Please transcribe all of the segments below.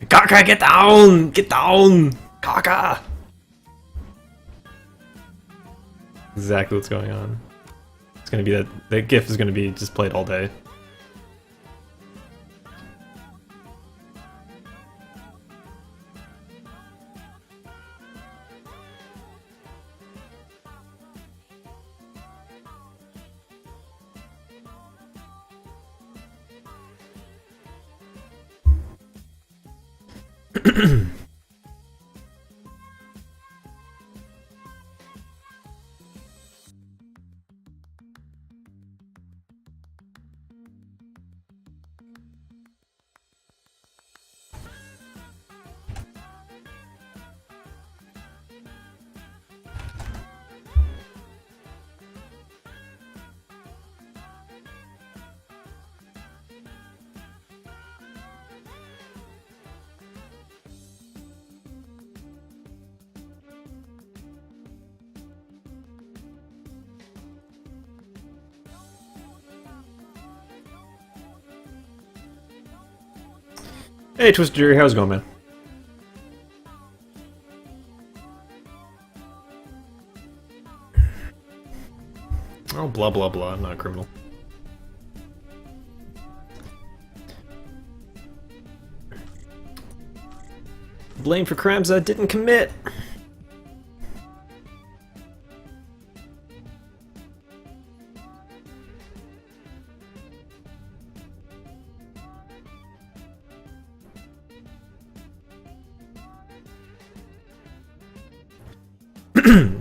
Kaka, get down! Get down! Kaka! Exactly what's going on. It's gonna be that the GIF is gonna be just played all day. Hey, Twisted Jerry, how's it going, man? Oh, blah blah blah, I'm not a criminal. Blame for crimes I didn't commit!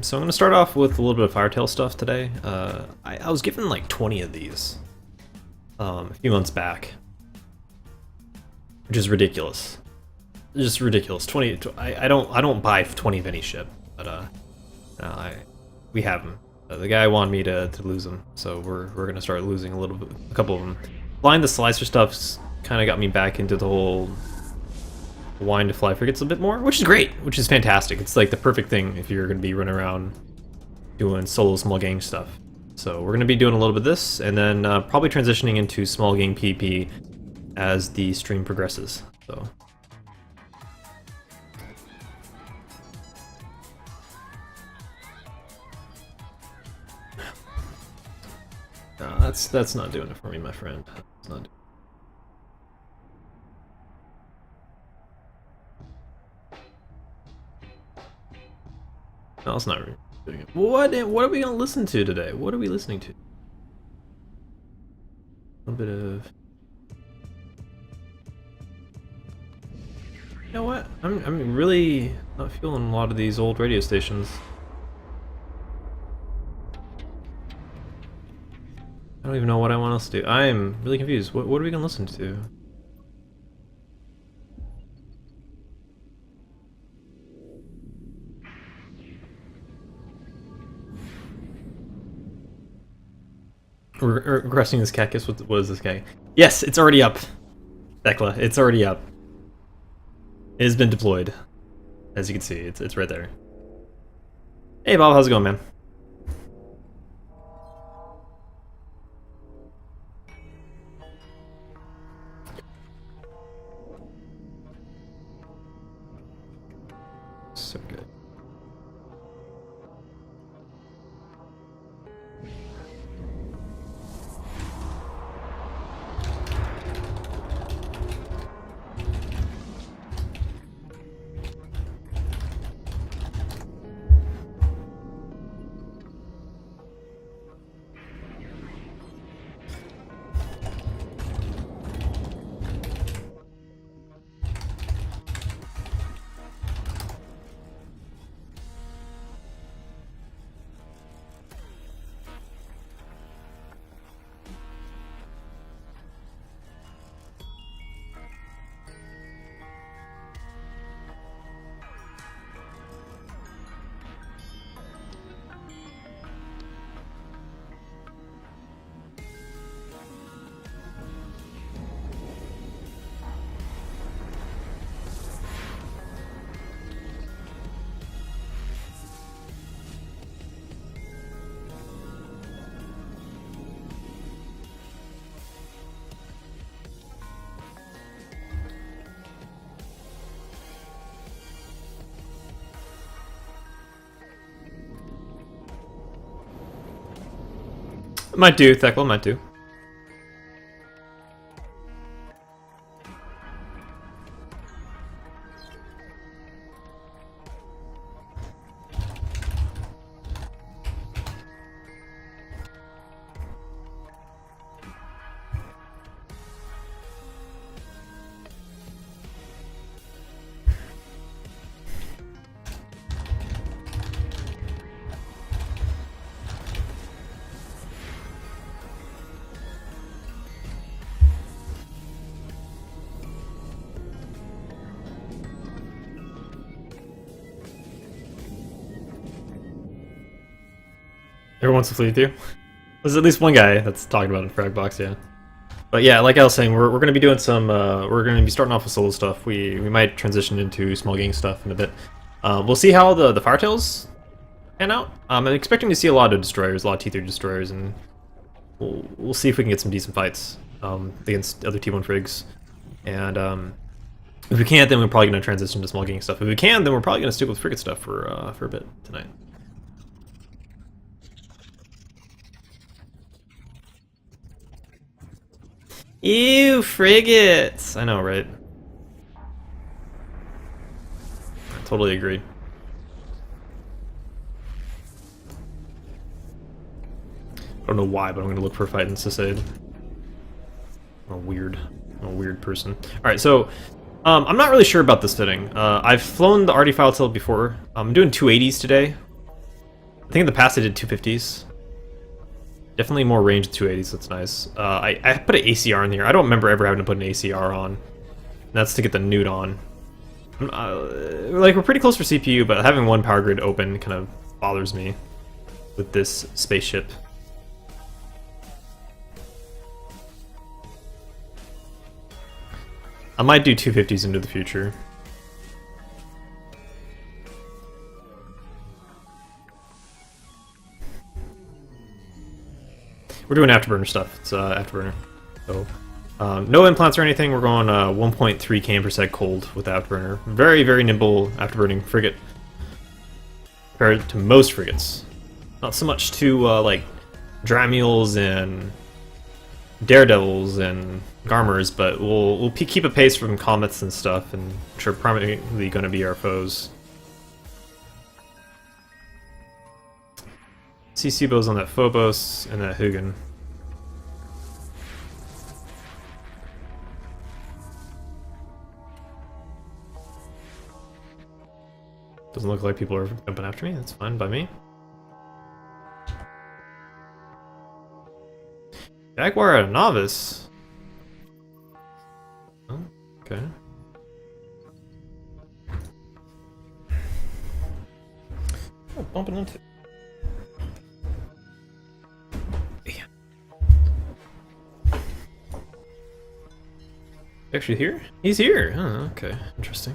So I'm going to start off with a little bit of Firetail stuff today. I was given like 20 of these a few months back, which is ridiculous. Just ridiculous. 20. I don't buy 20 of any ship, but we have them. The guy wanted me to lose them, so we're going to start losing a couple of them. Blind the Slicer stuff's kind of got me back into the whole Wine to Fly Frigates a bit more, which is great, which is fantastic. It's like the perfect thing if you're going to be running around doing solo small gang stuff. So we're going to be doing a little bit of this, and then probably transitioning into small gang PP as the stream progresses. So no, that's not doing it for me, my friend. It's not. No, it's not really doing it. What are we gonna listen to today? What are we listening to? A little bit of. You know what? I'm really not feeling a lot of these old radio stations. I don't even know what I want us to do. I'm really confused. What are we gonna listen to? Regressing this cactus. What is this guy? Yes, it's already up. Thekla, it's already up. It has been deployed. As you can see, it's right there. Hey Bob, how's it going, man? So good. Might do, Thekla, might do. Everyone wants to flee with you. There's at least one guy that's talking about it in Fragbox, yeah. But yeah, like I was saying, we're going to be doing some, we're going to be starting off with solo stuff. We might transition into small gang stuff in a bit. We'll see how the Firetails pan out. I'm expecting to see a lot of destroyers, a lot of T3 destroyers, and we'll see if we can get some decent fights against other T1 frigs. And if we can't, then we're probably going to transition to small gang stuff. If we can, then we're probably going to stick with frigate stuff for a bit tonight. Ew, frigates! I know, right? I totally agree. I don't know why, but I'm gonna look for a fight in Sisade. I'm a weird person. Alright, so I'm not really sure about this fitting. I've flown the RD file tilt before. I'm doing 280s today. I think in the past I did 250s. Definitely more range with 280s, that's nice. I put an ACR in here. I don't remember ever having to put an ACR on. And that's to get the nude on. Like, we're pretty close for CPU, but having one power grid open kind of bothers me with this spaceship. I might do 250s into the future. We're doing afterburner stuff. It's afterburner. So, no implants or anything. We're going 1.3 km per sec cold with afterburner. Very, very nimble afterburning frigate compared to most frigates. Not so much to like Dramules and Daredevils and Garmers, but we'll keep a pace from comets and stuff, and which are primarily going to be our foes. CC bows on that Phobos and that Hugin. Doesn't look like people are jumping after me. That's fine by me. Jaguar at a novice. Oh, okay. Oh, bumping into. Actually here? He's here. Oh, okay. Interesting.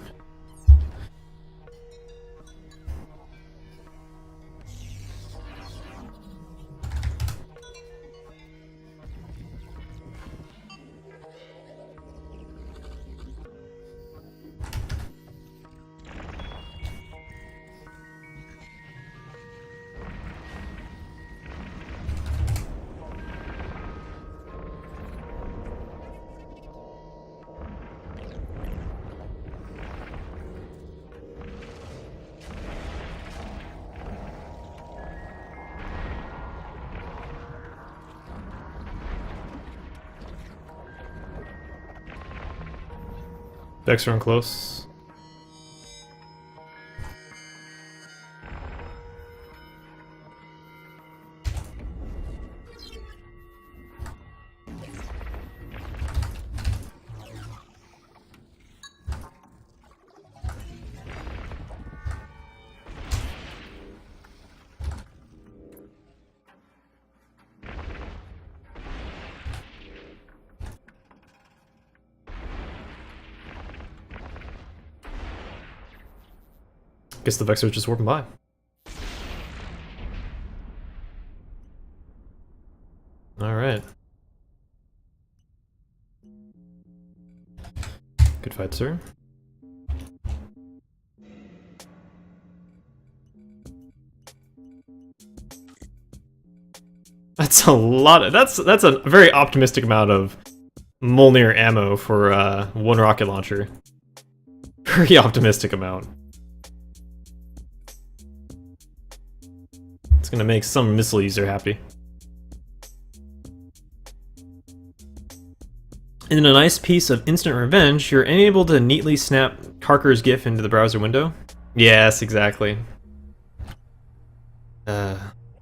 Vex are on close. Guess the Vexor's just warping by. Alright. Good fight, sir. That's a lot of, that's a very optimistic amount of Mjolnir ammo for one rocket launcher. Very optimistic amount. It's gonna make some missile user happy. In a nice piece of instant revenge, you're unable to neatly snap Karker's GIF into the browser window. Yes, exactly.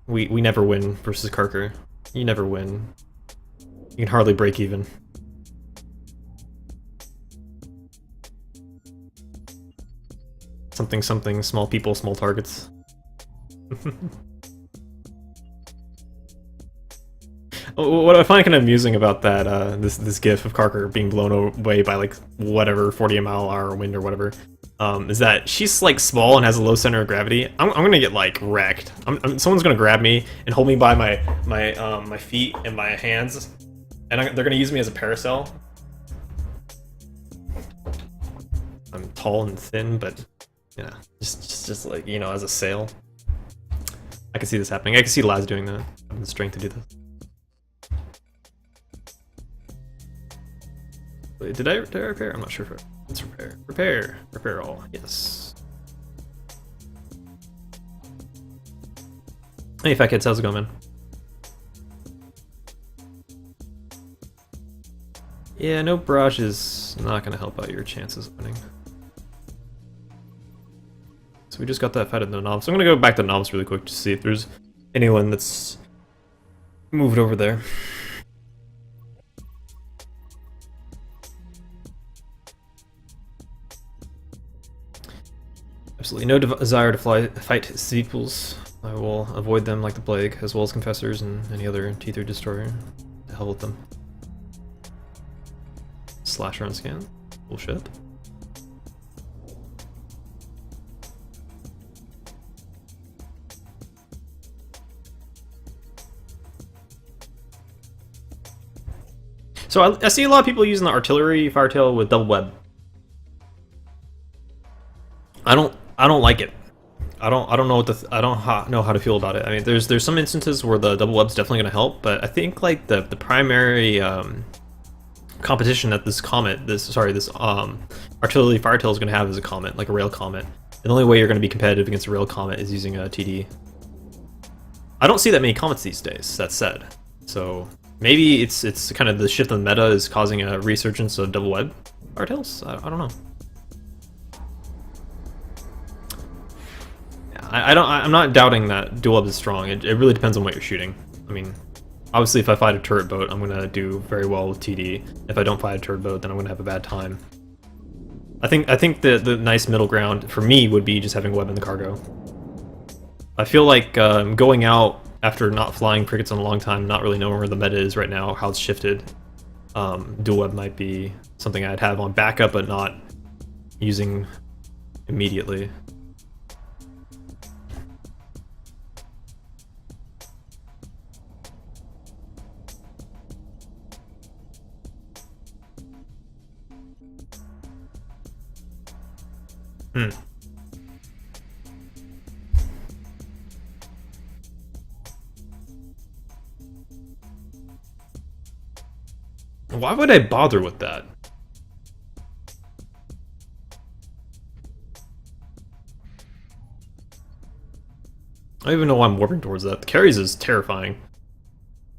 We never win versus Karker. You never win. You can hardly break even. Something something, small people, small targets. What I find kind of amusing about that, this GIF of Karker being blown away by like whatever 40 mile/hour wind or whatever, is that she's like small and has a low center of gravity. I'm gonna get like wrecked. Someone's gonna grab me and hold me by my feet and my hands, and they're gonna use me as a parasail. I'm tall and thin, but yeah, just like, you know, as a sail. I can see this happening. I can see Laz doing that. I have the strength to do this. Wait, did I repair? I'm not sure. Let's repair. Repair all. Yes. Hey, fat kids, how's it going, man? Yeah, no barrage is not gonna help out your chances of winning. So we just got that fight at the knobs. So I'm gonna go back to the knobs really quick to see if there's anyone that's moved over there. Absolutely no desire to fight Zeeples. I will avoid them like the plague, as well as Confessors and any other T3 Destroyer. To hell with them. Slasher on scan. Bullshit. So I see a lot of people using the artillery firetail with double web. I don't like it. I don't know what I don't know how to feel about it. I mean, there's some instances where the double web's definitely going to help, but I think like the primary competition that this artillery firetail is going to have is a comet, like a rail comet. And the only way you're going to be competitive against a rail comet is using a TD. I don't see that many comets these days. That said, so maybe it's kind of the shift in the meta is causing a resurgence of double web firetails. I don't know. I'm not doubting that dual web is strong. It really depends on what you're shooting. I mean, obviously if I fight a turret boat, I'm gonna do very well with TD. If I don't fight a turret boat, then I'm gonna have a bad time. I think the nice middle ground for me would be just having web in the cargo. I feel like going out after not flying frigates in a long time, not really knowing where the meta is right now, how it's shifted, dual web might be something I'd have on backup, but not using immediately. Why would I bother with that? I don't even know why I'm warping towards that. The carries is terrifying.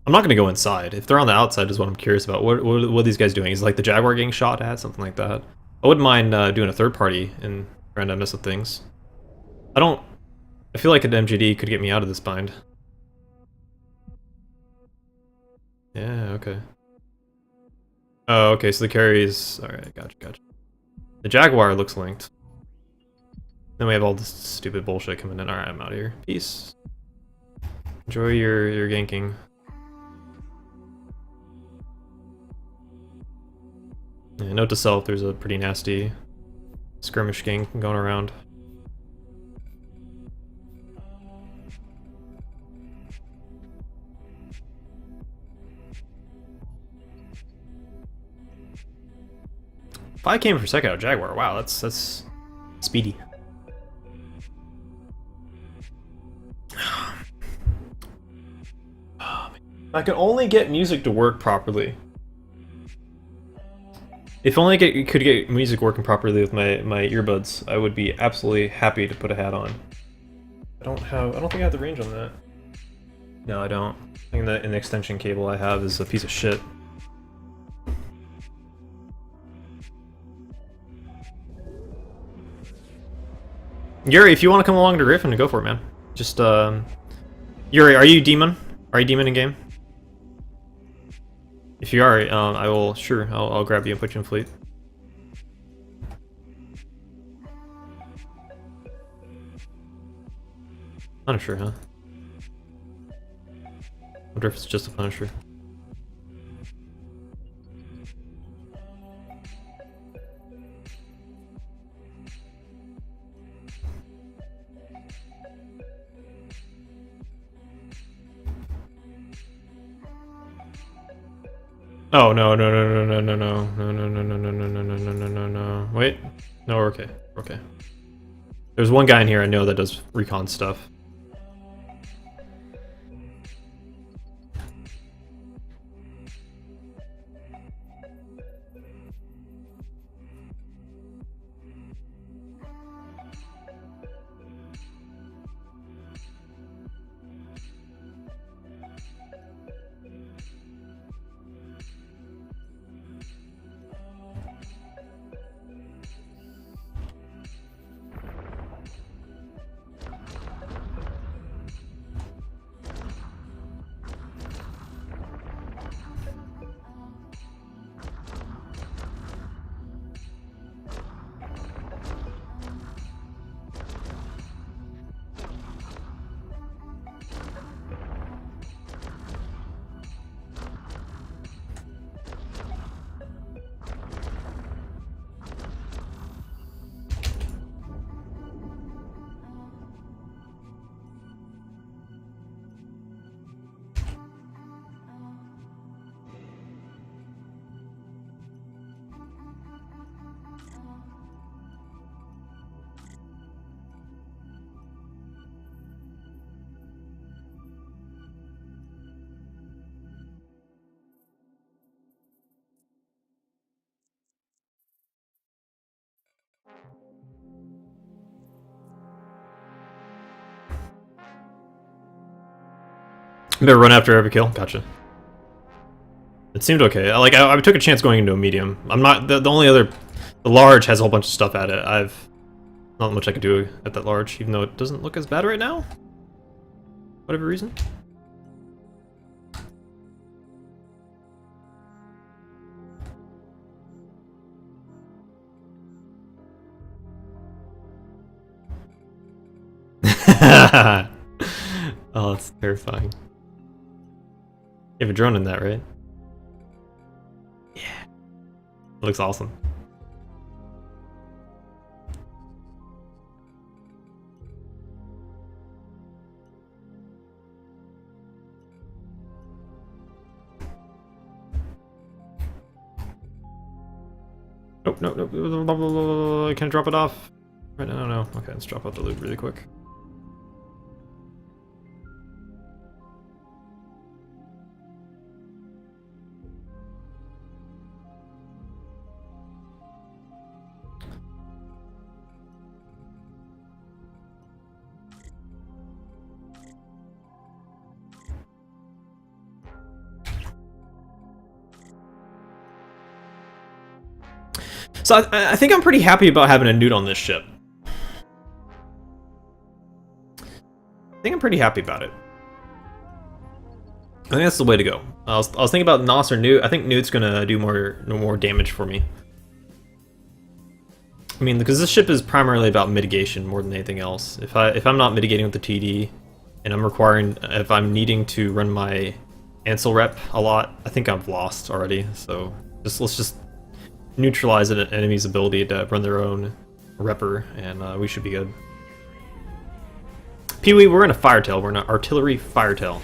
I'm not going to go inside. If they're on the outside is what I'm curious about. What are these guys doing? Is like the Jaguar getting shot at? Something like that. I wouldn't mind doing a third party and trying to mess with things. I feel like an MGD could get me out of this bind. Yeah, okay. Oh, okay, so the carries... Alright, gotcha. The Jaguar looks linked. Then we have all this stupid bullshit coming in. Alright, I'm out of here. Peace. Enjoy your ganking. Yeah, note to self, there's a pretty nasty skirmish gank going around. Five km per second out of Jaguar. Wow, that's speedy. I can only get music to work properly. If only I could get music working properly with my earbuds, I would be absolutely happy to put a hat on. I don't think I have the range on that. No, I don't. I think that an extension cable I have is a piece of shit. Yuri, if you want to come along to Griffin, go for it, man. Just, Yuri, are you Demon? Are you Demon in game? If you are, I will, sure, I'll grab you and put you in fleet. Punisher, huh? I wonder if it's just a Punisher. Oh no. Wait. No, we're okay. We're okay. There's one guy in here I know that does recon stuff. I'm gonna run after every kill. Gotcha. It seemed okay. I took a chance going into a medium. I'm not the only other. The large has a whole bunch of stuff at it. I've not much I could do at that large, even though it doesn't look as bad right now. Whatever reason. Oh, that's terrifying. You have a drone in that, right? Yeah. It looks awesome. Nope, nope. Can I drop it off? Right now, no. Okay, let's drop out the loot really quick. So I think I'm pretty happy about having a newt on this ship. I think I'm pretty happy about it. I think that's the way to go. I was thinking about Nos or Newt. I think Newt's gonna do more damage for me. I mean, because this ship is primarily about mitigation more than anything else. If I'm not mitigating with the TD, and if I'm needing to run my Ansel rep a lot, I think I've lost already. So let's just neutralize an enemy's ability to run their own repper, and we should be good. Pee-wee, we're in a Firetail. We're in an artillery Firetail.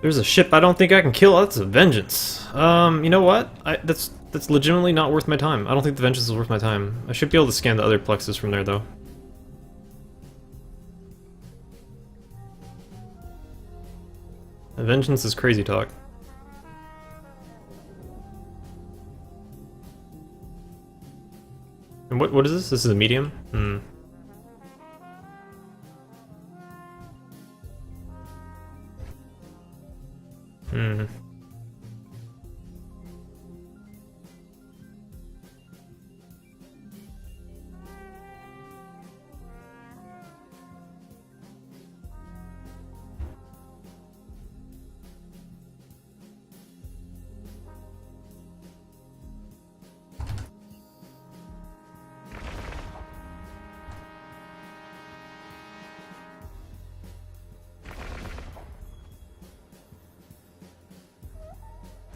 There's a ship I don't think I can kill. That's a Vengeance. You know what? That's legitimately not worth my time. I don't think the Vengeance is worth my time. I should be able to scan the other plexus from there, though. The Vengeance is crazy talk. And what is this? This is a medium?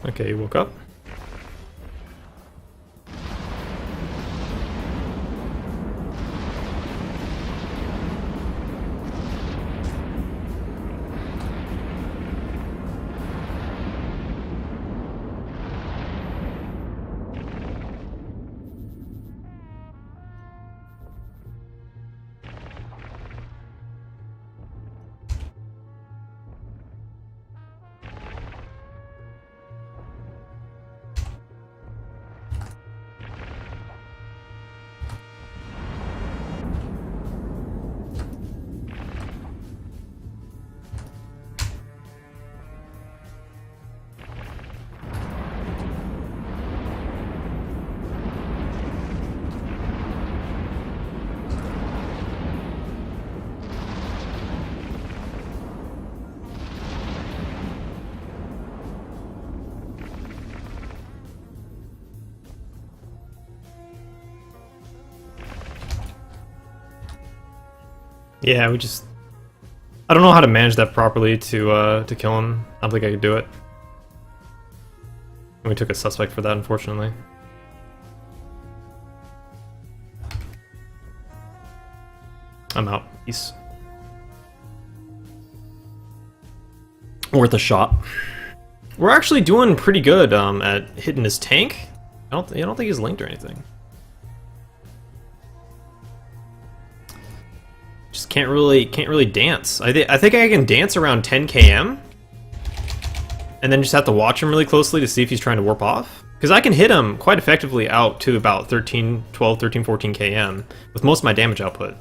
Okay, you woke up. Yeah, I don't know how to manage that properly to kill him. I don't think I could do it. And we took a suspect for that, unfortunately. I'm out. Peace. Worth a shot. We're actually doing pretty good at hitting his tank. I don't think he's linked or anything. Just can't really dance. I think I can dance around 10 km, and then just have to watch him really closely to see if he's trying to warp off. Because I can hit him quite effectively out to about 13, 14 km with most of my damage output.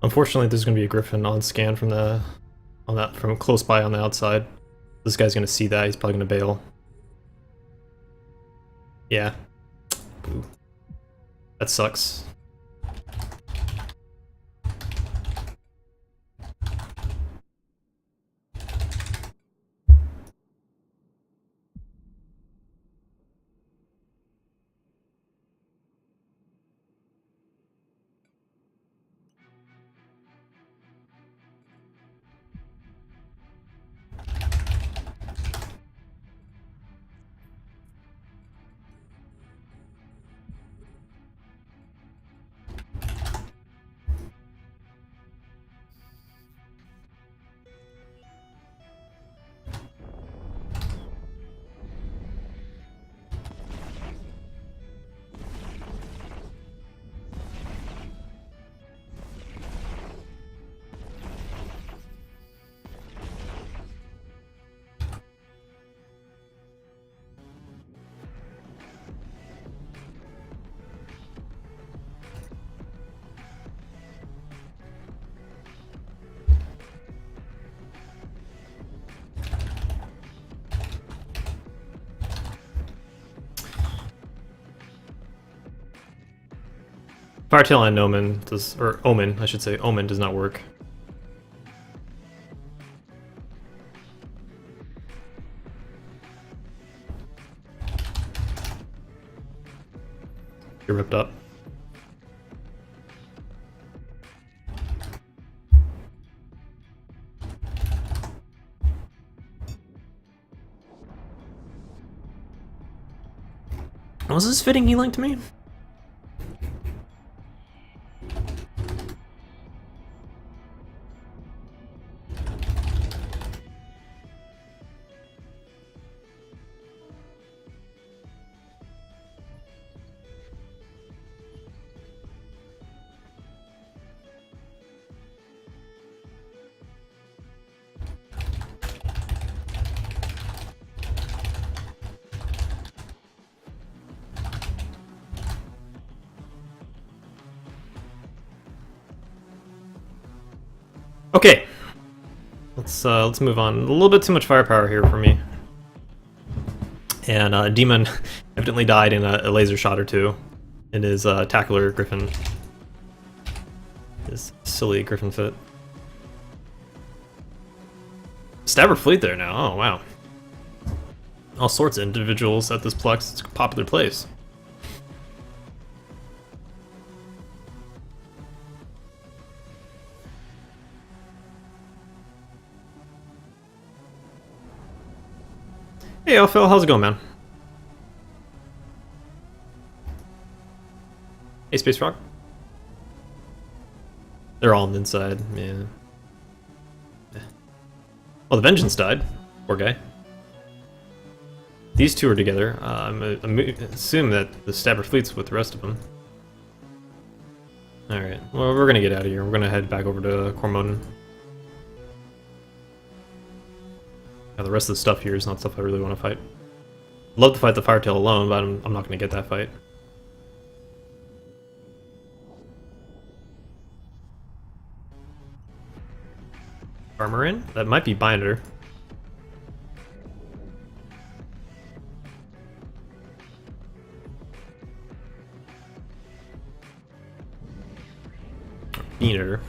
Unfortunately, there's going to be a Griffin on scan from from close by on the outside. This guy's going to see that. He's probably going to bail. Yeah. Boo. That sucks. Firetail and Omen does, or Omen, I should say. Omen does not work. You're ripped up. Was this fitting healing to me? Okay, let's move on. A little bit too much firepower here for me. And Demon evidently died in a laser shot or two in his tackler Griffin. His silly Griffin fit. Stabber fleet there now. Oh wow. All sorts of individuals at this Plex. It's a popular place. Hey, Phil, how's it going, man? Hey, Space Rock. They're all on the inside, yeah. Oh, the Vengeance died. Poor guy. These two are together. I assume that the Stabber fleet's with the rest of them. Alright, well, we're gonna get out of here. We're gonna head back over to Cormonen. Yeah, the rest of the stuff here is not stuff I really want to fight. I'd love to fight the Firetail alone, but I'm not going to get that fight. Armor in? That might be Binder. Beaner.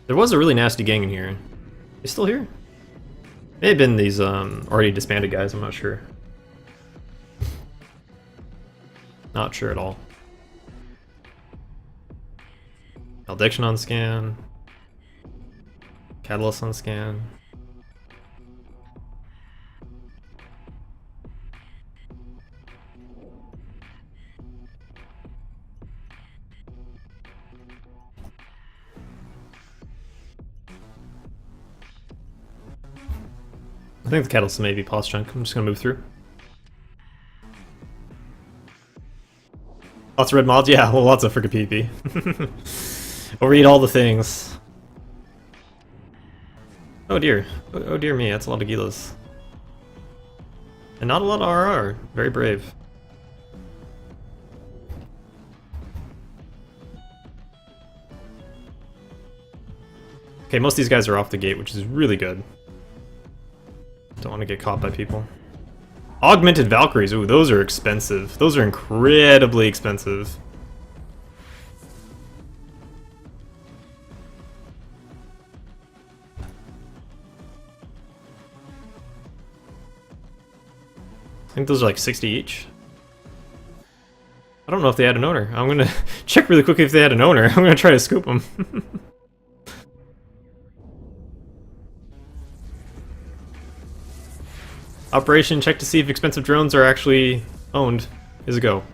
There was a really nasty gang in here. They still here? May have been these already disbanded guys, I'm not sure. Not sure at all. Malediction on scan. Catalyst on scan. I think the Catalyst may be pause chunk. I'm just gonna move through. Lots of red mods? Yeah, well, lots of freaking PP. We'll read all the things. Oh dear. Oh dear me, that's a lot of Gilas. And not a lot of RR. Very brave. Okay, most of these guys are off the gate, which is really good. Don't want to get caught by people. Augmented Valkyries, ooh, those are expensive. Those are incredibly expensive. I think those are like 60 each. I don't know if they had an owner. I'm gonna check really quickly if they had an owner. I'm gonna try to scoop them. Operation, check to see if expensive drones are actually owned. Here's a go.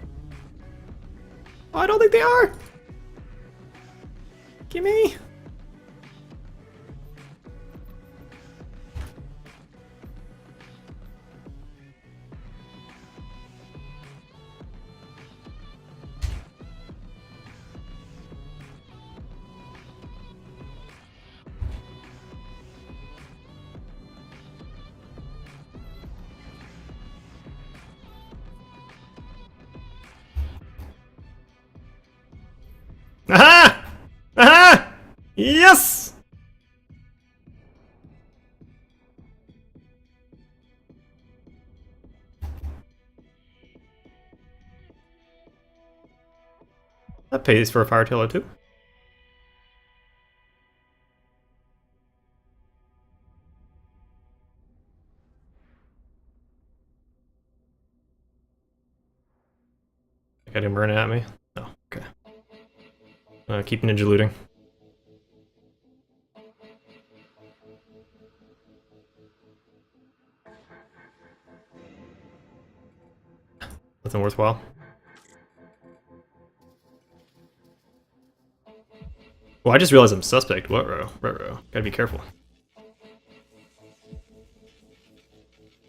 Oh, I don't think they are! Gimme! Aha! Aha! Yes! That pays for a fire tail or two. I didn't burn it at me. No, okay. Keep ninja looting. Nothing worthwhile. Well, I just realized I'm suspect. What row? Row. Gotta be careful.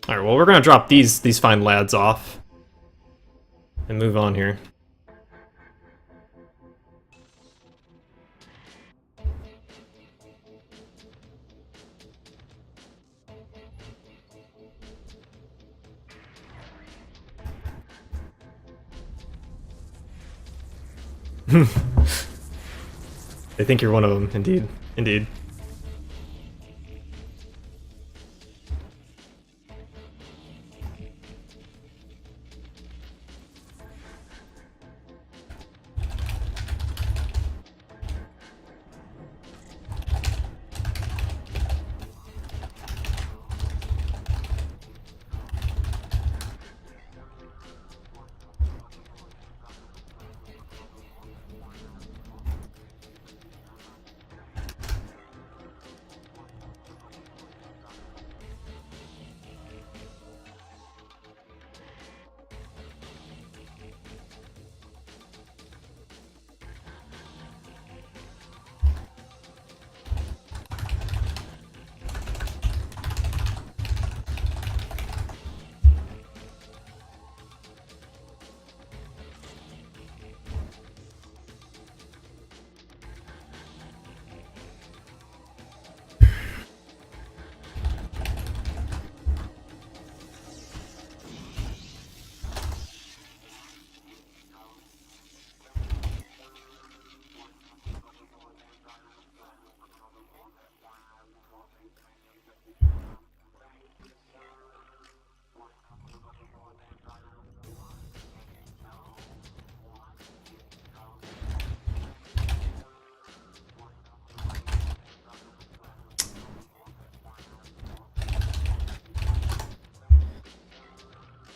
Alright, well, we're gonna drop these fine lads off. And move on here. They think you're one of them, indeed. Indeed.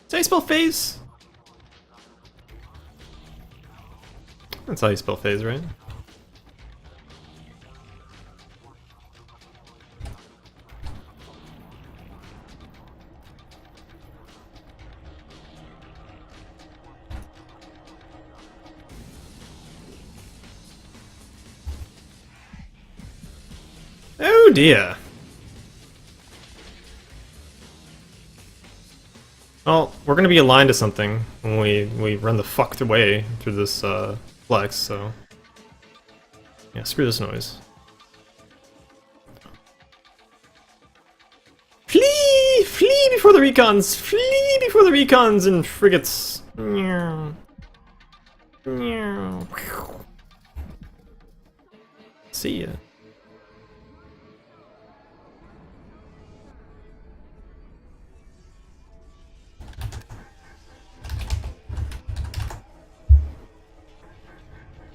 Did I spell phase? That's how you spell phase, right? Oh dear. Well, we're gonna be aligned to something when we run the fucked way through this flex, so yeah, screw this noise. Flee before the recons! Flee before the recons and frigates! Meow. Meow. See ya.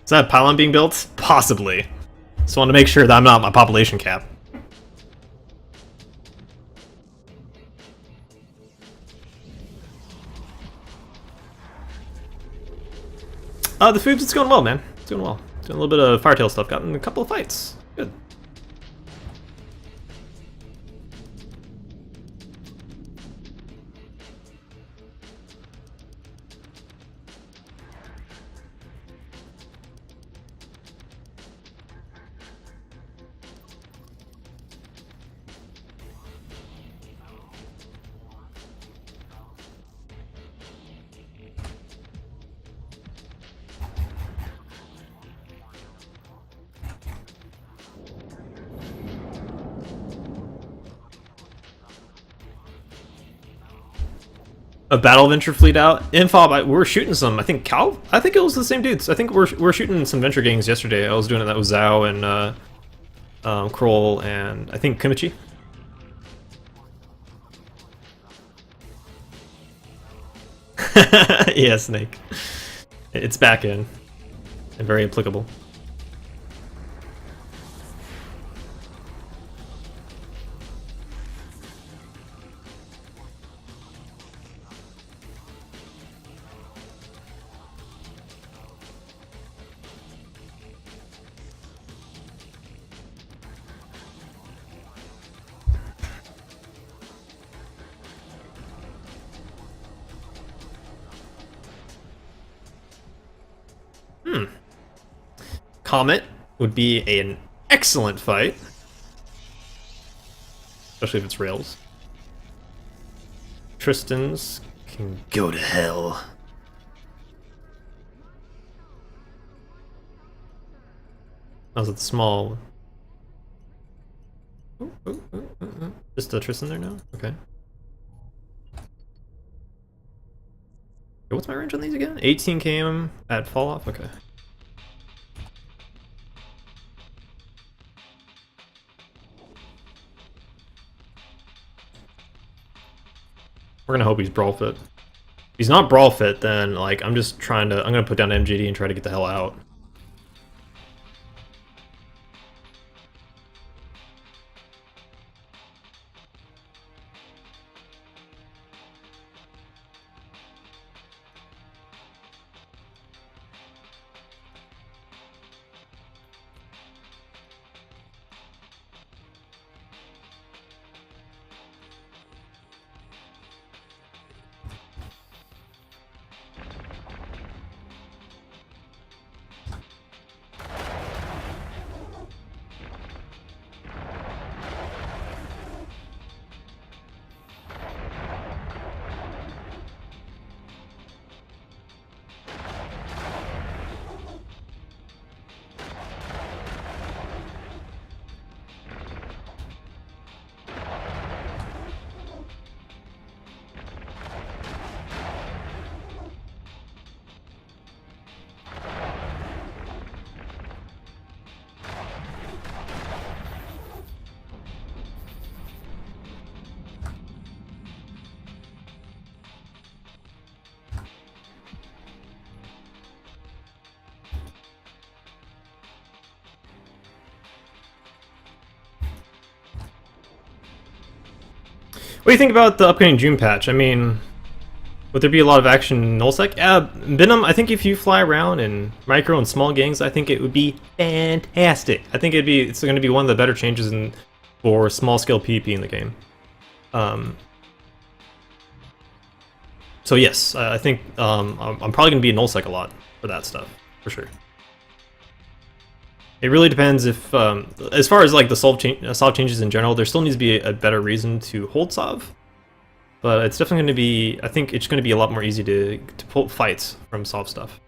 Is that a pylon being built? Possibly. Just want to make sure that I'm not my population cap. The food's it's going well, man. It's going well. Doing a little bit of Firetail stuff. Gotten a couple of fights. Good. A battle venture fleet out. Infob, we're shooting some. I think Cal. I think it was the same dudes. I think we're shooting some venture gangs yesterday. I was doing it. That was Zhao and Kroll and I think Kimichi. Yeah, Snake. It's back in and very applicable. Comet would be an excellent fight. Especially if it's rails. Tristan's can go to hell. I was at the small. Just Tristan there now? Okay. What's my range on these again? 18 km at fall off? Okay. We're gonna hope he's brawl fit. If he's not brawl fit, then like I'm gonna put down MGD and try to get the hell out. What do you think about the upcoming June patch? I mean, would there be a lot of action in nullsec? Yeah, Venom, I think if you fly around in micro and small gangs, I think it would be fantastic. I think it's going to be one of the better changes for small scale PvP in the game. So yes, I think I'm probably going to be in nullsec a lot for that stuff, for sure. It really depends if, as far as like the Sov changes in general, there still needs to be a better reason to hold Sov. But it's definitely going to be, I think it's going to be a lot more easy to pull fights from Sov stuff.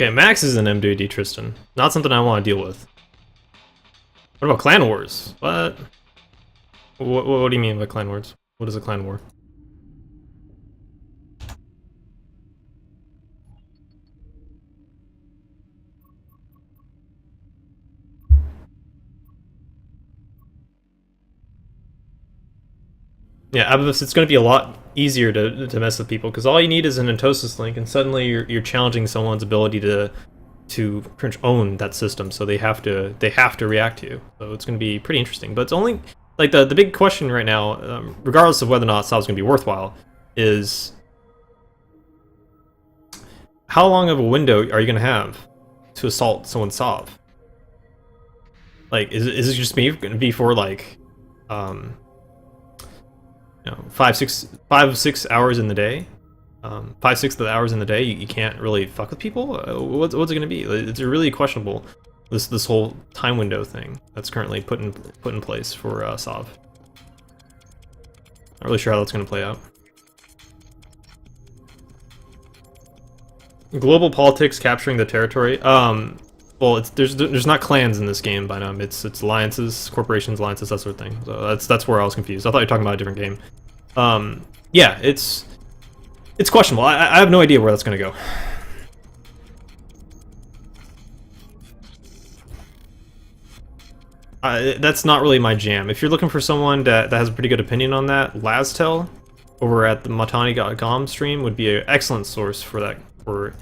Okay, Max is an MWD Tristan. Not something I want to deal with. What about Clan Wars? What? What do you mean by Clan Wars? What is a Clan War? Yeah, Abacus, it's going to be a lot easier to mess with people because all you need is an Entosis link, and suddenly you're challenging someone's ability to pretty much own that system. So they have to react to you. So it's going to be pretty interesting. But it's only like the big question right now, regardless of whether or not Sov's going to be worthwhile, is how long of a window are you going to have to assault someone's Sov? Like, is it just going to be for like, you know, 5-6 hours in the day, 5-6 hours in the day, you can't really fuck with people. What's it gonna be? It's really questionable. This whole time window thing that's currently put in place for Sov. Not really sure how that's gonna play out. Global politics capturing the territory. Well, there's not clans in this game by now. It's alliances, corporations, alliances, that sort of thing. So that's where I was confused. I thought you were talking about a different game. Yeah, it's questionable. I have no idea where that's gonna go. That's not really my jam. If you're looking for someone that has a pretty good opinion on that, Laztel over at the Matani.com stream would be an excellent source for that for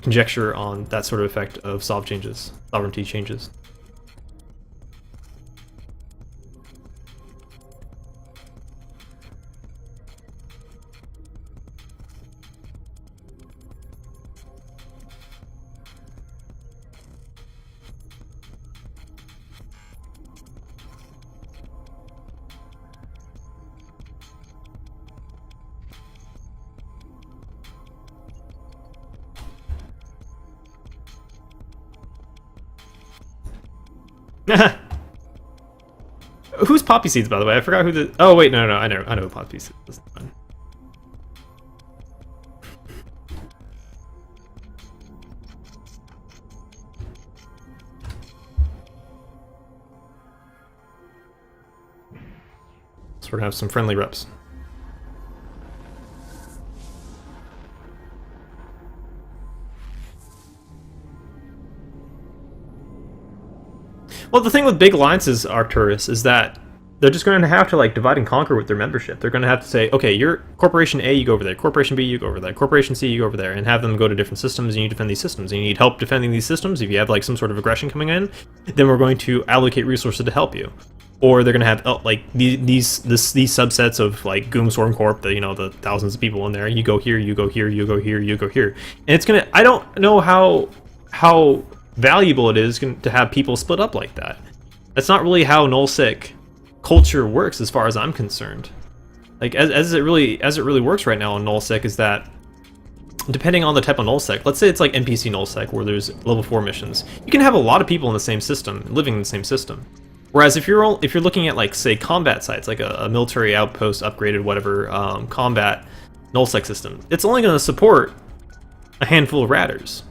conjecture on that sort of effect of sovereignty changes. Who's Poppy Seeds, by the way? I forgot who the. Oh wait, no, I know who Poppy Seeds is. So we're gonna have some friendly reps. Well, the thing with big alliances, Arcturus, is that they're just going to have to like divide and conquer with their membership. They're going to have to say, okay, you're Corporation A, you go over there. Corporation B, you go over there. Corporation C, you go over there, and have them go to different systems. And you defend these systems. And you need help defending these systems. If you have like some sort of aggression coming in, then we're going to allocate resources to help you. Or they're going to have like these subsets of like Goom Storm Corp, the thousands of people in there. You go here, you go here, you go here, you go here, and it's gonna. I don't know how valuable it is to have people split up like that. That's not really how nullsec culture works, as far as I'm concerned. Like as it really works right now on nullsec is that depending on the type of nullsec, let's say it's like NPC nullsec where there's level 4 missions, you can have a lot of people in the same system, living in the same system. Whereas if you're looking at like say combat sites, like a military outpost, upgraded whatever combat nullsec system, it's only going to support a handful of ratters.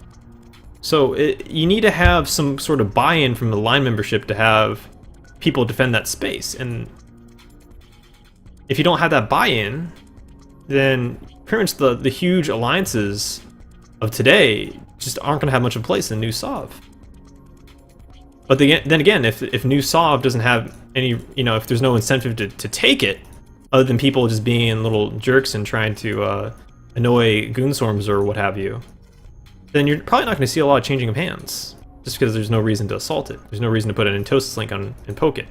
So you need to have some sort of buy-in from the line membership to have people defend that space. And if you don't have that buy-in, then pretty much the huge alliances of today just aren't going to have much of a place in New Sov. But then again, if New Sov doesn't have any, if there's no incentive to take it, other than people just being little jerks and trying to annoy Goonstorms or what have you, then you're probably not going to see a lot of changing of hands, just because there's no reason to assault it. There's no reason to put an Entosis link on and poke it.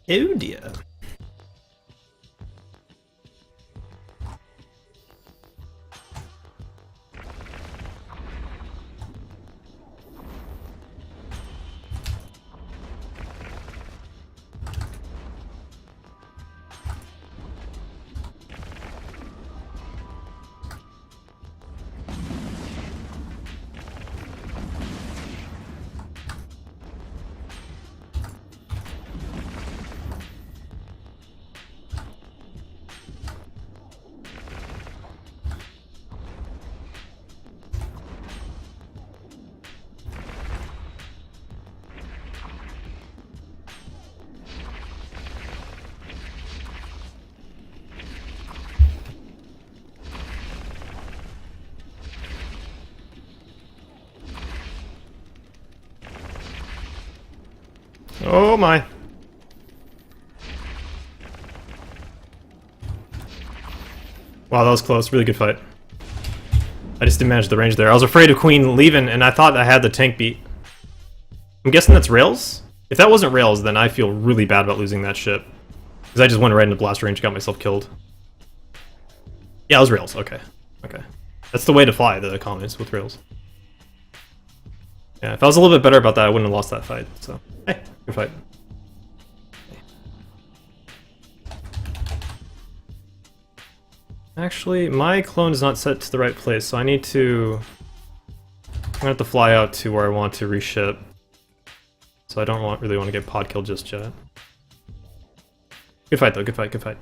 Oh dear. Oh my. Wow, that was close. Really good fight. I just didn't manage the range there. I was afraid of Queen leaving, and I thought I had the tank beat. I'm guessing that's Rails? If that wasn't Rails, then I feel really bad about losing that ship. Because I just went right into blast range, got myself killed. Yeah, it was Rails. Okay. Okay. That's the way to fly, the comments with Rails. Yeah, if I was a little bit better about that, I wouldn't have lost that fight. So, hey, good fight. Actually, my clone is not set to the right place, so I need to... I'm gonna have to fly out to where I want to reship. So I don't really want to get pod killed just yet. Good fight though, good fight, good fight.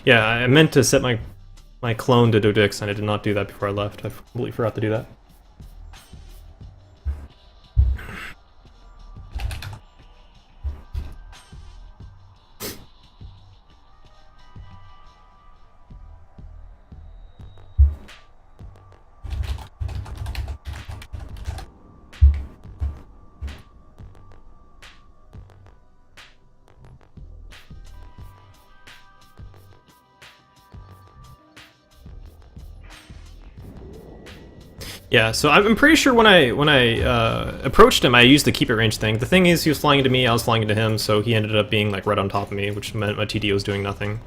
Yeah, I meant to set my clone to Dodix, and I did not do that before I left. I completely forgot to do that. Yeah, so I'm pretty sure when I approached him, I used the keep it range thing. The thing is, he was flying into me, I was flying into him, so he ended up being like right on top of me, which meant my TD was doing nothing.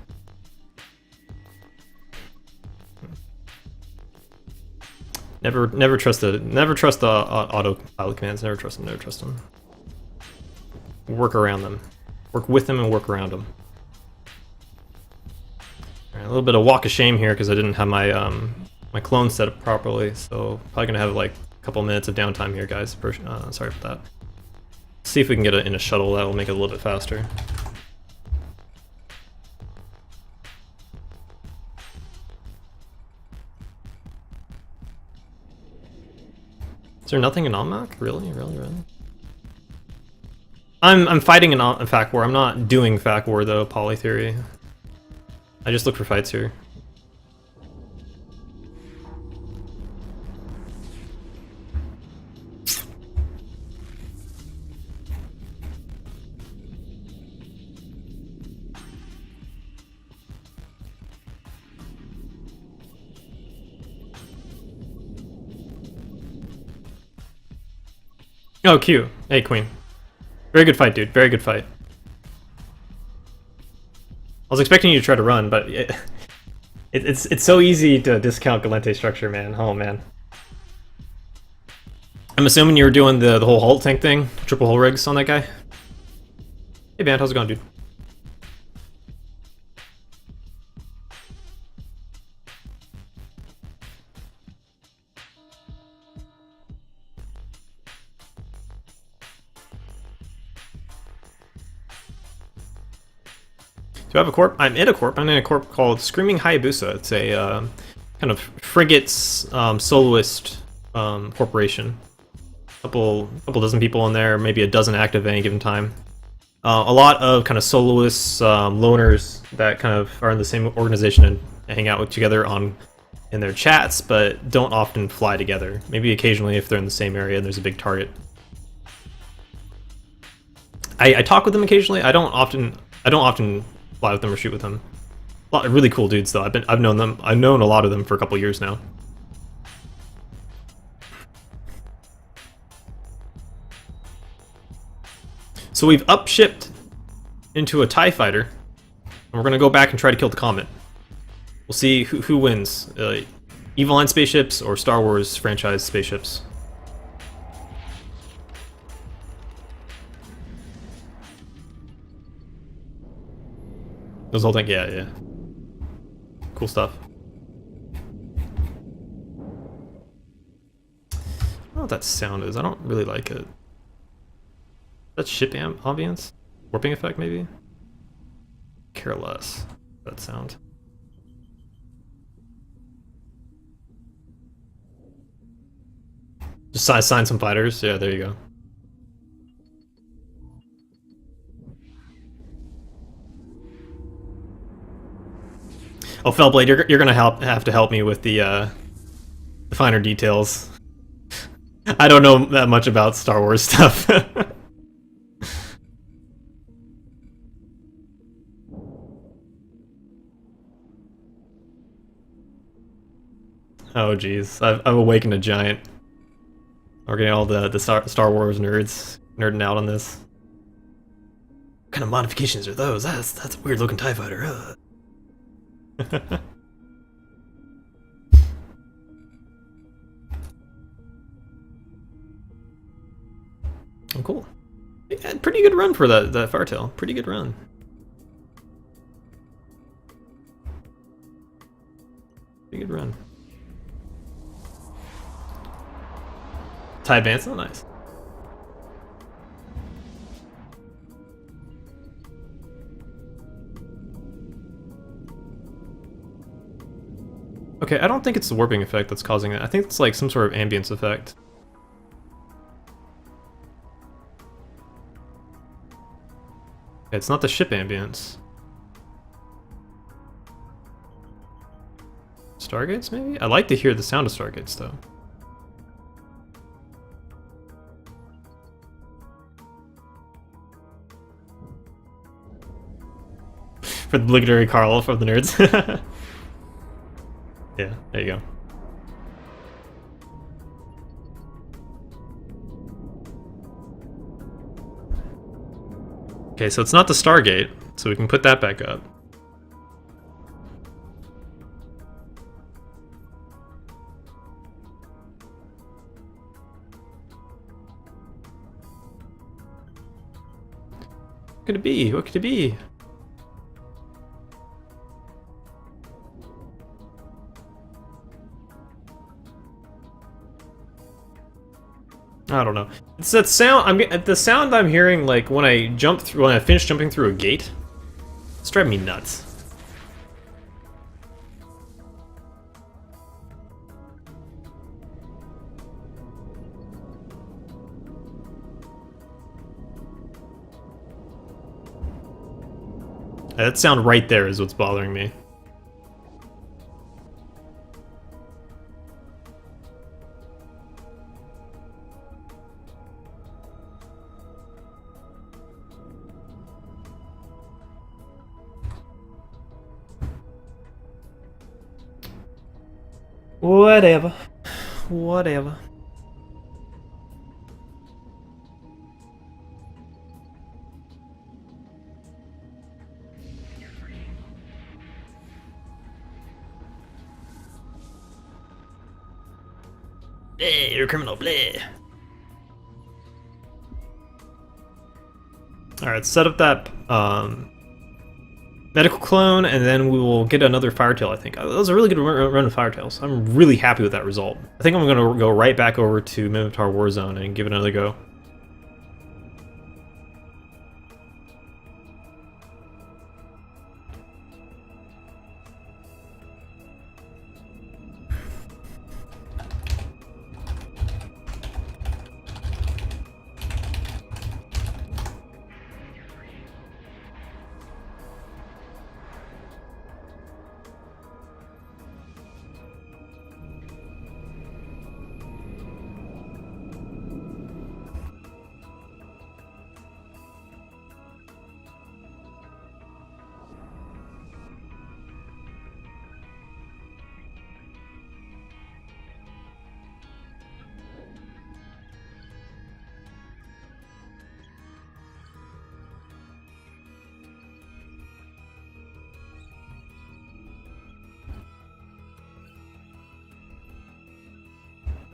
Never trust the autopilot commands. Never trust them. Never trust them. Work around them. Work with them and work around them. All right, a little bit of walk of shame here because I didn't have my my clone set up properly, so probably gonna have like a couple minutes of downtime here, guys. Sorry for that. See if we can get it in a shuttle. That will make it a little bit faster. Is there nothing in Almach? Really? I'm fighting in FAC War. I'm not doing FAC War though, Polytheory. I just look for fights here. Oh, Q. Hey, Queen. Very good fight, dude. Very good fight. I was expecting you to try to run, but it's so easy to discount Gallente structure, man. Oh, man. I'm assuming you were doing the whole Halt tank thing, triple hull rigs on that guy. Hey, Band, how's it going, dude? Do I have a corp? I'm in a corp. I'm in a corp called Screaming Hayabusa. It's a kind of frigates soloist corporation. Couple dozen people in there, maybe a dozen active at any given time. A lot of kind of soloists, loners that kind of are in the same organization and hang out together in their chats, but don't often fly together. Maybe occasionally if they're in the same area and there's a big target. I talk with them occasionally. I don't often fly with them or shoot with them. A lot of really cool dudes though. I've known them. I've known a lot of them for a couple years now. So we've upshipped into a TIE fighter, and we're gonna go back and try to kill the Comet. We'll see who wins, Evil Line spaceships or Star Wars franchise spaceships. Those whole thing, yeah. Cool stuff. I don't know what that sound is. I don't really like it. That's ship ambience? Warping effect, maybe? Care less. That sound. Just assign some fighters. Yeah, there you go. Oh, Fellblade, you're gonna have to help me with the finer details. I don't know that much about Star Wars stuff. Oh geez, I've awakened a giant. We're getting all the Star Wars nerds nerding out on this. What kind of modifications are those? That's a weird looking TIE fighter. Oh, cool. Yeah, pretty good run for that Fartail. Pretty good run. Pretty good run. TIE Advance, oh nice. Okay, I don't think it's the warping effect that's causing it. I think it's like some sort of ambience effect. It's not the ship ambience. Stargates, maybe? I like to hear the sound of Stargates, though. For the obligatory Carl from the nerds. Yeah, there you go. Okay, so it's not the Stargate, so we can put that back up. What could it be? What could it be? I don't know. It's that sound. The sound I'm hearing, like when I finish jumping through a gate. It's driving me nuts. That sound right there is what's bothering me. Whatever. Whatever. Bleh, you're a criminal, bleh. Alright, set up that medical clone, and then we will get another Firetail, I think. That was a really good run of Firetails. I'm really happy with that result. I think I'm going to go right back over to Minmatar Warzone and give it another go.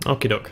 Okie doke.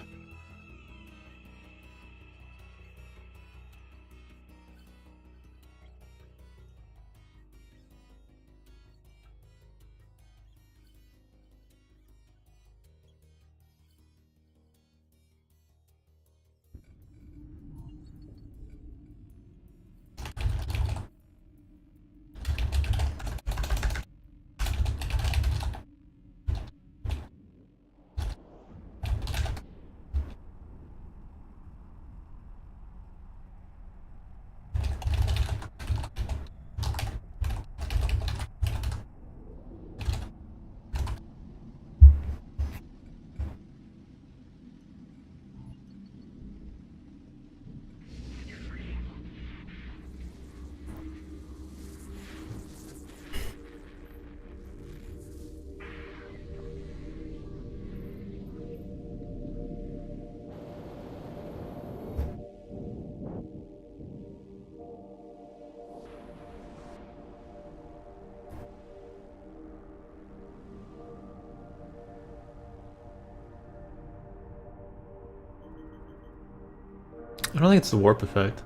I don't think it's the warp effect.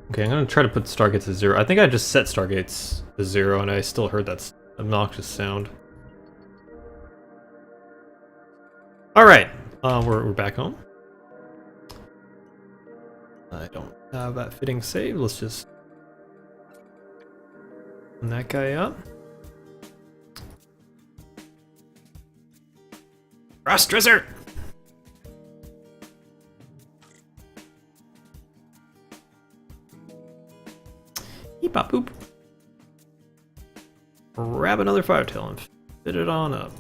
Okay, I'm gonna try to put Stargates to 0. I think I just set Stargates to 0 and I still heard that obnoxious sound. Alright, we're back home. I don't have that fitting save. Let's just open that guy up. Ross Dresser! Eep-bop poop. Grab another Firetail and fit it on up.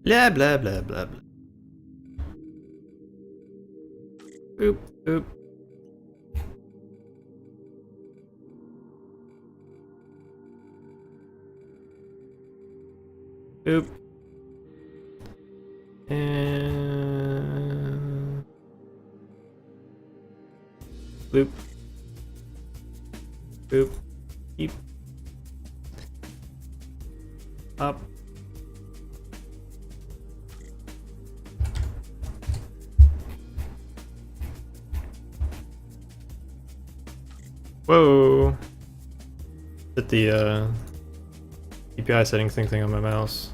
Blah blah blah blah blah. Boop boop. Boop. And boop. Boop. Keep. Up. Whoa! Hit the DPI settings thing on my mouse.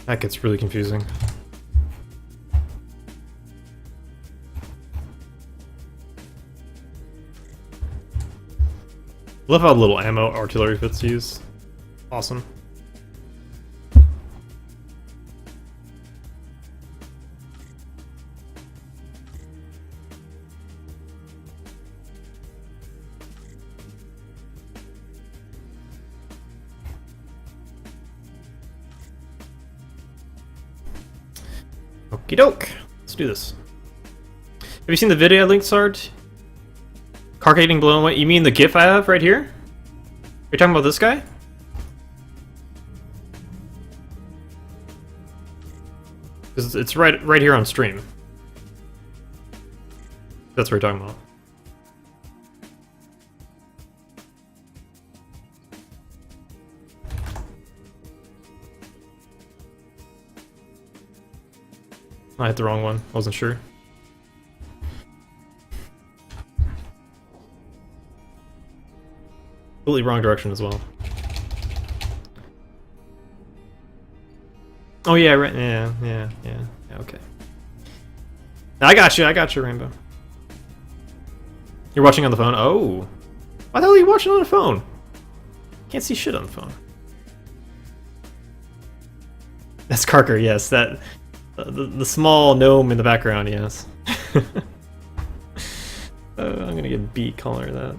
That gets really confusing. Love how little ammo artillery fits use. Awesome. Okie doke. Let's do this. Have you seen the video I linked, Sart? Carcading blown away. You mean the GIF I have right here? Are you talking about this guy? It's right here on stream. That's what you're talking about. I hit the wrong one. Wasn't sure. Completely wrong direction as well. Oh yeah, right. Yeah. Okay. I got you, Rainbow. You're watching on the phone. Oh, why the hell are you watching on the phone? Can't see shit on the phone. That's Karker, yes. That the small gnome in the background, yes. I'm gonna get beat calling her that.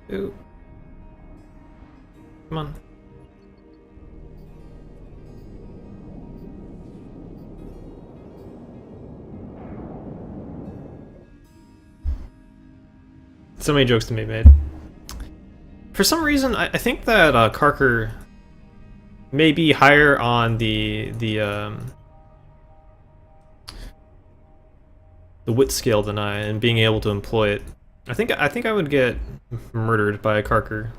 Ooh. Come on. So many jokes to be made. For some reason, I think that Karker may be higher on the wit scale than I, and being able to employ it. I think I would get murdered by a Karker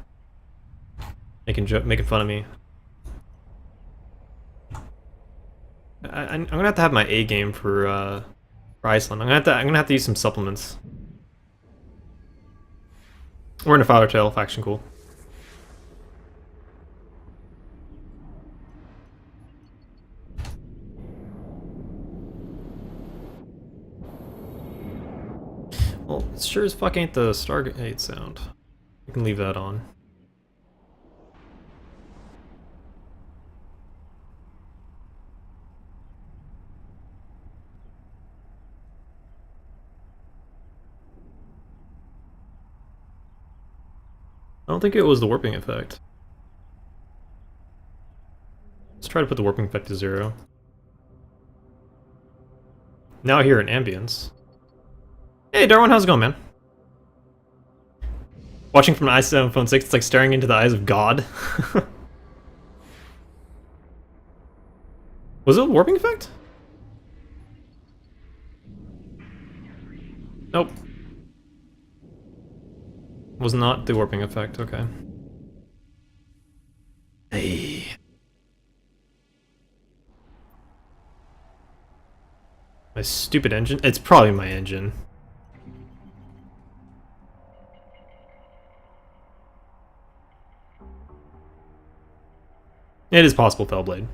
making fun of me. I'm gonna have to my A game for Iceland. I'm gonna have to use some supplements. We're in a Father Tail faction, cool. Well, it sure as fuck ain't the Stargate sound. You can leave that on. I don't think it was the warping effect. Let's try to put the warping effect to 0. Now I hear an ambience. Hey Darwin, how's it going, man? Watching from an iPhone 6, it's like staring into the eyes of God. Was it a warping effect? Nope. Was not the warping effect, okay. Hey. My stupid engine? It's probably my engine. It is possible, Fellblade.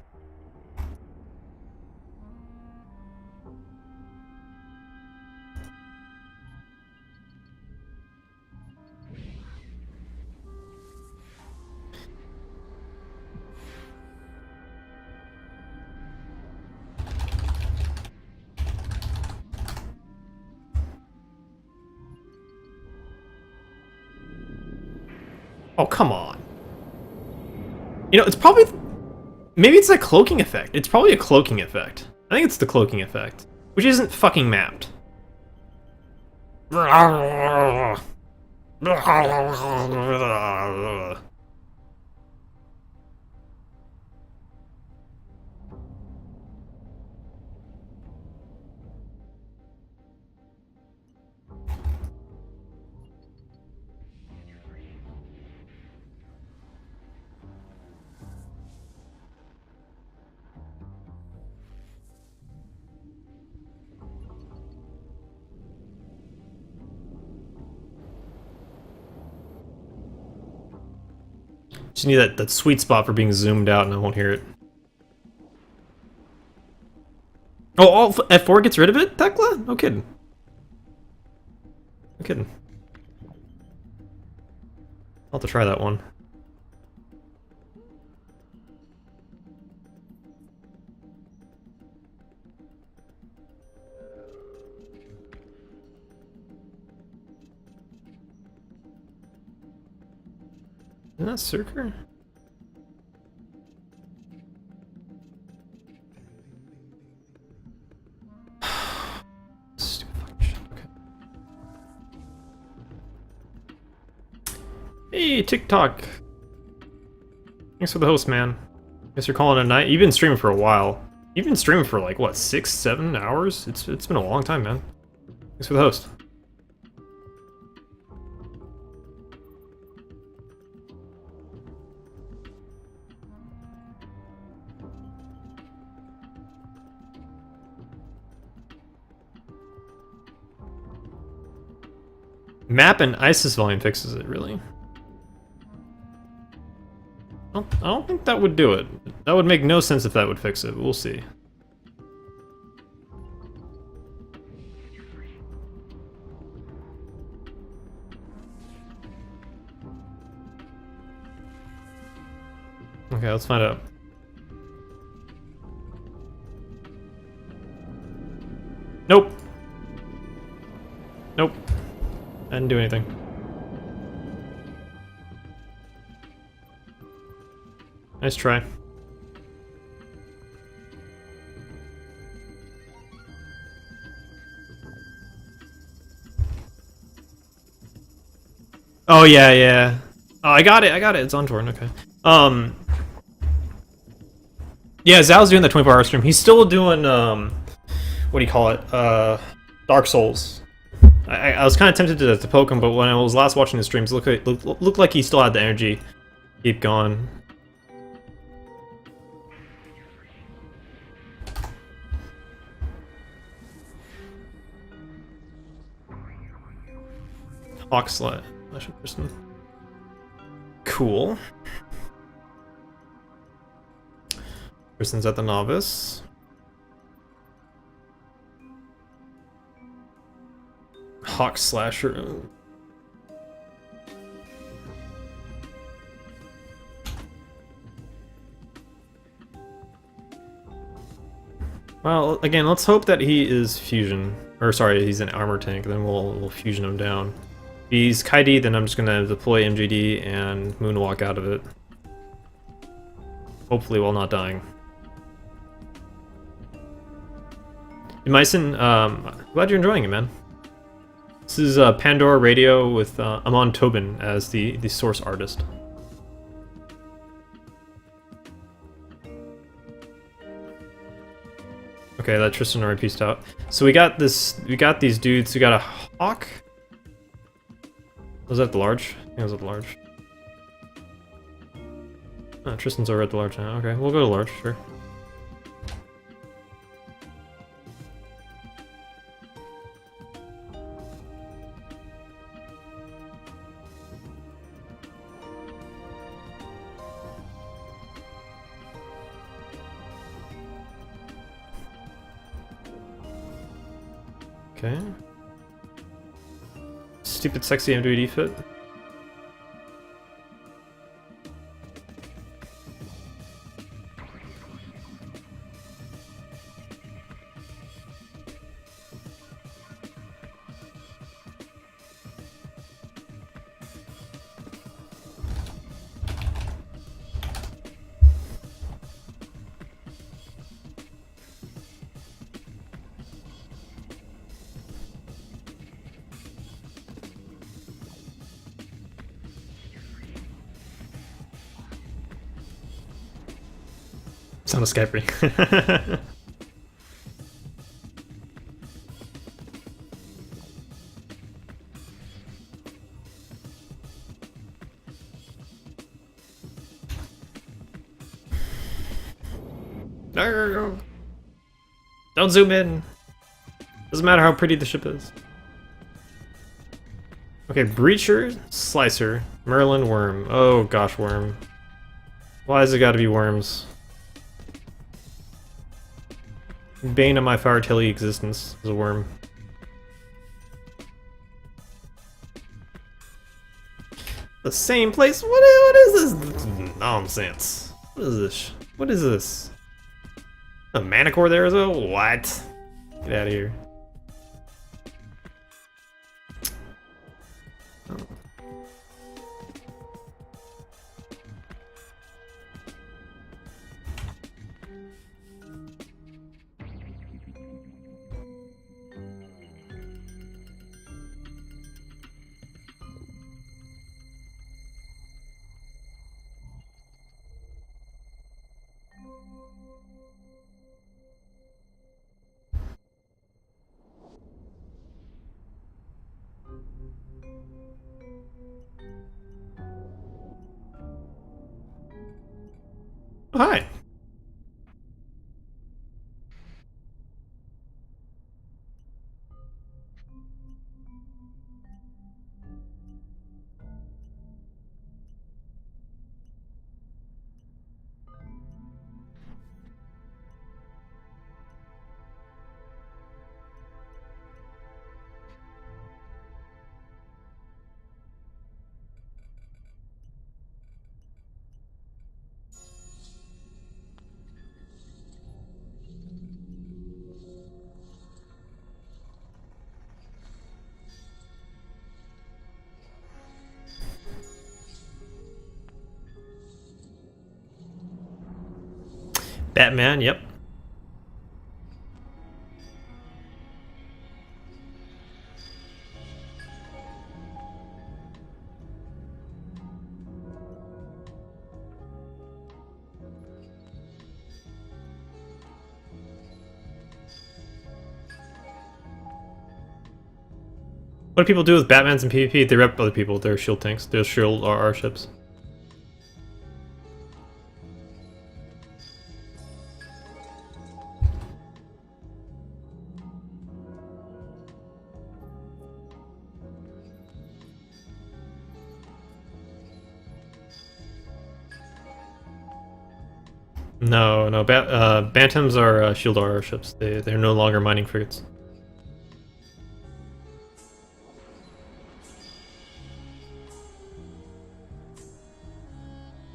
Oh, come on. You know, it's probably... Maybe it's a cloaking effect. It's probably a cloaking effect. I think it's the cloaking effect. Which isn't fucking mapped. Just need that sweet spot for being zoomed out and I won't hear it. Oh, F4 gets rid of it, Tekla? No kidding. No kidding. I'll have to try that one. Isn't that Circer? Stupid fucking shit, okay. Hey, TikTok! Thanks for the host, man. Guess you're calling it a night? You've been streaming for a while. You've been streaming for like, what, 6, 7 hours? It's been a long time, man. Thanks for the host. Map and ISIS volume fixes it, really? I don't think that would do it. That would make no sense if that would fix it. We'll see. Okay, let's find out. Nope. Nope. I didn't do anything. Nice try. Oh yeah, yeah. Oh, I got it. It's on Torrent. Okay. Yeah, Zhao's doing the 24-hour stream. He's still doing what do you call it? Dark Souls. I was kind of tempted to poke him, but when I was last watching his streams, looked like he still had the energy. Keep going. Hawkslet. Cool. Tristan's at the novice. Hawk Slasher. Well, again, let's hope that he is fusion. Or sorry, he's an armor tank, then we'll fusion him down. If he's Kaidi, then I'm just gonna deploy MJD and moonwalk out of it. Hopefully while not dying. Myson, glad you're enjoying it, man. This is Pandora Radio with Amon Tobin as the source artist. Okay, that Tristan already pieced out. So we got these dudes. We got a hawk. Was that the large? I think it was at the large. Oh, Tristan's over at the large now. Okay, we'll go to large, sure. Okay. Stupid sexy MWD fit. Sound scary. No. Don't zoom in. Doesn't matter how pretty the ship is. Okay, Breacher, Slicer, Merlin, Worm. Oh gosh, Worm. Why has it got to be worms? Bane of my Firetail existence is a worm. The same place? What is this nonsense? What is this? What is this? A Manicore there as well? What? Get out of here. Oh, hi. Batman, yep. What do people do with Batmans in PvP? They rep other people. They're shield tanks. They're shield RR ships. No. Bantams are shield RR ships. They're no longer mining frigates.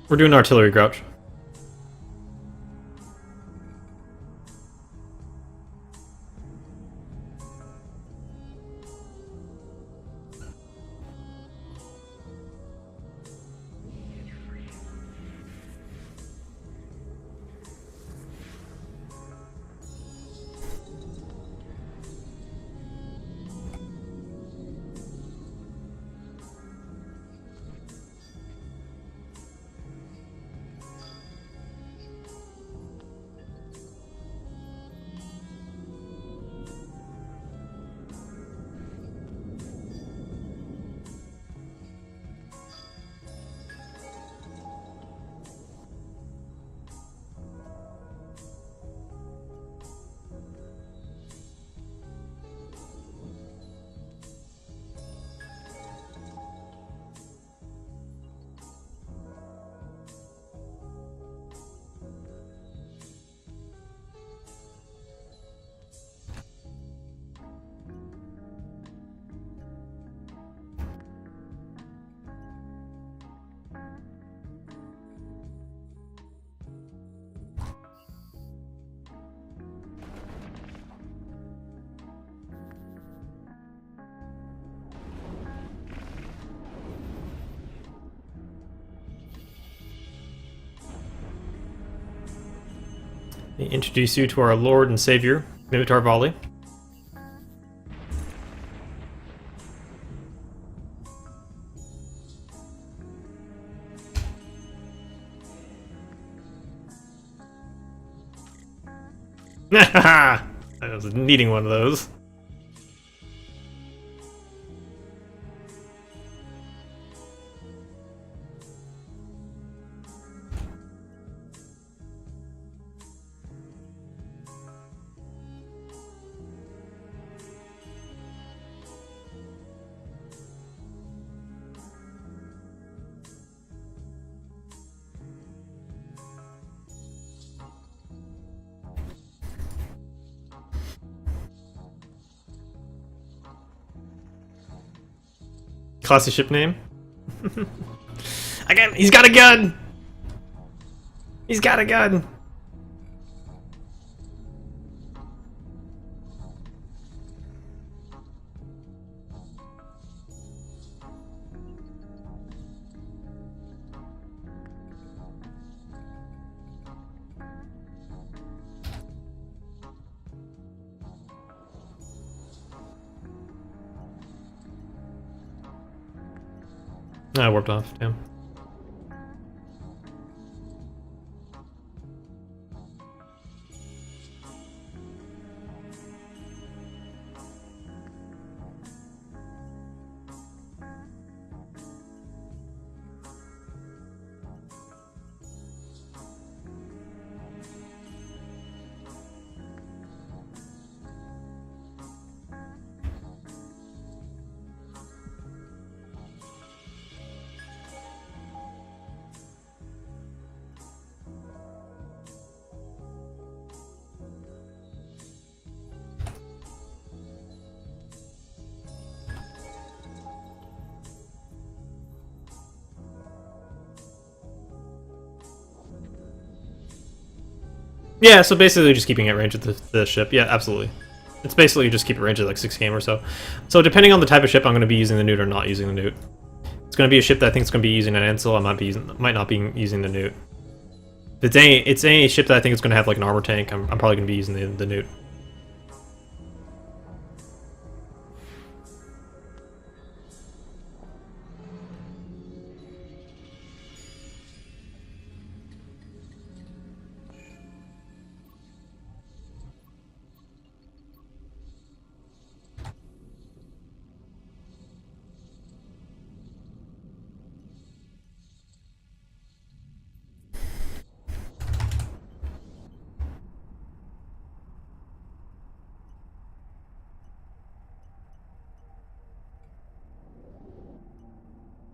We're doing artillery grouch. Let me introduce you to our Lord and Savior, Mimitar Volley. I was needing one of those. Classy ship name. Again, he's got a gun! He's got a gun! I warped off, damn. Yeah, so basically just keeping it range at the ship. Yeah, absolutely. It's basically just keep it range at like 6 km or so. So depending on the type of ship, I'm going to be using the newt or not using the newt. It's going to be a ship that I think is going to be using an Ansel. I might not be using the newt. If it's any ship that I think is going to have like an armor tank, I'm probably going to be using the Newt.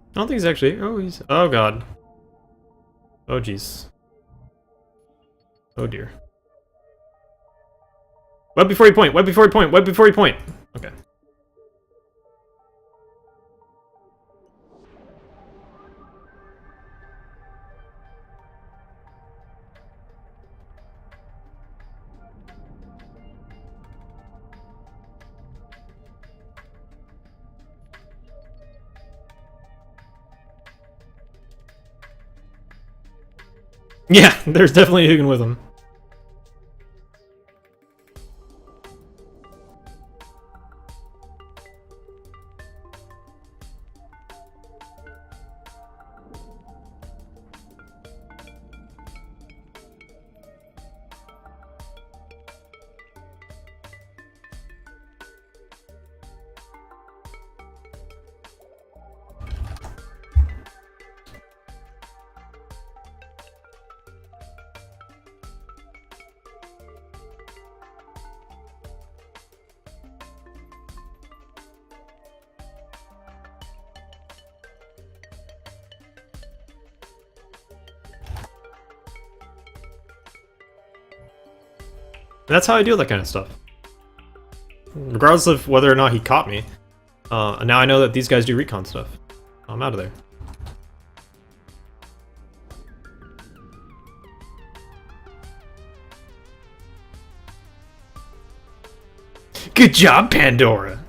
I don't think he's actually. Oh, he's. Oh god. Oh jeez. Oh dear. Web before you point. Web before you point. Web before you point. Okay. Yeah, there's definitely a Hugin with him. That's how I do that kind of stuff. Regardless of whether or not he caught me. Now I know that these guys do recon stuff. I'm out of there. Good job, Pandora!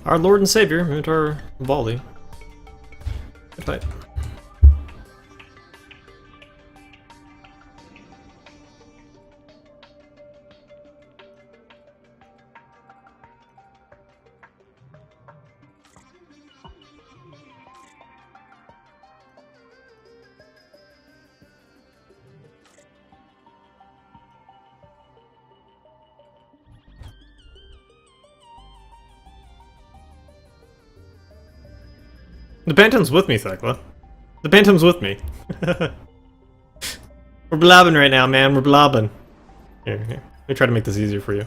Our Lord and Savior, Minotaur Volley. Good fight. The Bantam's with me, Thekla. The Bantam's with me. We're blobbing right now, man. We're blobbing. Here. Let me try to make this easier for you.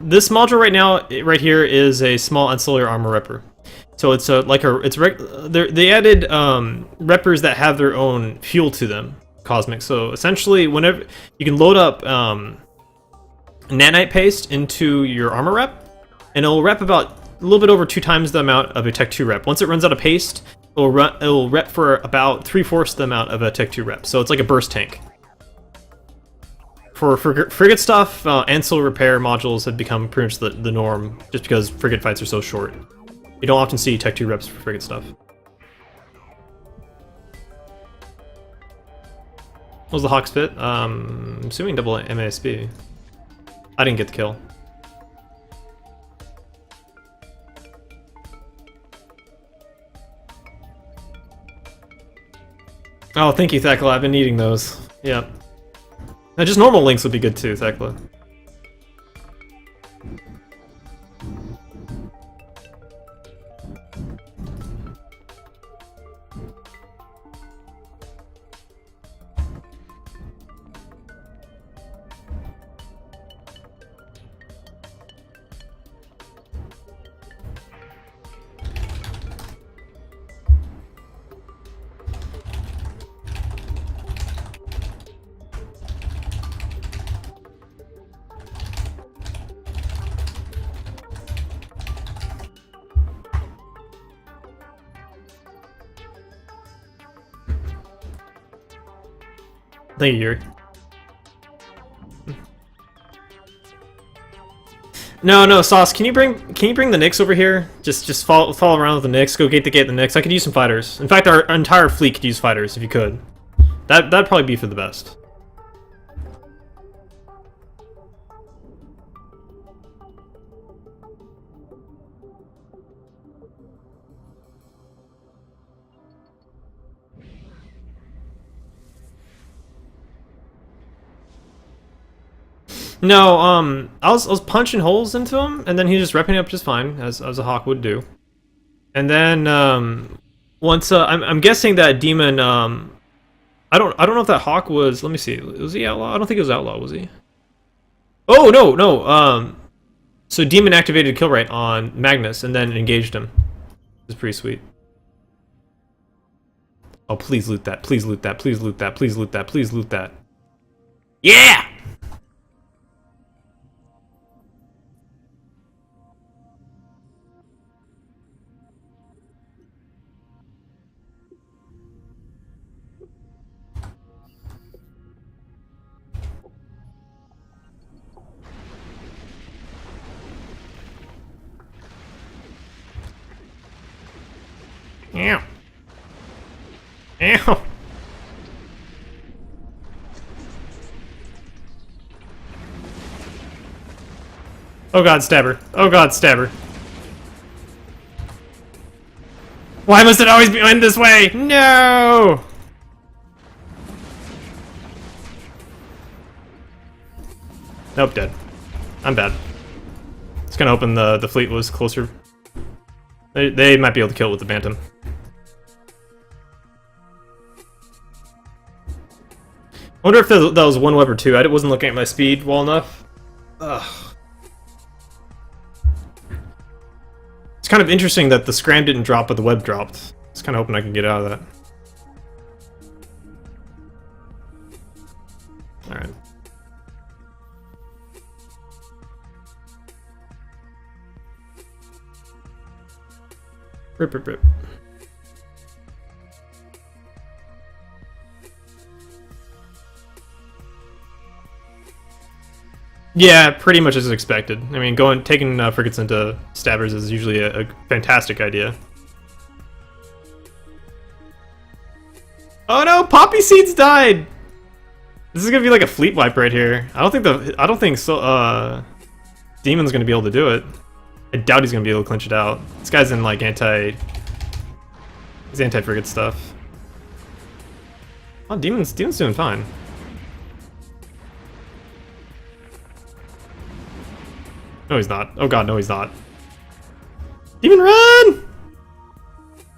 This module right now, right here, is a small ancillary armor repper. So it's they added reppers that have their own fuel to them, cosmic. So essentially, whenever you can load up nanite paste into your armor rep, and it'll rep about a little bit over 2 times the amount of a Tech 2 rep. Once it runs out of paste, it'll rep for about 3/4 the amount of a Tech 2 rep. So it's like a burst tank. For frigate stuff, ancillary repair modules have become pretty much the norm, just because frigate fights are so short. You don't often see Tech 2 reps for frigate stuff. What was the Hawk spit? I'm assuming double MASB. I didn't get the kill. Oh, thank you, Thekla. I've been needing those. Yep. Now, just normal links would be good too, Thekla. Thank you, Yuri. No, Sauce. Can you bring the Nyx over here? Just follow around with the Nyx. Go gate the Nyx. I could use some fighters. In fact, our entire fleet could use fighters if you could. That'd probably be for the best. No, I was punching holes into him, and then he was just repping up just fine, as a Hawk would do. And then once I'm guessing that demon, I don't know if that Hawk was. Let me see. Was he outlaw? I don't think he was outlaw. Was he? Oh no. So demon activated kill right on Magnus and then engaged him. It's pretty sweet. Oh, please loot that. Please loot that. Please loot that. Please loot that. Please loot that. Yeah. Ow. Ow. Oh god, stabber. Oh god, stabber. Why must it always be end this way? No! Nope, dead. I'm bad. Just kinda hoping the fleet was closer. They might be able to kill it with the Bantam. I wonder if that was one web or two. I wasn't looking at my speed well enough. Ugh. It's kind of interesting that the scram didn't drop, but the web dropped. I was kind of hoping I could get out of that. Alright. Rip. Yeah, pretty much as expected. I mean, taking frigates into stabbers is usually a fantastic idea. Oh no, poppy seeds died. This is gonna be like a fleet wipe right here. I don't think Demon's gonna be able to do it. I doubt he's gonna be able to clinch it out. This guy's in like anti-frigate stuff. Oh, Demon's doing fine. No, he's not. Oh god, no, he's not. Demon, run!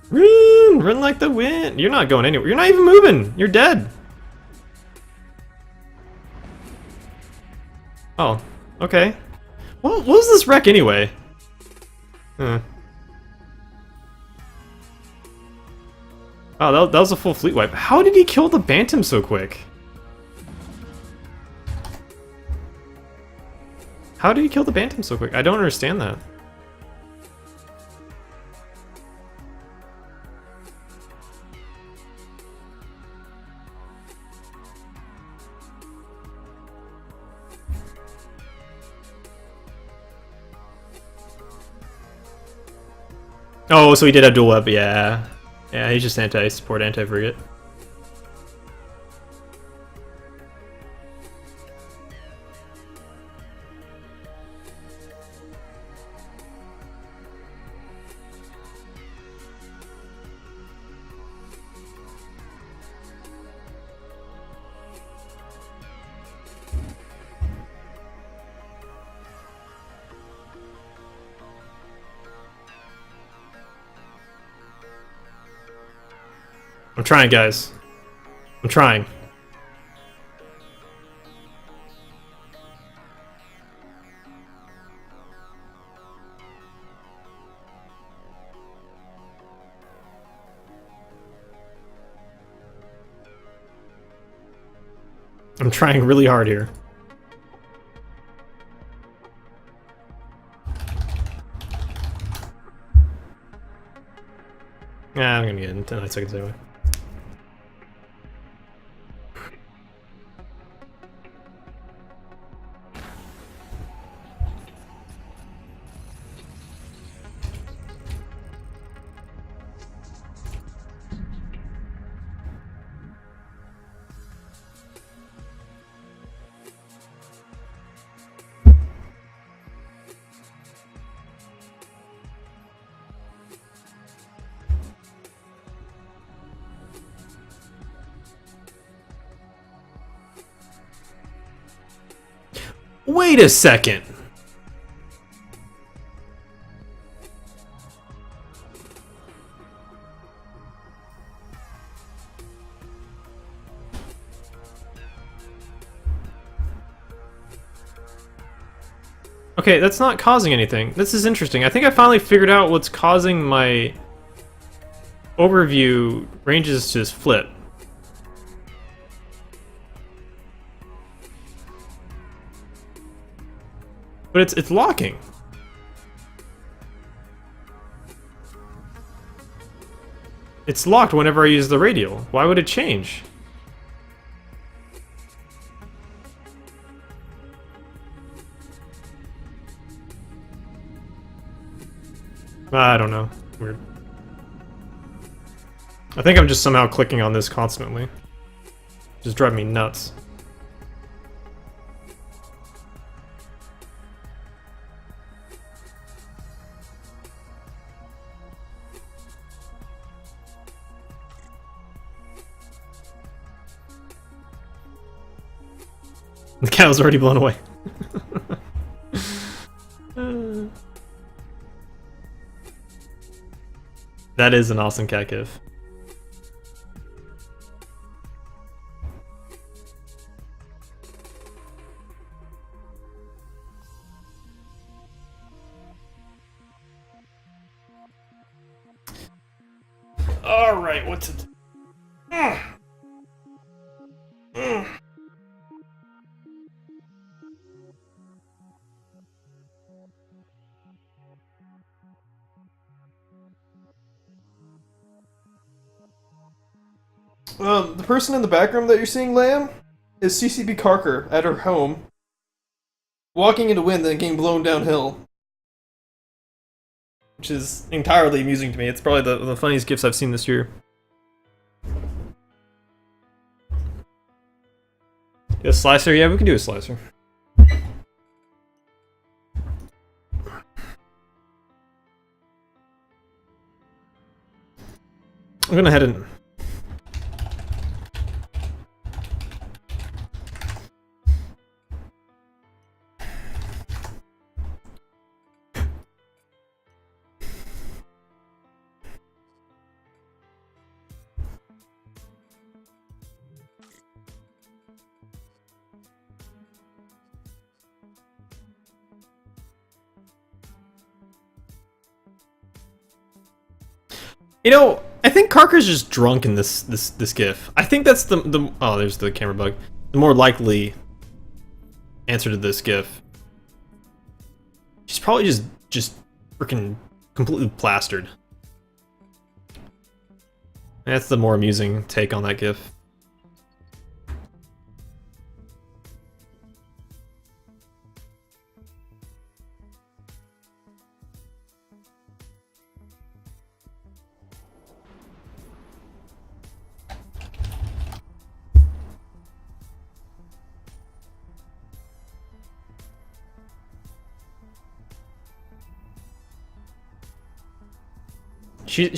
Run! Run like the wind! You're not going anywhere. You're not even moving! You're dead! Oh, okay. What was this wreck anyway? Huh. Oh, that was a full fleet wipe. How did he kill the Bantam so quick? How did he kill the Bantam so quick? I don't understand that. Oh, so he did have dual web, yeah. Yeah, he's just anti-support, anti-frigate. I'm trying, guys. I'm trying. I'm trying really hard here. Yeah, I'm gonna get in 9 seconds anyway. Wait a second. Okay, that's not causing anything. This is interesting. I think I finally figured out what's causing my overview ranges to just flip. But it's locking. It's locked whenever I use the radial. Why would it change? I don't know. Weird. I think I'm just somehow clicking on this constantly. Just drive me nuts. The cat was already blown away. That is an awesome cat gif. Alright, what's it? The person in the background that you're seeing, Lamb, is CCB Carker at her home, walking into wind and getting blown downhill. Which is entirely amusing to me. It's probably the funniest gifs I've seen this year. A slicer? Yeah, we can do a slicer. I'm gonna head in. You know, I think Karker's just drunk in this gif. I think that's the oh, there's the camera bug. The more likely answer to this gif. She's probably just freaking completely plastered. That's the more amusing take on that gif.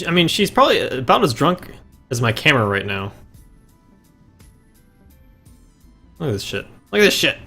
I mean, she's probably about as drunk as my camera right now. Look at this shit. Look at this shit.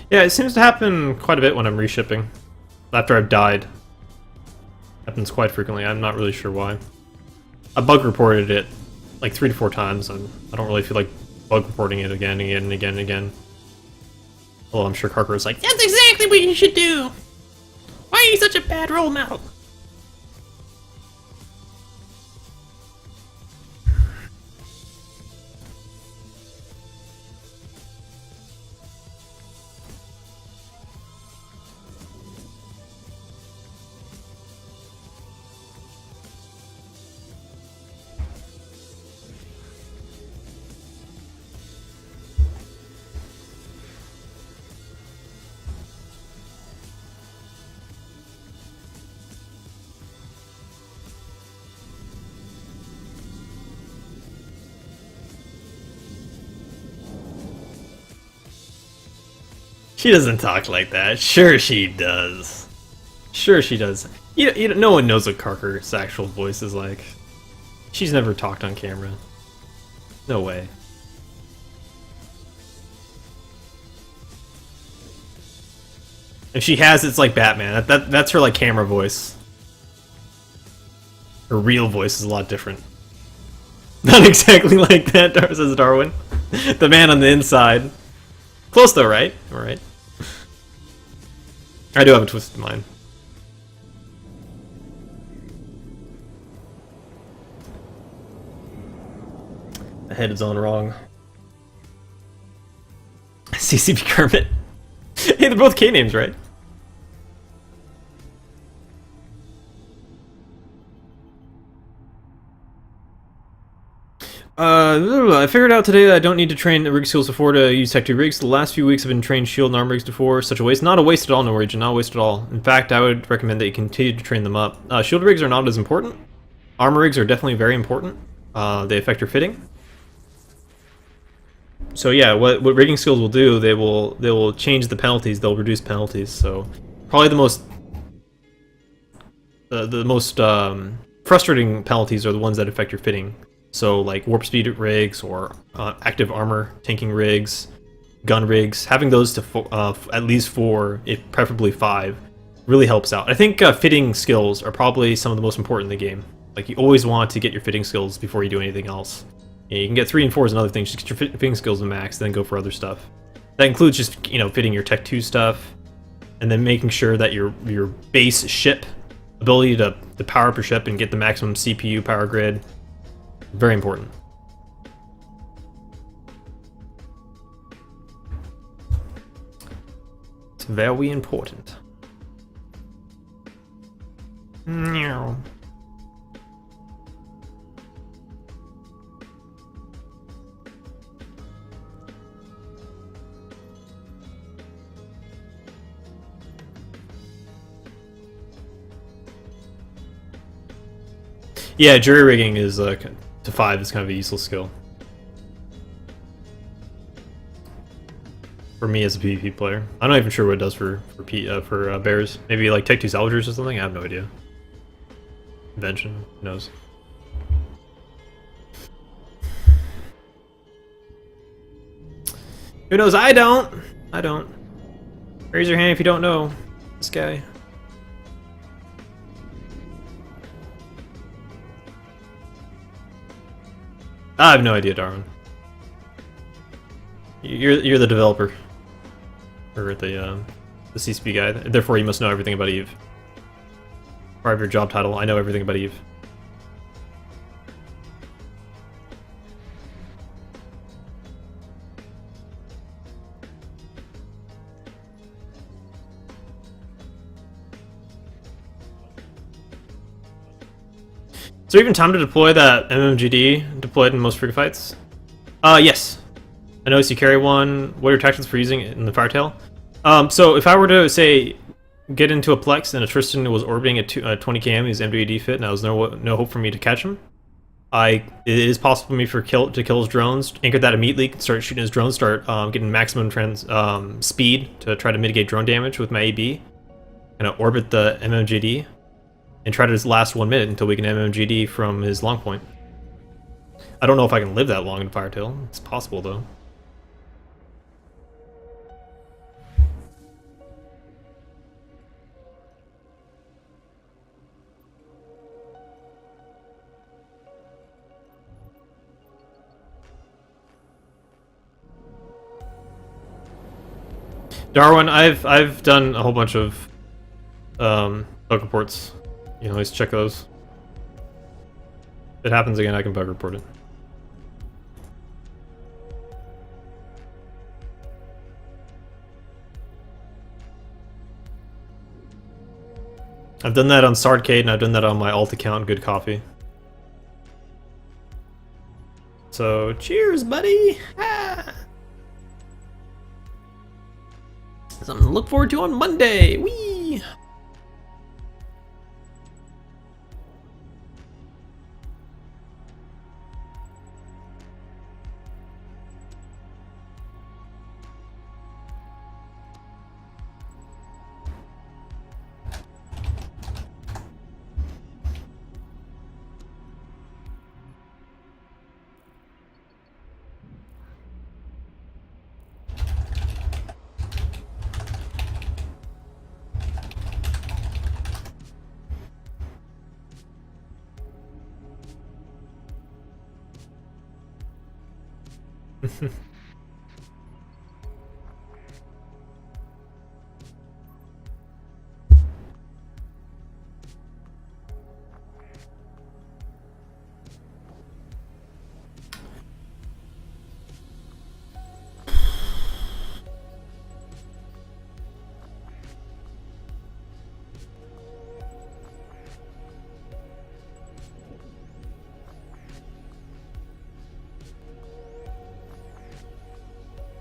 Yeah, it seems to happen quite a bit when I'm reshipping. After I've died. Happens quite frequently. I'm not really sure why. I bug reported it like 3 to 4 times. I don't really feel like bug reporting it again and again and again and again. Although I'm sure Karker is like, that's exactly what you should do! Why are you such a bad role model? She doesn't talk like that. Sure she does. Sure she does. No one knows what Karker's actual voice is like. She's never talked on camera. No way. If she has, it's like Batman. That's her like camera voice. Her real voice is a lot different. Not exactly like that, says Darwin. The man on the inside. Close though, right? Alright. I do have a twisted mind. The head is on wrong. CCP Kermit. Hey, they're both K names, right? I figured out today that I don't need to train the rig skills before to use Tech 2 rigs. The last few weeks I've been trained shield and arm rigs before. Such a waste. Not a waste at all, Norwegian. Not a waste at all. In fact, I would recommend that you continue to train them up. Shield rigs are not as important. Armor rigs are definitely very important. They affect your fitting. So yeah, what rigging skills will do, they will change the penalties. They'll reduce penalties. So probably the most frustrating penalties are the ones that affect your fitting. So like warp speed rigs or active armor tanking rigs, gun rigs, having those to at least 4, if preferably 5, really helps out. I think fitting skills are probably some of the most important in the game. Like you always want to get your fitting skills before you do anything else. You can get 3 and 4 and other things. Just get your fitting skills to max, then go for other stuff. That includes just fitting your Tech 2 stuff, and then making sure that your base ship ability to power up your ship and get the maximum CPU power grid. Very important. It's very important. Meow. Yeah, jury rigging is to 5 is kind of a useless skill for me as a PvP player. I'm not even sure what it does for bears. Maybe like take 2 salvagers or something. I have no idea. Invention, who knows? Who knows? I don't. I don't. Raise your hand if you don't know this guy. I have no idea, Darwin. You're the developer, or the CCP guy. Therefore, you must know everything about Eve. Part of your job title. I know everything about Eve. Is there even time to deploy that MMGD deployed in most free fights? Yes. I noticed you carry one. What are your tactics for using it in the Firetail? So if I were to, say, get into a Plex and a Tristan was orbiting at 20 km, he's MWD fit, and there was no hope for me to catch him, it is possible for me to kill his drones, anchor that immediately, start shooting his drones, start getting maximum speed to try to mitigate drone damage with my AB, and orbit the MMGD, and try to just last 1 minute until we can MMGD from his long point. I don't know if I can live that long in Firetail. It's possible, though. Darwin, I've done a whole bunch of bug reports. You know, let's check those. If it happens again, I can bug report it. I've done that on Sardcade, and I've done that on my alt account, Good Coffee. So, cheers, buddy! Ah. Something to look forward to on Monday! Whee!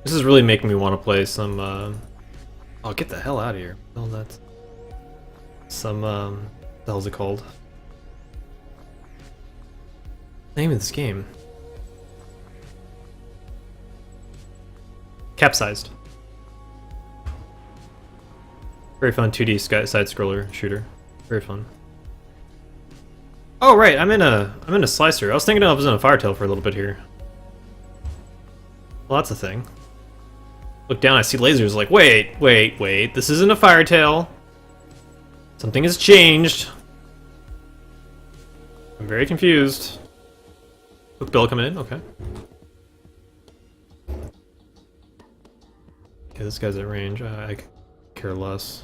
This is really making me want to play some, oh, get the hell out of here. Oh, that's... Some, what the hell's it called? Name of this game? Capsized. Very fun 2D side-scroller shooter. Very fun. Oh, right, I'm in a Slicer. I was thinking I was in a Firetail for a little bit here. Well, that's a thing. Look down, I see lasers, like, wait, this isn't a Firetail. Something has changed. I'm very confused. Hook Bill coming in, okay. Okay, this guy's at range, I care less.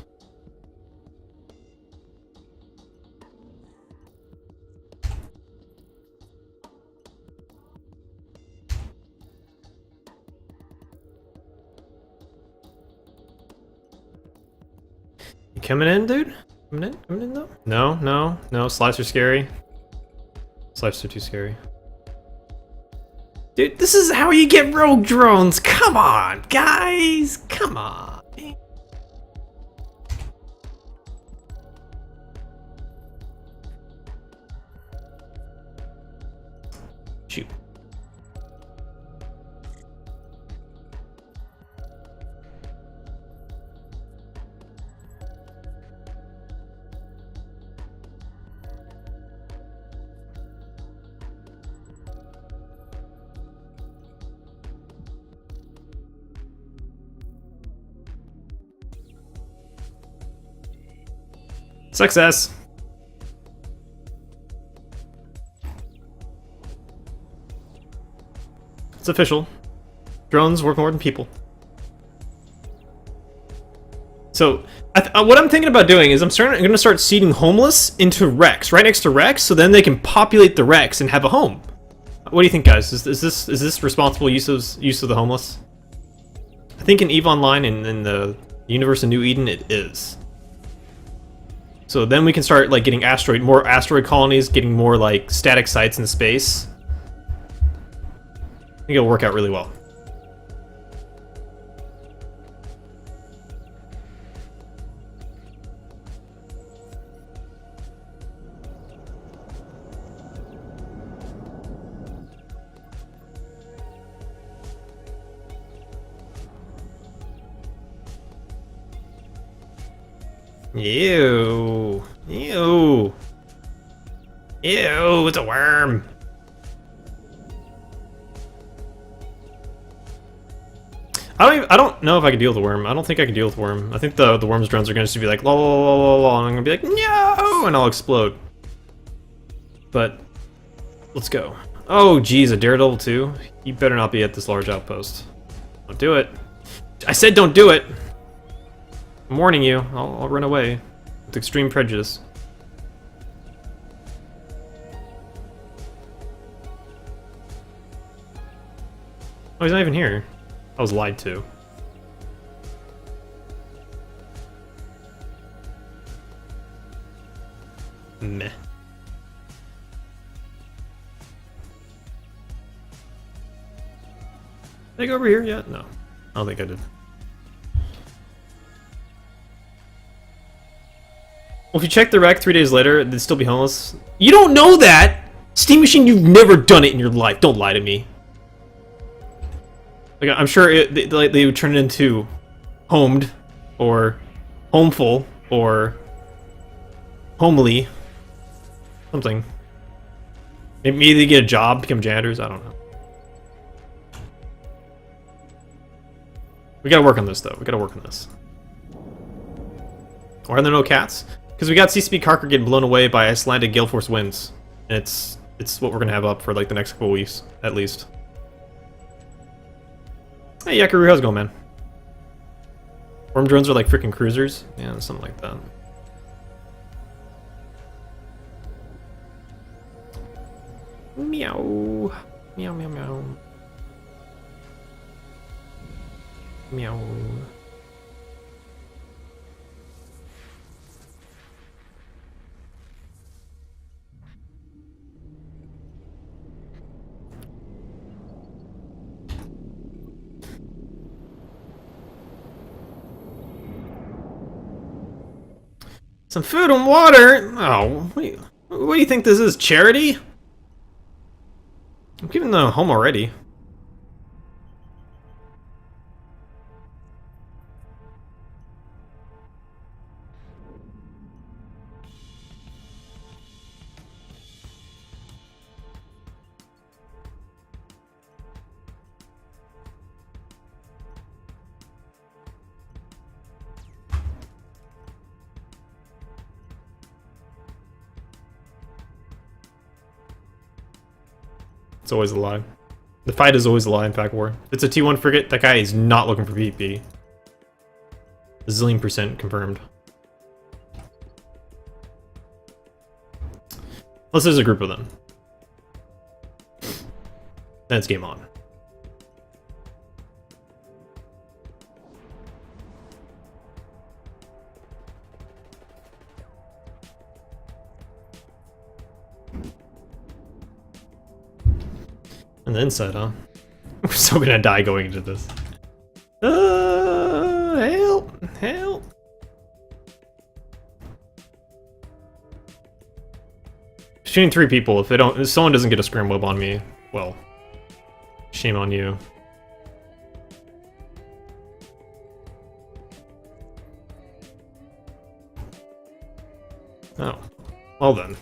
You coming in, dude? Coming in though? No, Slicer's scary. Slicer's too scary. Dude, this is how you get rogue drones! Come on, guys! Come on! Shoot. Success! It's official. Drones work more than people. So, what I'm thinking about doing is I'm going to start seeding homeless into wrecks, right next to wrecks, so then they can populate the wrecks and have a home. What do you think, guys? Is this responsible use of the homeless? I think in EVE Online and in the universe of New Eden, it is. So then we can start like getting more asteroid colonies, getting more like static sites in space. I think it'll work out really well. Ew. Ew. Ew, it's a worm. I don't know if I can deal with the worm. I don't think I can deal with the worm. I think the worm's drones are going to be like, la la la la la, and I'm going to be like, no, and I'll explode. But, let's go. Oh, geez, a Daredevil too? You better not be at this large outpost. Don't do it. I said don't do it! I'm warning you. I'll run away. With extreme prejudice. Oh, he's not even here. I was lied to. Meh. Did I go over here yet? No. I don't think I did. Well, if you check the wreck 3 days later, they'd still be homeless. You don't know that! Steam Machine, you've never done it in your life. Don't lie to me. Like, I'm sure they would turn it into homed, or homeful, or homely. Something. Maybe they get a job, become janitors, I don't know. We gotta work on this, though. We gotta work on this. Why are there no cats? Because we got CCP Karker getting blown away by Icelandic Gale Force winds. And it's what we're gonna have up for like the next couple weeks, at least. Hey Yakaru, how's it going, man? Worm drones are like freaking cruisers? Yeah, something like that. Meow. Meow, meow, meow. Meow. Some food and water? Oh, what do you think this is, charity? I'm giving them a home already. It's always a lie. The fight is always a lie in Pack War. If it's a T1 frigate, that guy is not looking for PvP. A zillion % confirmed. Unless there's a group of them. Then it's game on. And the inside, huh? We're so gonna die going into this. Help! Help! Shooting 3 people. If someone doesn't get a scrim web on me, Well, shame on you. Oh, well then.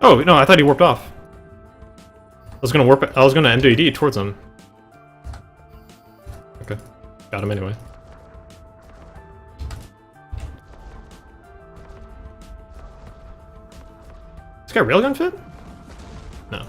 Oh no, I thought he warped off. I was gonna MWD towards him. Okay, got him anyway. This guy railgun fit? No.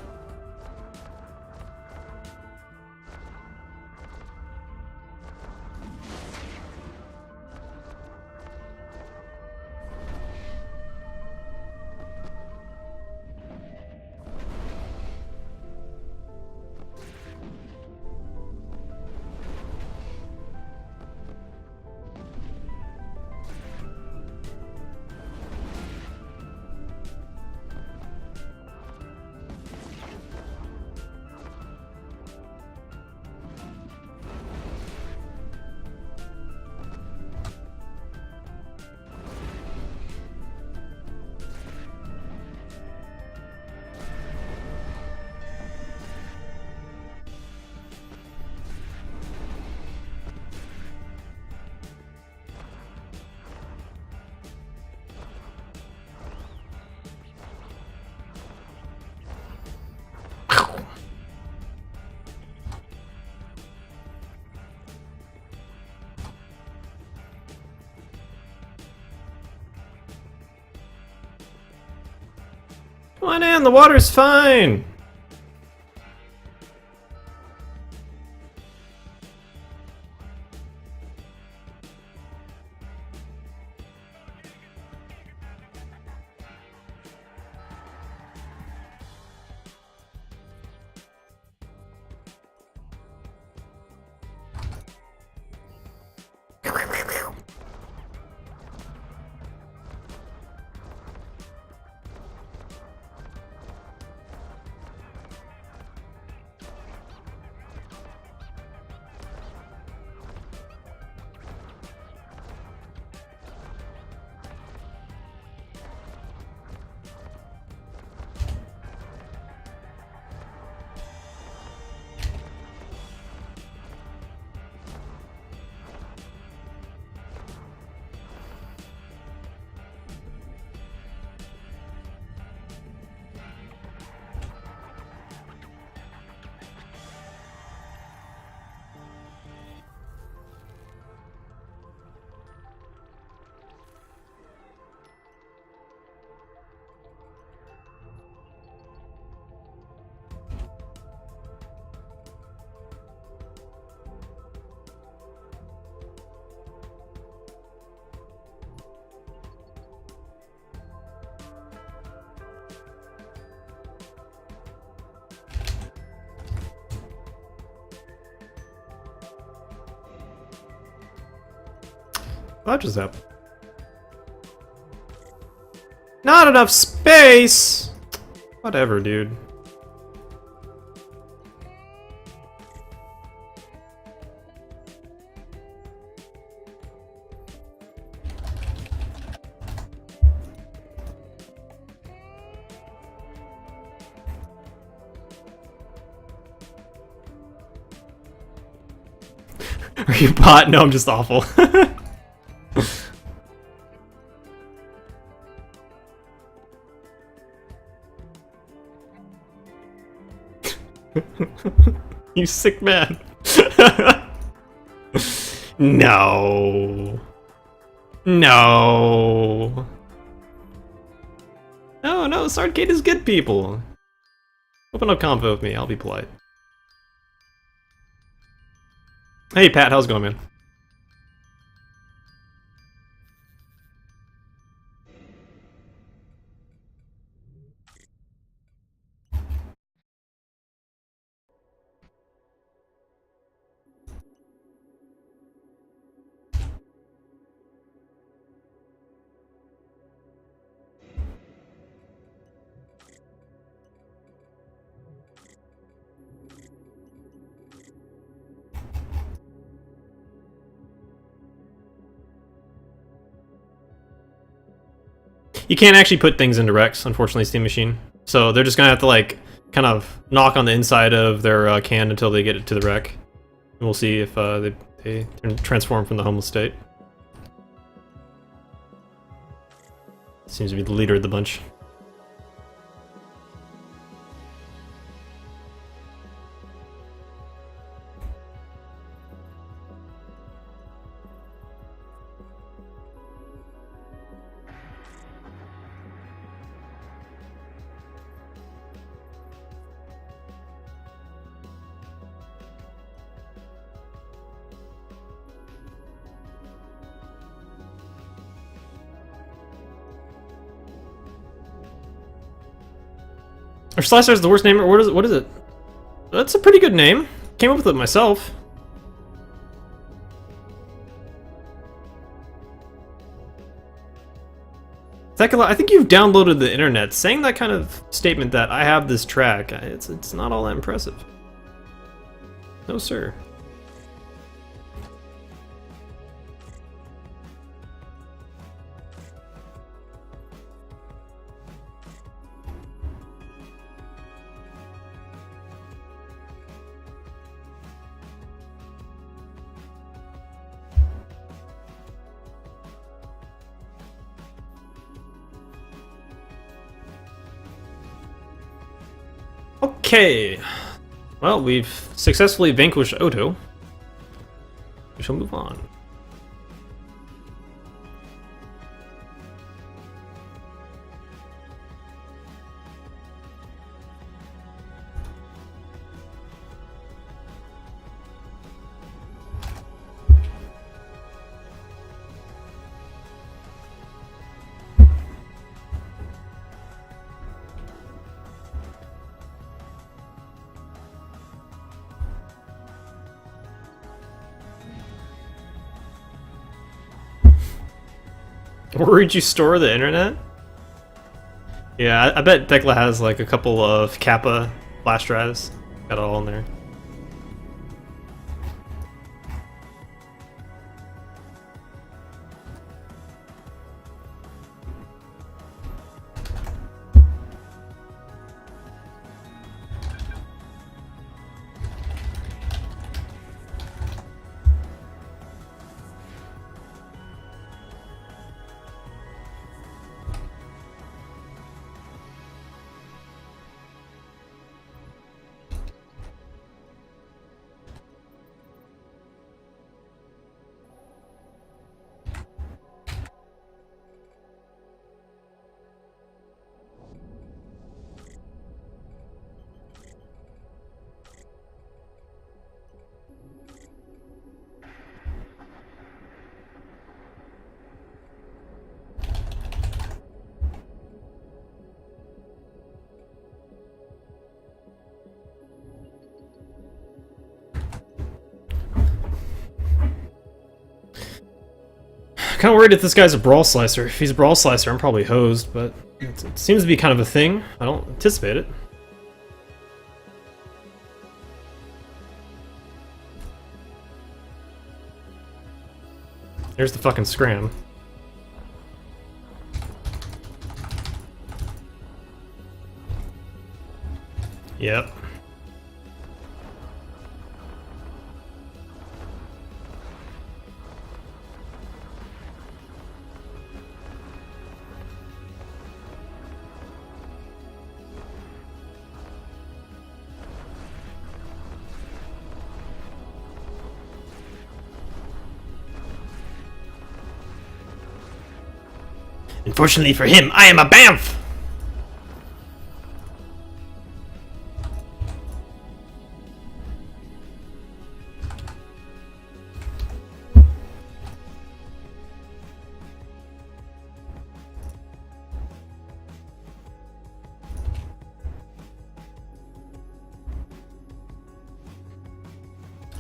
Come on in, the water's fine! That just happened. Not enough space! Whatever, dude. Are you bot? No, I'm just awful. You sick man. No. No. No, no, this arcade is good, people. Open up convo with me, I'll be polite. Hey Pat, how's it going, man? You can't actually put things into Rex, unfortunately, Steam Machine. So they're just gonna have to like kind of knock on the inside of their can until they get it to the wreck. And we'll see if they transform from the homeless state. Seems to be the leader of the bunch. Or Slicer is the worst name, or what is it? That's a pretty good name. Came up with it myself. Tekla, I think you've downloaded the internet. Saying that kind of statement that I have this track, it's not all that impressive. No, sir. Okay, well, we've successfully vanquished Oto. We shall move on. Where did you store the internet? Yeah, I bet Tekla has like a couple of Kappa flash drives. Got it all in there. Kind of worried if this guy's a Brawl Slicer. If he's a Brawl Slicer, I'm probably hosed, but it seems to be kind of a thing. I don't anticipate it. There's the fucking scram. Yep. Unfortunately for him, I am a BAMF!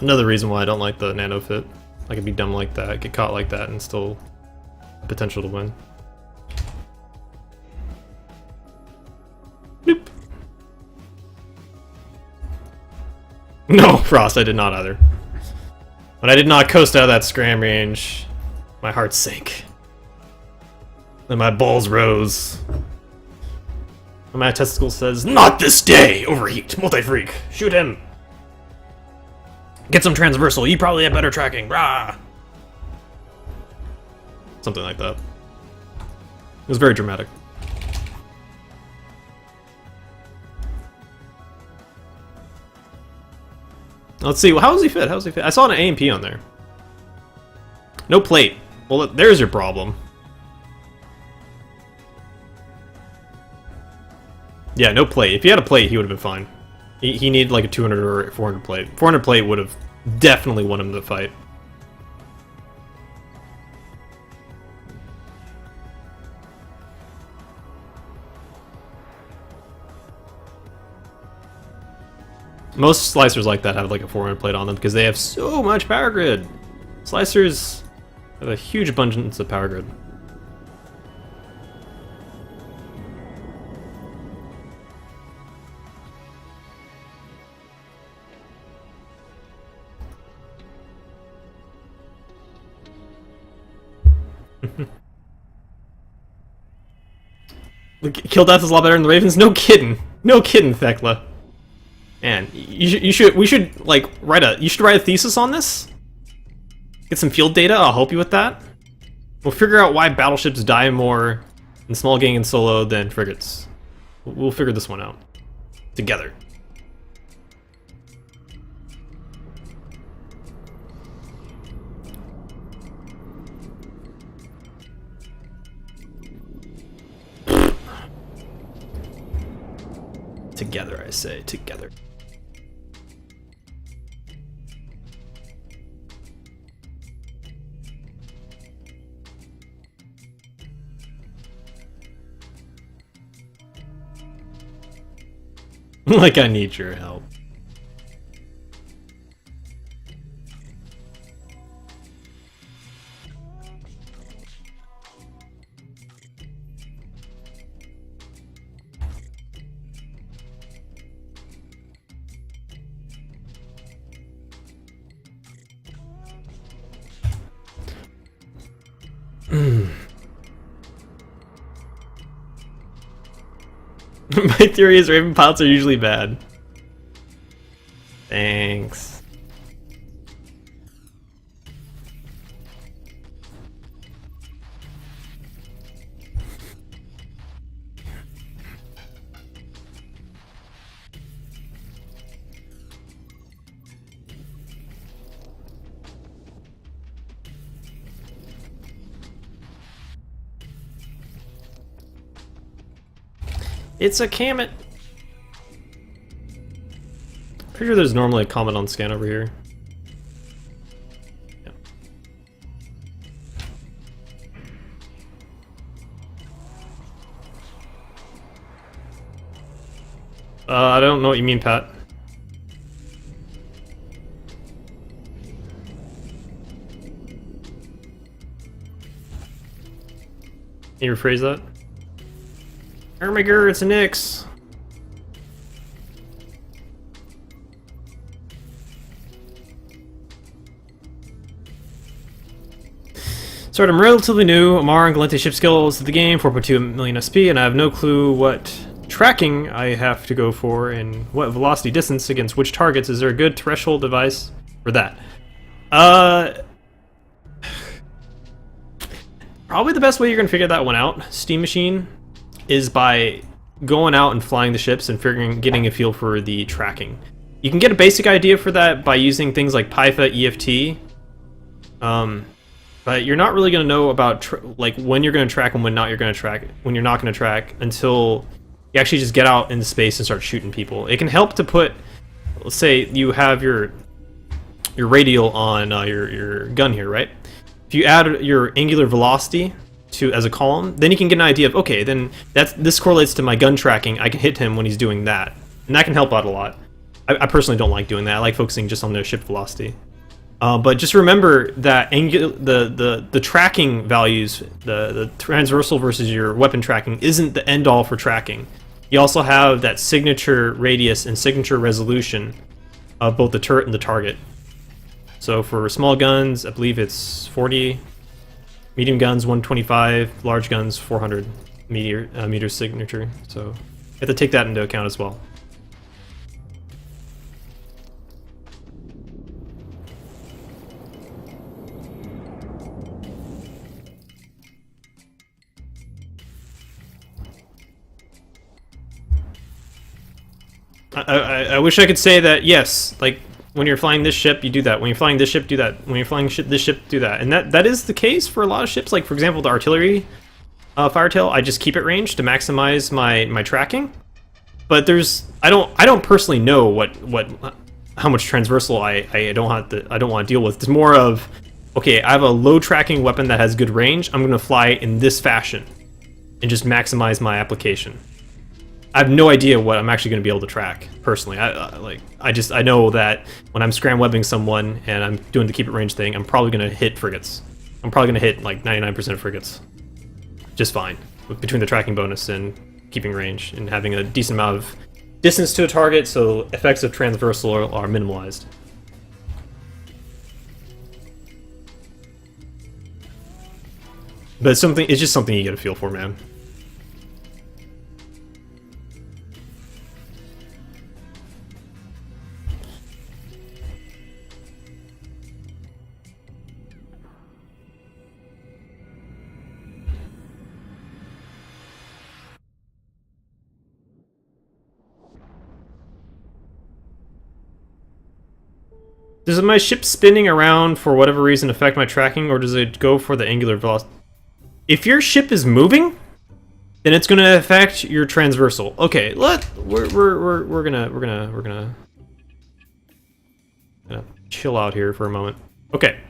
Another reason why I don't like the nano fit. I could be dumb like that, get caught like that, and still potential to win. Nope. No, Frost, I did not either. When I did not coast out of that scram range, my heart sank. Then my balls rose. And my testicle says, "Not this day! Overheat! Multi-freak! Shoot him! Get some transversal, you probably have better tracking, rah!" Something like that. It was very dramatic. Let's see, how was he fit? How was he fit? I saw an AMP on there. No plate. Well, there's your problem. Yeah, no plate. If he had a plate, he would have been fine. He needed like a 200 or 400 plate. 400 plate would have definitely won him the fight. Most slicers like that have like a 400 plate on them because they have so much power grid. Slicers have a huge abundance of power grid. Kill death is a lot better than the Ravens. No kidding. No kidding, Thekla. Man, we should like write a thesis on this. Get some field data. I'll help you with that. We'll figure out why battleships die more in small gang and solo than frigates. We'll figure this one out together. Together, I say, together. Like I need your help. My theory is Raven pilots are usually bad. Thanks. It's a Kamet. Pretty sure there's normally a comment on scan over here. Yeah. I don't know what you mean, Pat. Can you rephrase that? Ermiger, it's a Nyx. Sorry, I'm relatively new. Amar and Galente ship skills to the game, 4.2 million SP, and I have no clue what tracking I have to go for and what velocity distance against which targets. Is there a good threshold device for that? Probably the best way you're gonna figure that one out, Steam Machine, is by going out and flying the ships and getting a feel for the tracking. You can get a basic idea for that by using things like PIFA, EFT. but you're not really going to know about like when you're going to track and when not you're going to track, when you're not going to track, until you actually just get out into space and start shooting people. It can help to put, let's say you have your radial on your gun here, right? If you add your angular velocity to as a column, then you can get an idea of, okay, then this correlates to my gun tracking. I can hit him when he's doing that, and that can help out a lot. I personally don't like doing that. I like focusing just on the ship velocity. But just remember that the tracking values, the transversal versus your weapon tracking, isn't the end all for tracking. You also have that signature radius and signature resolution of both the turret and the target. So for small guns, I believe it's 40, medium guns 125, large guns 400 meter signature. So you have to take that into account as well. I wish I could say that, yes, like, when you're flying this ship, you do that. When you're flying this ship, do that. When you're flying this ship, do that. And that is the case for a lot of ships. Like, for example, the artillery Firetail, I just keep it ranged to maximize my tracking. But I don't personally know how much transversal I don't want to deal with. It's more of, okay, I have a low tracking weapon that has good range. I'm going to fly in this fashion and just maximize my application. I have no idea what I'm actually going to be able to track personally. I know that when I'm scram webbing someone and I'm doing the keep it range thing, I'm probably going to hit frigates. I'm probably going to hit like 99% of frigates, just fine, between the tracking bonus and keeping range and having a decent amount of distance to a target, so effects of transversal are minimalized. But it's just something you get a feel for, man. Does my ship spinning around for whatever reason affect my tracking, or does it go for the angular velocity? If your ship is moving, then it's going to affect your transversal. Okay, we're gonna chill out here for a moment. Okay.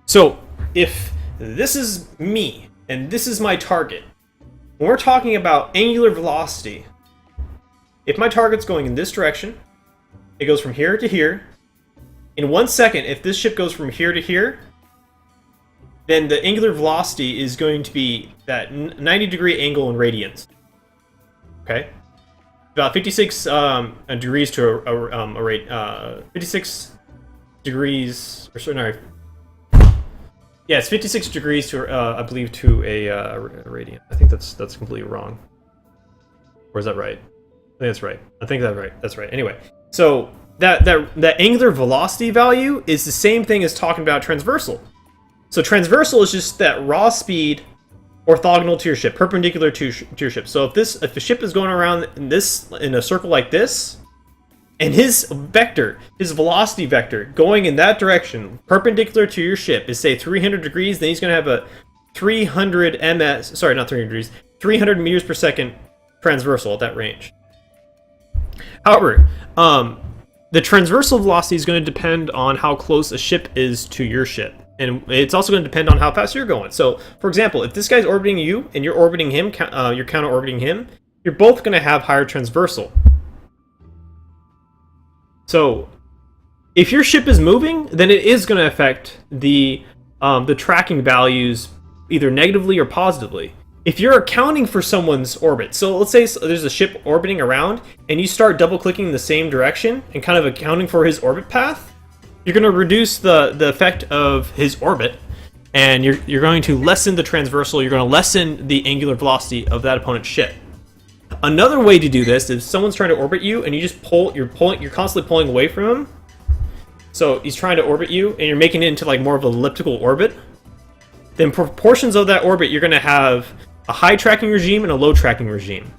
So if this is me and this is my target, when we're talking about angular velocity, if my target's going in this direction, it goes from here to here. In 1 second, if this ship goes from here to here, then the angular velocity is going to be that 90-degree angle in radians. Okay? About 56 degrees to a rate. 56 degrees, or sorry, yeah, it's 56 degrees to, I believe, to a radian. I think that's completely wrong. Or is that right? I think that's right. That's right. Anyway. So that angular velocity value is the same thing as talking about transversal. So transversal is just that raw speed orthogonal to your ship, perpendicular to your ship. So if the ship is going around in a circle like this, and his velocity vector going in that direction, perpendicular to your ship, is say 300 degrees, then he's going to have a 300 ms. Sorry, not 300 degrees. 300 meters per second transversal at that range. However, the transversal velocity is going to depend on how close a ship is to your ship. And it's also going to depend on how fast you're going. So, for example, if this guy's orbiting you and you're orbiting him, you're counter-orbiting him, you're both going to have higher transversal. So, if your ship is moving, then it is going to affect the tracking values either negatively or positively. If you're accounting for someone's orbit, so let's say there's a ship orbiting around, and you start double-clicking in the same direction and kind of accounting for his orbit path, you're going to reduce the effect of his orbit, and you're going to lessen the transversal, you're going to lessen the angular velocity of that opponent's ship. Another way to do this is someone's trying to orbit you, and you just you're constantly pulling away from him. So he's trying to orbit you, and you're making it into like more of an elliptical orbit. Then proportions of that orbit, you're going to have a high tracking regime and a low tracking regime.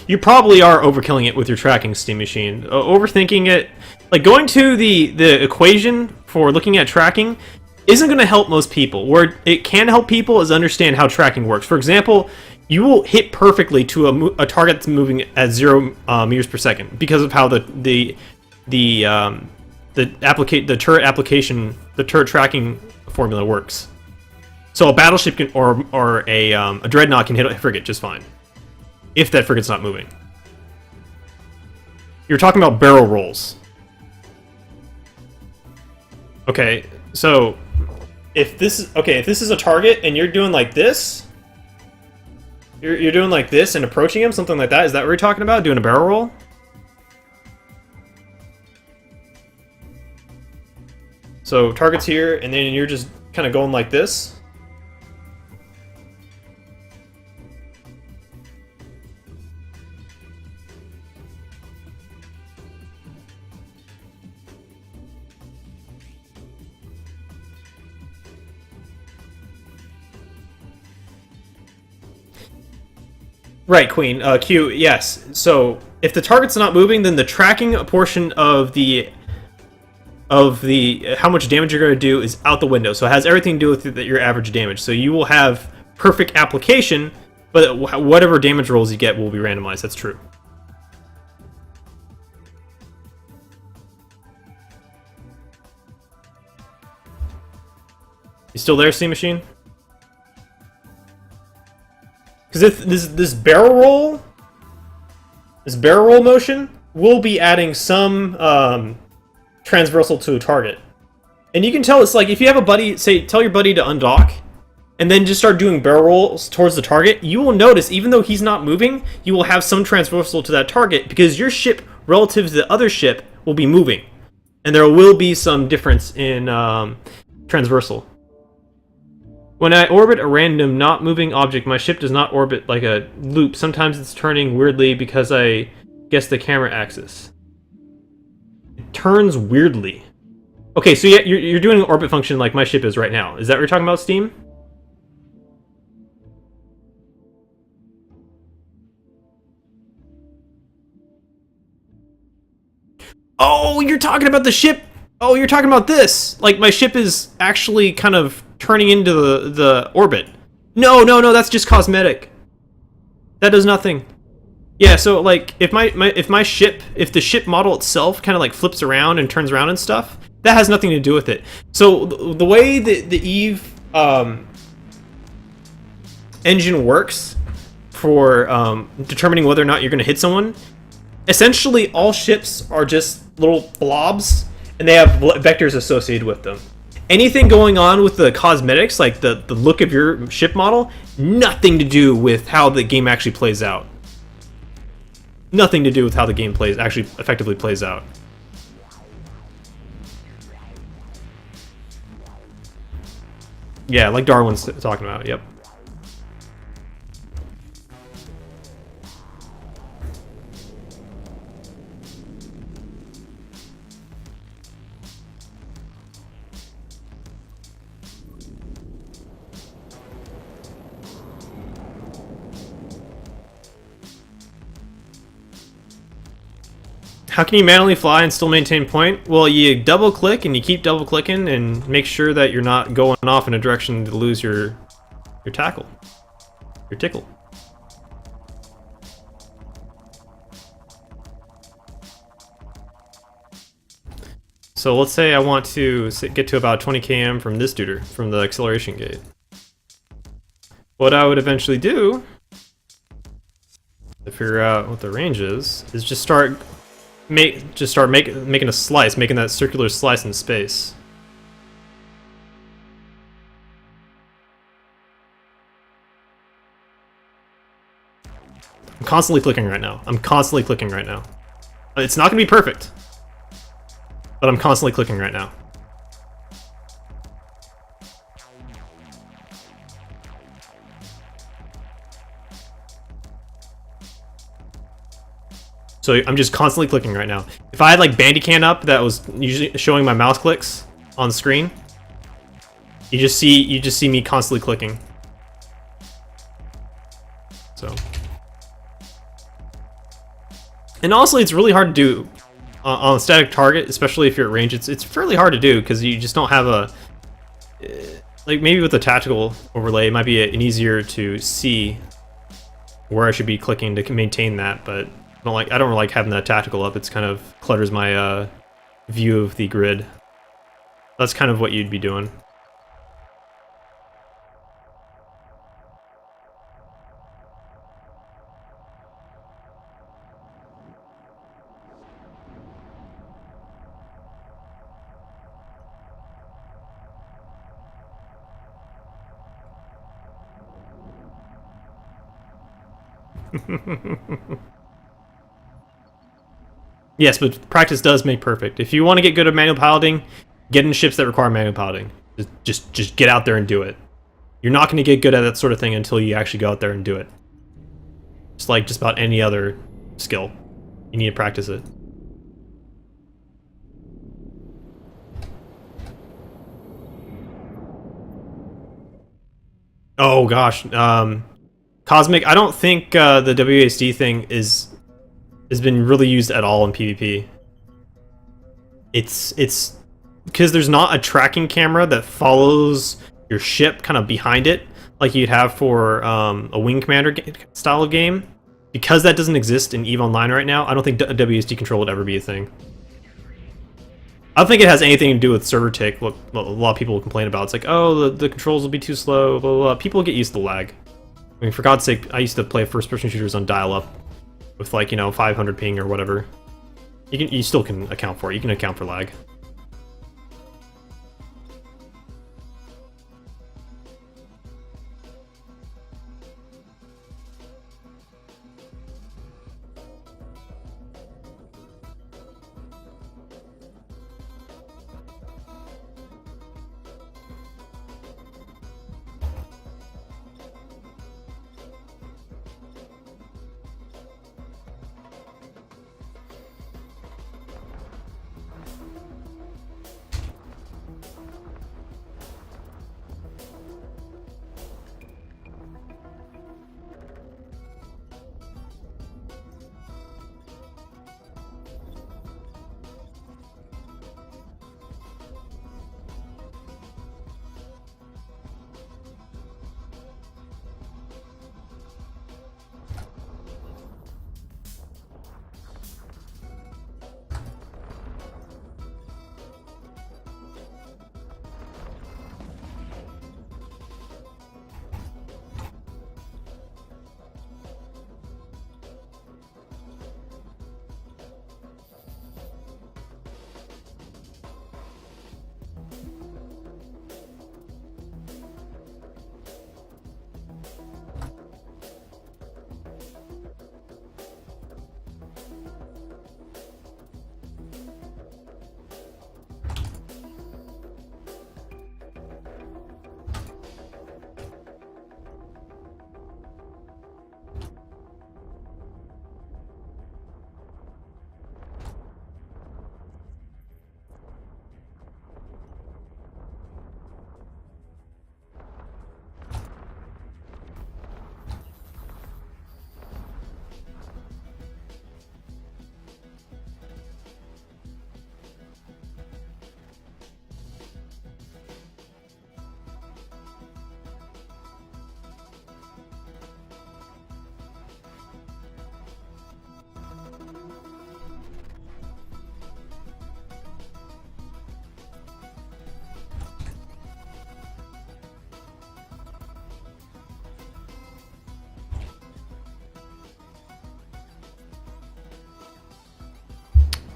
you probably are overkilling it with your tracking, Steam Machine. Overthinking it, like going to the equation for looking at tracking isn't going to help most people. Where it can help people is understand how tracking works. For example, you will hit perfectly to a target that's moving at 0 meters per second because of how the turret tracking formula works. So a battleship can, or a dreadnought can hit a frigate just fine, if that frigate's not moving. You're talking about barrel rolls. Okay, so if this is a target and you're doing like this, you're doing like this and approaching him, something like that. Is that what you're talking about? Doing a barrel roll? So target's here, and then you're just kind of going like this. Right, Queen. Q, yes. So if the target's not moving, then the tracking portion of the how much damage you're going to do is out the window. So it has everything to do with your average damage. So you will have perfect application, but whatever damage rolls you get will be randomized. That's true. You still there, Steam Machine? Because if this barrel roll motion will be adding some transversal to a target, and you can tell it's like if you have a buddy, tell your buddy to undock, and then just start doing barrel rolls towards the target. You will notice even though he's not moving, you will have some transversal to that target because your ship relative to the other ship will be moving, and there will be some difference in transversal. When I orbit a random, not moving object, my ship does not orbit like a loop. Sometimes it's turning weirdly because I guess the camera axis. It turns weirdly. Okay, so yeah, you're doing an orbit function like my ship is right now. Is that what you're talking about, Steam? Oh, you're talking about the ship. Oh, you're talking about this. Like my ship is actually kind of turning into the orbit. No, that's just cosmetic. That does nothing. Yeah, so like if the ship model itself kind of like flips around and turns around and stuff, that has nothing to do with it. So the way the Eve engine works for determining whether or not you're going to hit someone, essentially all ships are just little blobs, and they have vectors associated with them. Anything going on with the cosmetics, like the look of your ship model, nothing to do with how the game actually plays out. Nothing to do with how the game actually effectively plays out. Yeah, like Darwin's talking about, yep. How can you manually fly and still maintain point? Well, you double click and you keep double clicking and make sure that you're not going off in a direction to lose your tackle, your tickle. So let's say I want to get to about 20 km from this duder, from the acceleration gate. What I would eventually do to figure out what the range is just start making a slice, making that circular slice in space. I'm constantly clicking right now. It's not gonna be perfect, but I'm constantly clicking right now. So I'm just constantly clicking right now. If I had like Bandicam up that was usually showing my mouse clicks on screen, you just see me constantly clicking. So And honestly, it's really hard to do on a static target, especially if you're at range. It's fairly hard to do because you just don't have a like maybe with the tactical overlay, it might be an easier to see where I should be clicking to maintain that. But I don't really like having that tactical up. It's kind of clutters my view of the grid. That's kind of what you'd be doing. Yes, but practice does make perfect. If you want to get good at manual piloting, get in ships that require manual piloting. Just get out there and do it. You're not going to get good at that sort of thing until you actually go out there and do it. It's like just about any other skill. You need to practice it. Oh gosh, Cosmic. I don't think the WASD thing has been really used at all in PvP. It's because there's not a tracking camera that follows your ship kind of behind it, like you'd have for a Wing Commander style of game. Because that doesn't exist in EVE Online right now, I don't think WSD control would ever be a thing. I don't think it has anything to do with server tick. What a lot of people will complain about. It's like, oh, the controls will be too slow, blah, blah, blah. People get used to the lag. I mean, for God's sake, I used to play first-person shooters on dial-up with, like, 500 ping or whatever. You still can account for it. You can account for lag.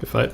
Good fight.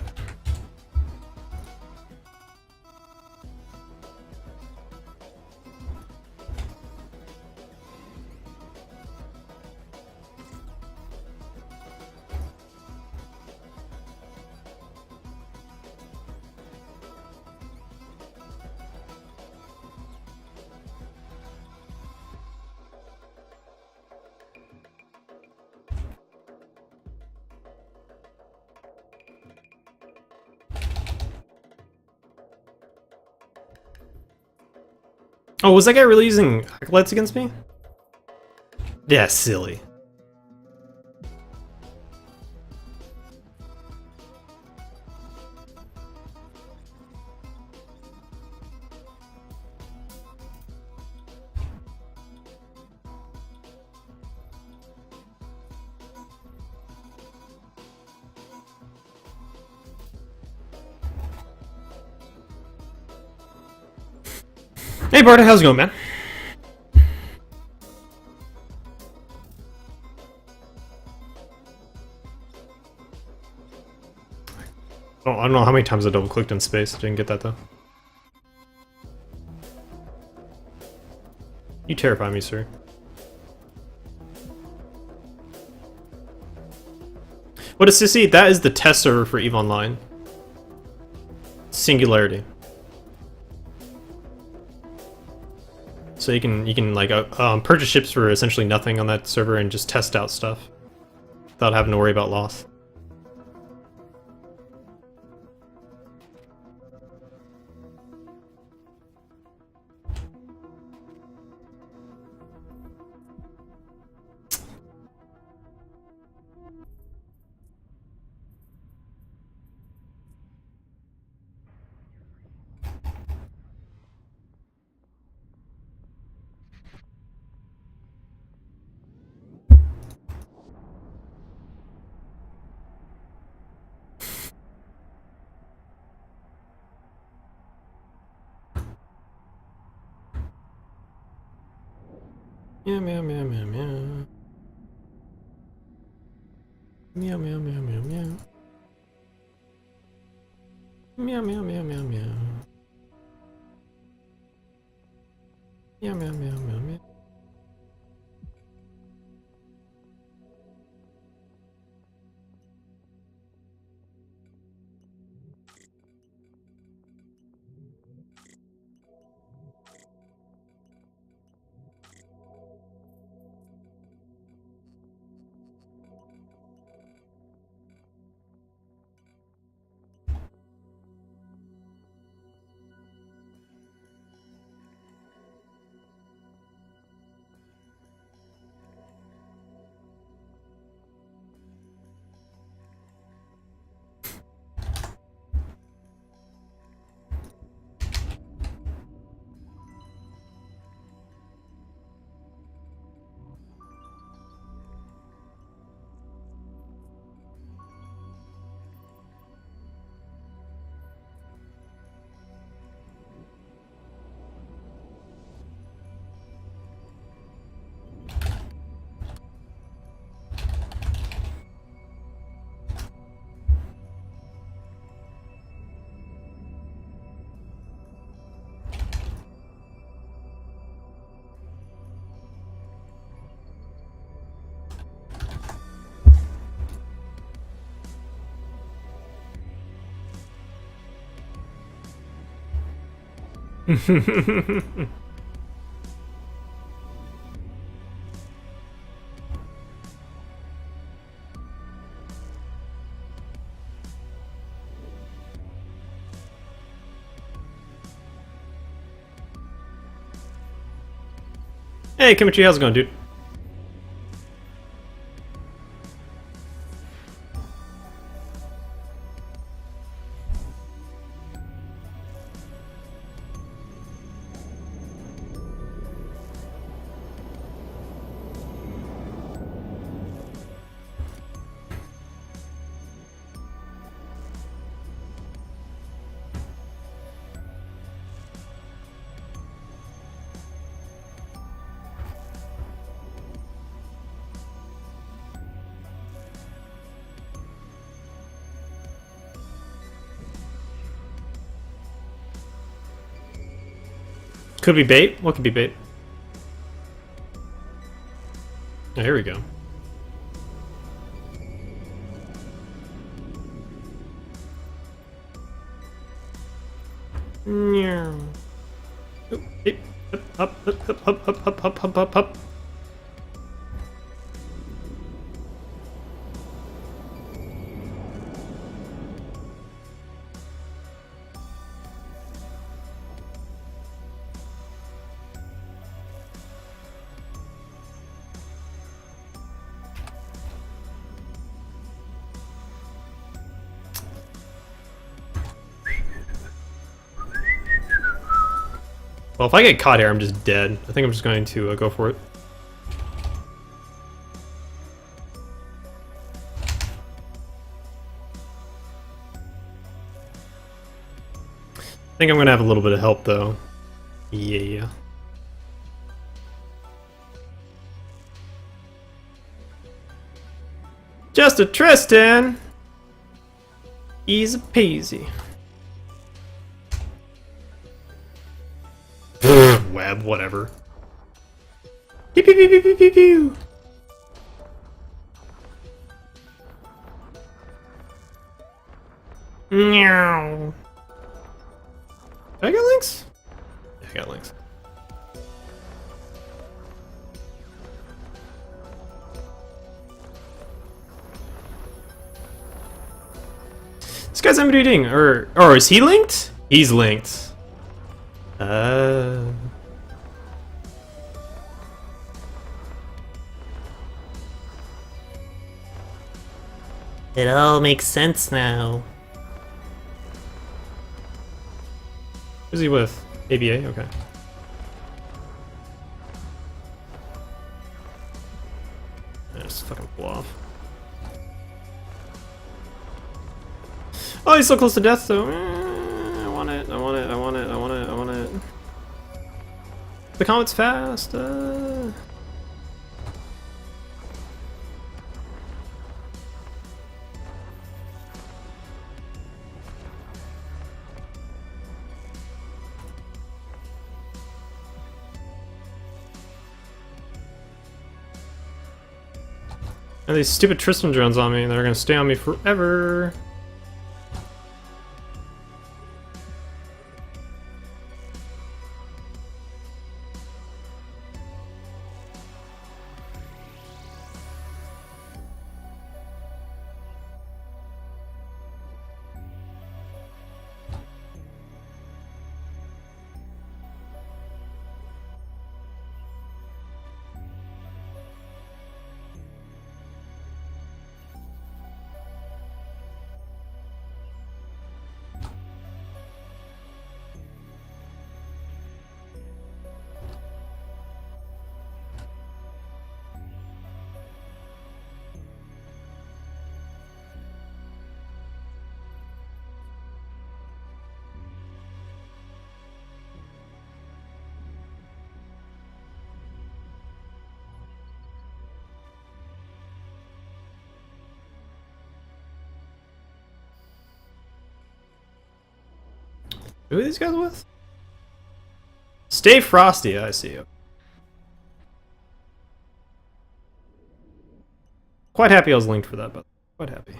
Oh, was that guy really using acolytes against me? Yeah, silly. Hey Barta, how's it going, man? Oh, I don't know how many times I double clicked in space. Didn't get that though. You terrify me, sir. What is Sissy? That is the test server for EVE Online. Singularity. So you can like purchase ships for essentially nothing on that server and just test out stuff without having to worry about loss. Meow meow meow meow meow. Meow meow meow meow meow. Meow meow meow meow meow. Meow meow meow meow meow. Hey, Kimchi, how's it going, dude? Could be bait? What could be bait? Oh, here we go. Up, up, up, up, up, up, up, up, up, up. Well, if I get caught here, I'm just dead. I think I'm just going to go for it. I think I'm going to have a little bit of help, though. Yeah. Just a Tristan! Easy peasy. Web, whatever. Pew pew pew pew pew pew pew! Meow. Did I get links? Yeah, I got links. This guy's MDing, or is he linked? He's linked. It all makes sense now. Who's he with? ABA? Okay. Yeah, just fucking pull off. Oh, he's so close to death, though. I want it, I want it, I want it, I want it, I want it. The comet's fast. And these stupid Tristan drones on me, they're gonna stay on me forever. Who are these guys with? Stay Frosty, I see you. Quite happy I was linked for that, but quite happy.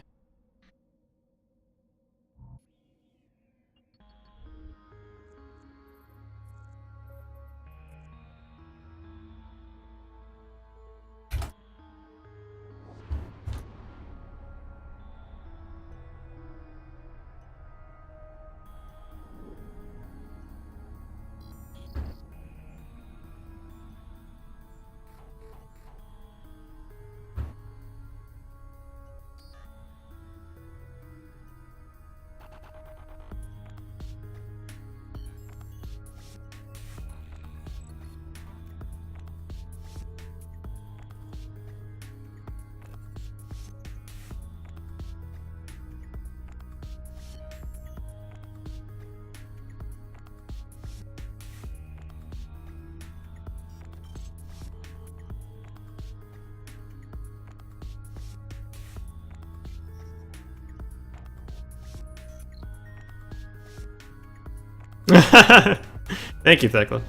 Thank you, Thecla.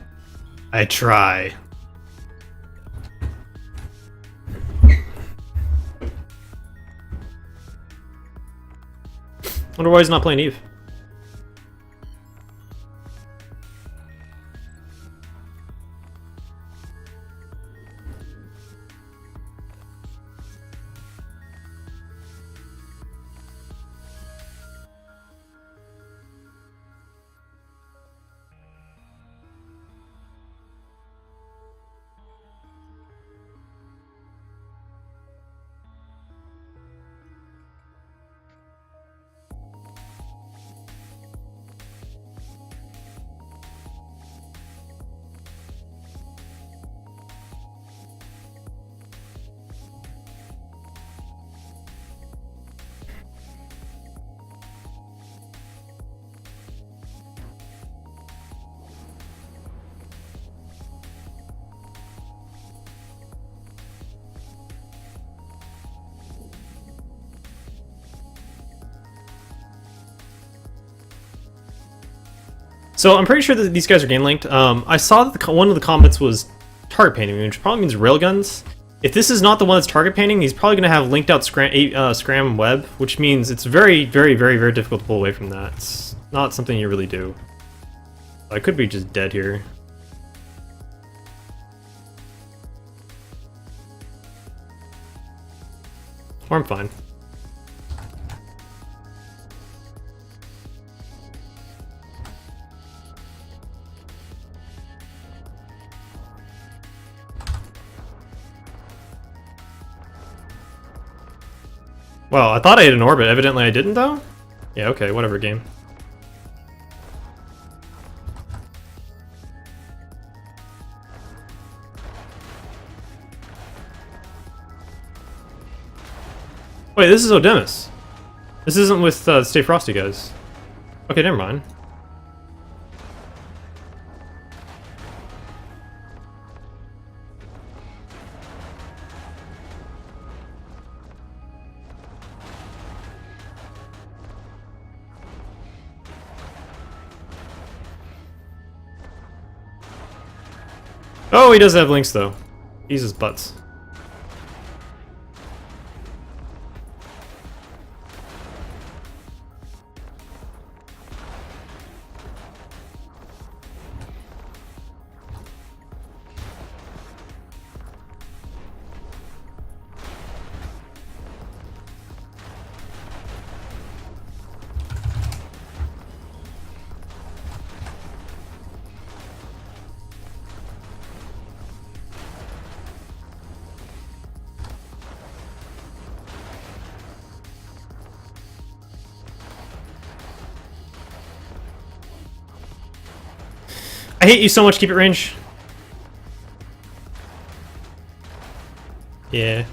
I try. Wonder why he's not playing Eve. So I'm pretty sure that these guys are game linked. I saw that one of the comments was target painting, which probably means railguns. If this is not the one that's target painting, he's probably going to have linked out scram web, which means it's very, very, very, very difficult to pull away from that. It's not something you really do. I could be just dead here. Or I'm fine. Well, I thought I hit an orbit. Evidently I didn't, though? Yeah, okay, whatever, game. Wait, this is Odemus. This isn't with Stay Frosty guys. Okay, never mind. Oh, he does have links, though. He's his butts. I hate you so much, keep it range. Yeah.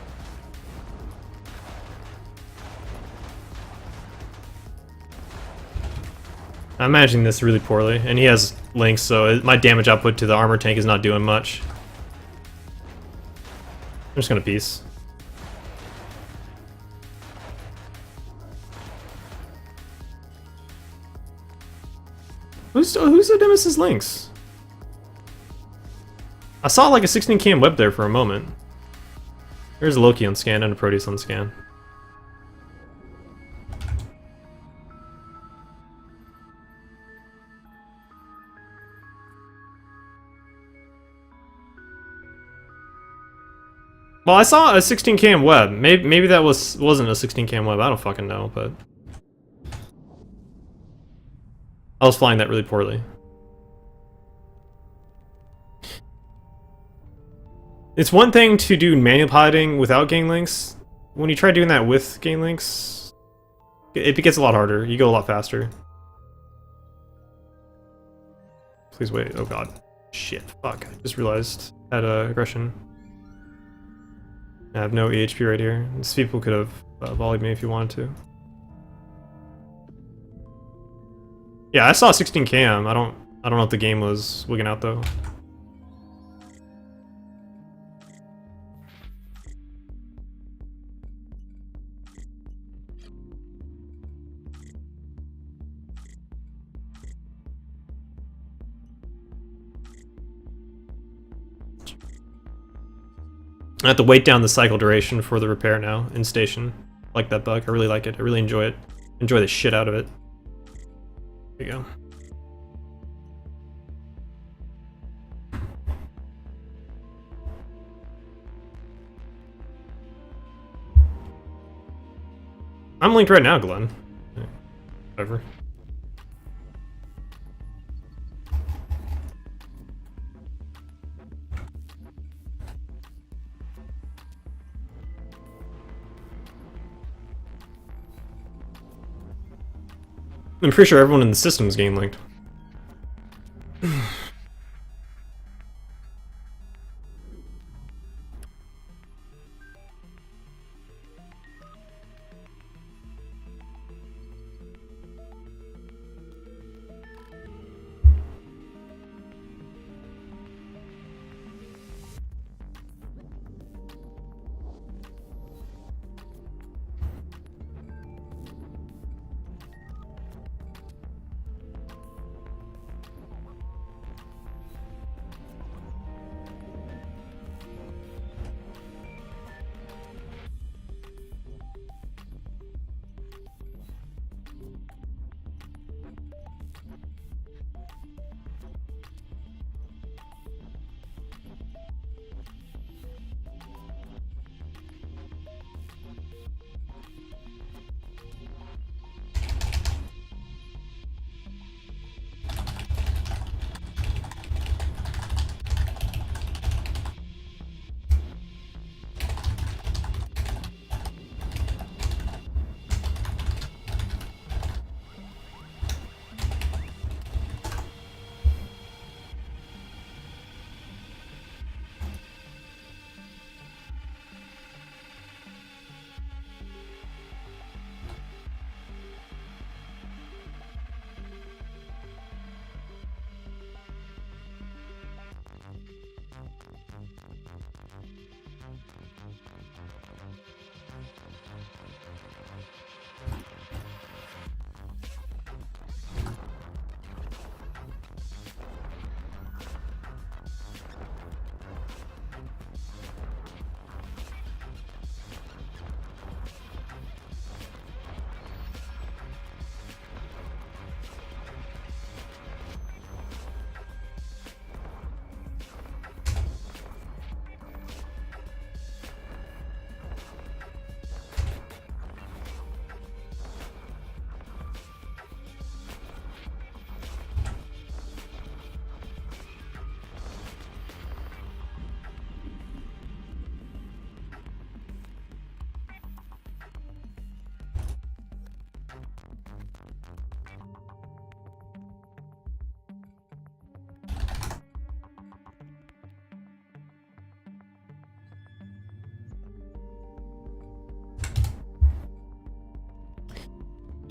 I'm managing this really poorly, and he has links, so my damage output to the armor tank is not doing much. I'm just gonna piece. Who's Odemus's links? I saw like a 16 cam web there for a moment. There's a Loki on scan and a Proteus on scan. Well, I saw a 16 cam web. Maybe that wasn't a 16 cam web. I don't fucking know, but I was flying that really poorly. It's one thing to do manual piloting without gang links. When you try doing that with gang links, it gets a lot harder. You go a lot faster. Please wait. Oh god. Shit. Fuck. I just realized I had aggression. I have no EHP right here. These people could have volleyed me if you wanted to. Yeah, I saw 16 cam. I don't know if the game was wigging out though. I have to wait down the cycle duration for the repair now in station. I like that bug. I really like it. I really enjoy it. Enjoy the shit out of it. There you go. I'm linked right now, Glenn. Whatever. I'm pretty sure everyone in the system is game linked.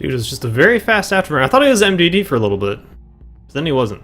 Dude was just a very fast afterburner. I thought he was MDD for a little bit, but then he wasn't.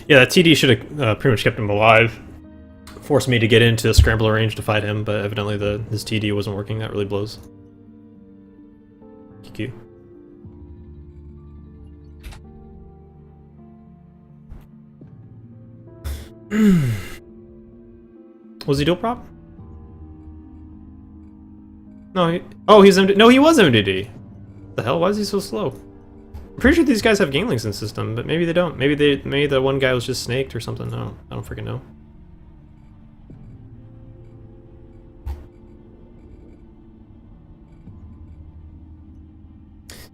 Yeah, that TD should have pretty much kept him alive. Forced me to get into scrambler range to fight him, but evidently his TD wasn't working. That really blows. QQ. Was he dual prop? No, oh, he's MD. No, he was MDD. The hell? Why is he so slow? I'm pretty sure these guys have Ganglings in system, but maybe they don't. Maybe the one guy was just snaked or something. I don't freaking know.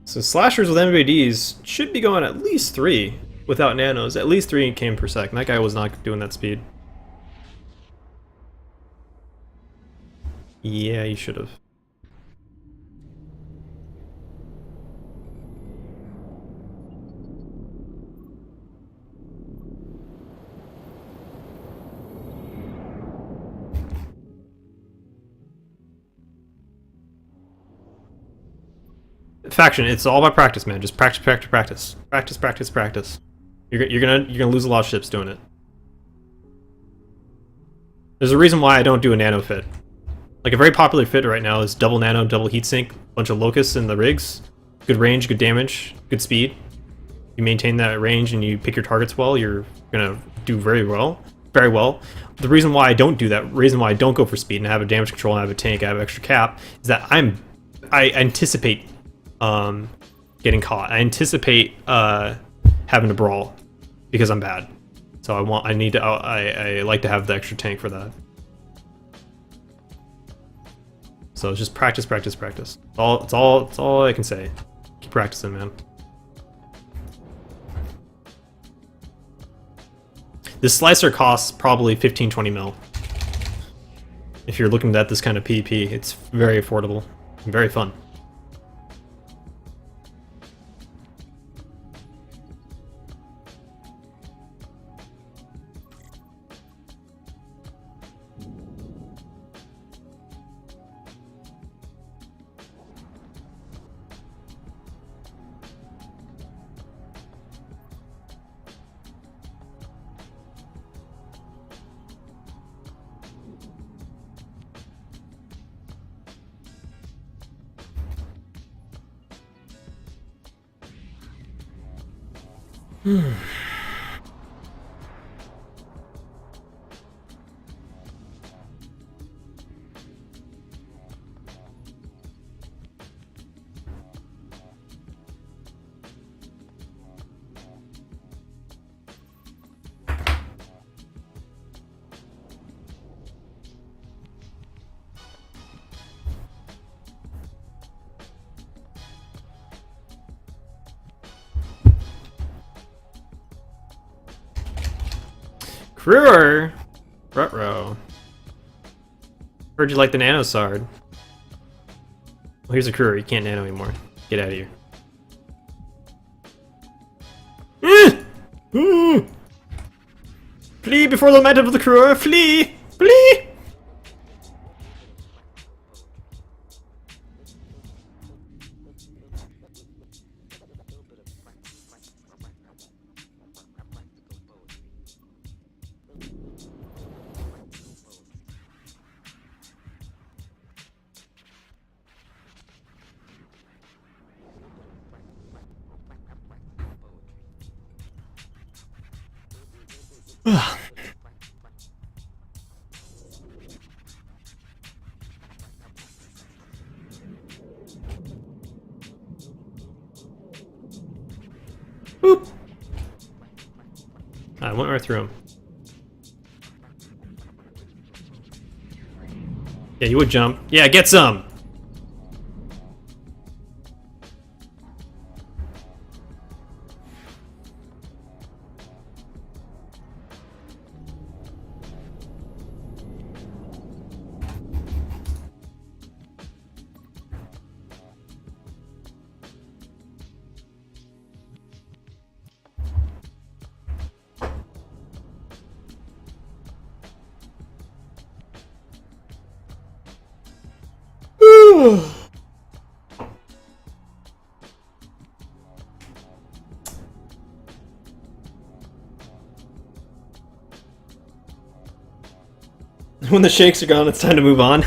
So slashers with MVDs should be going at least 3 without nanos. At least 3 km per second. That guy was not doing that speed. Yeah, you should have. Faction, it's all about practice, man. Just practice, practice, practice, practice, practice, practice. You're gonna lose a lot of ships doing it. There's a reason why I don't do a nano fit. Like a very popular fit right now is double nano, double heatsink, bunch of locusts in the rigs, good range, good damage, good speed. You maintain that range and you pick your targets well, you're gonna do very well. Very well. The reason why I don't do that, reason why I don't go for speed and have a damage control and have a tank, I have extra cap, is that I anticipate getting caught. I anticipate having to brawl because I'm bad. So I like to have the extra tank for that. So it's just practice, practice, practice. It's all I can say. Keep practicing, man. This slicer costs probably 15-20 mil. If you're looking at this kind of PvP, it's very affordable and very fun. Crewer! Rutrow. Heard you like the nano sard. Well, here's a crewer. You can't nano anymore. Get out of here. Flee before the might of the crewer! Flee! Flee! Boop. I went right through him. Yeah, you would jump. Yeah, get some! When the shakes are gone, it's time to move on.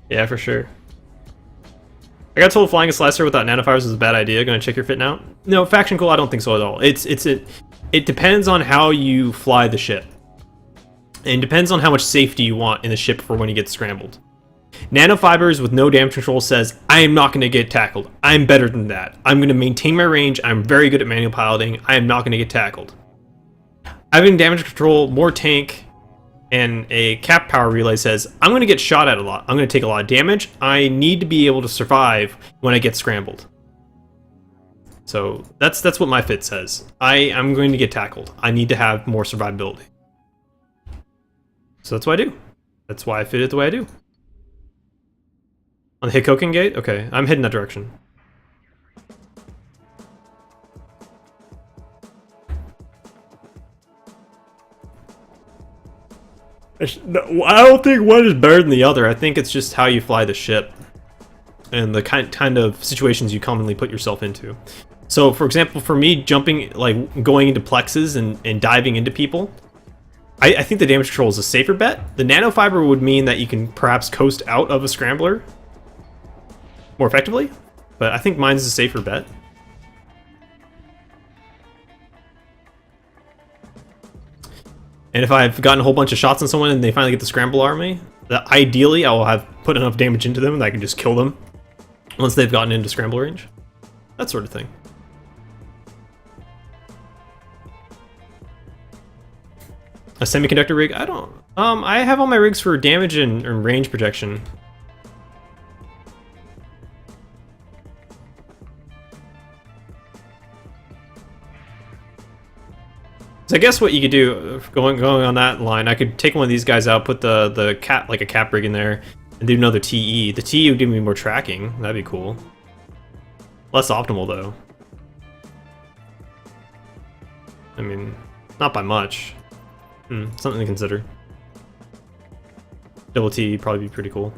Yeah, for sure. I got told flying a slicer without nanofibers is a bad idea. Gonna check your fit now? No, faction cool, I don't think so at all. It depends on how you fly the ship. And depends on how much safety you want in the ship for when you get scrambled. Nanofibers with no damage control says, I am not going to get tackled. I'm better than that. I'm going to maintain my range. I'm very good at manual piloting. I am not going to get tackled. Having damage control, more tank, and a cap power relay says, I'm going to get shot at a lot. I'm going to take a lot of damage. I need to be able to survive when I get scrambled. So that's what my fit says. I'm going to get tackled. I need to have more survivability. So that's what I do. That's why I fit it the way I do. On the Hikoken gate? Okay, I'm heading that direction. I don't think one is better than the other. I think it's just how you fly the ship and the kind of situations you commonly put yourself into. So, for example, for me, jumping, like going into plexes and diving into people, I think the damage control is a safer bet. The nanofiber would mean that you can perhaps coast out of a scrambler more effectively, but I think mine's a safer bet. And if I've gotten a whole bunch of shots on someone and they finally get the scramble army, ideally I will have put enough damage into them that I can just kill them once they've gotten into scramble range. That sort of thing. A semiconductor rig? I don't... I have all my rigs for damage and range protection. So I guess what you could do, going on that line, I could take one of these guys out, put the cap, like a cap rig in there, and do another TE. The TE would give me more tracking. That'd be cool. Less optimal though. I mean, not by much. Something to consider. Double T would probably be pretty cool.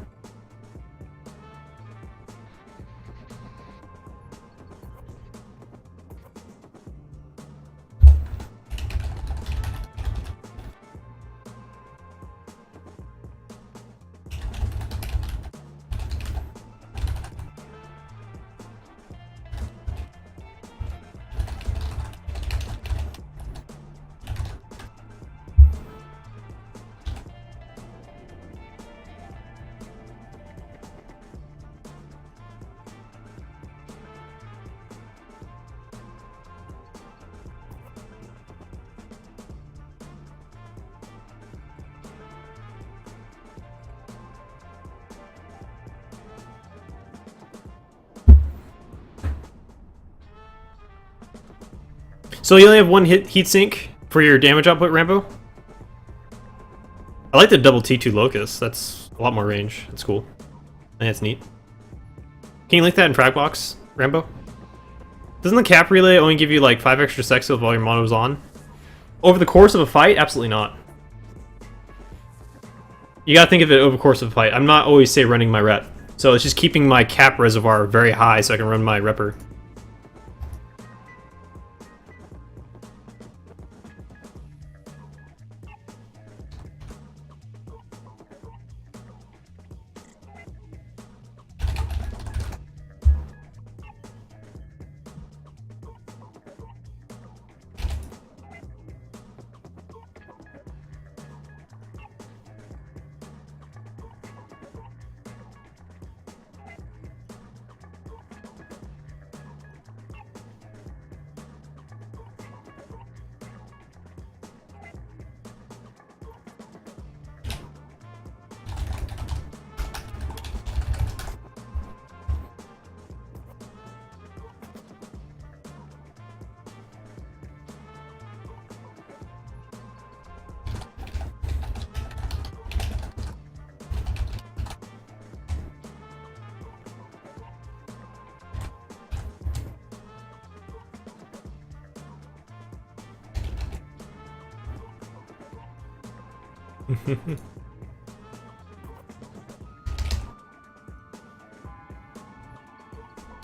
So you only have one heat sink for your damage output, Rambo? I like the double T2 Locust. That's a lot more range. That's cool. I think that's neat. Can you link that in Fragbox, Rambo? Doesn't the cap relay only give you like 5 extra seconds while your mono's on? Over the course of a fight? Absolutely not. You gotta think of it over the course of a fight. I'm not always, say, running my rep. So it's just keeping my cap reservoir very high so I can run my repper.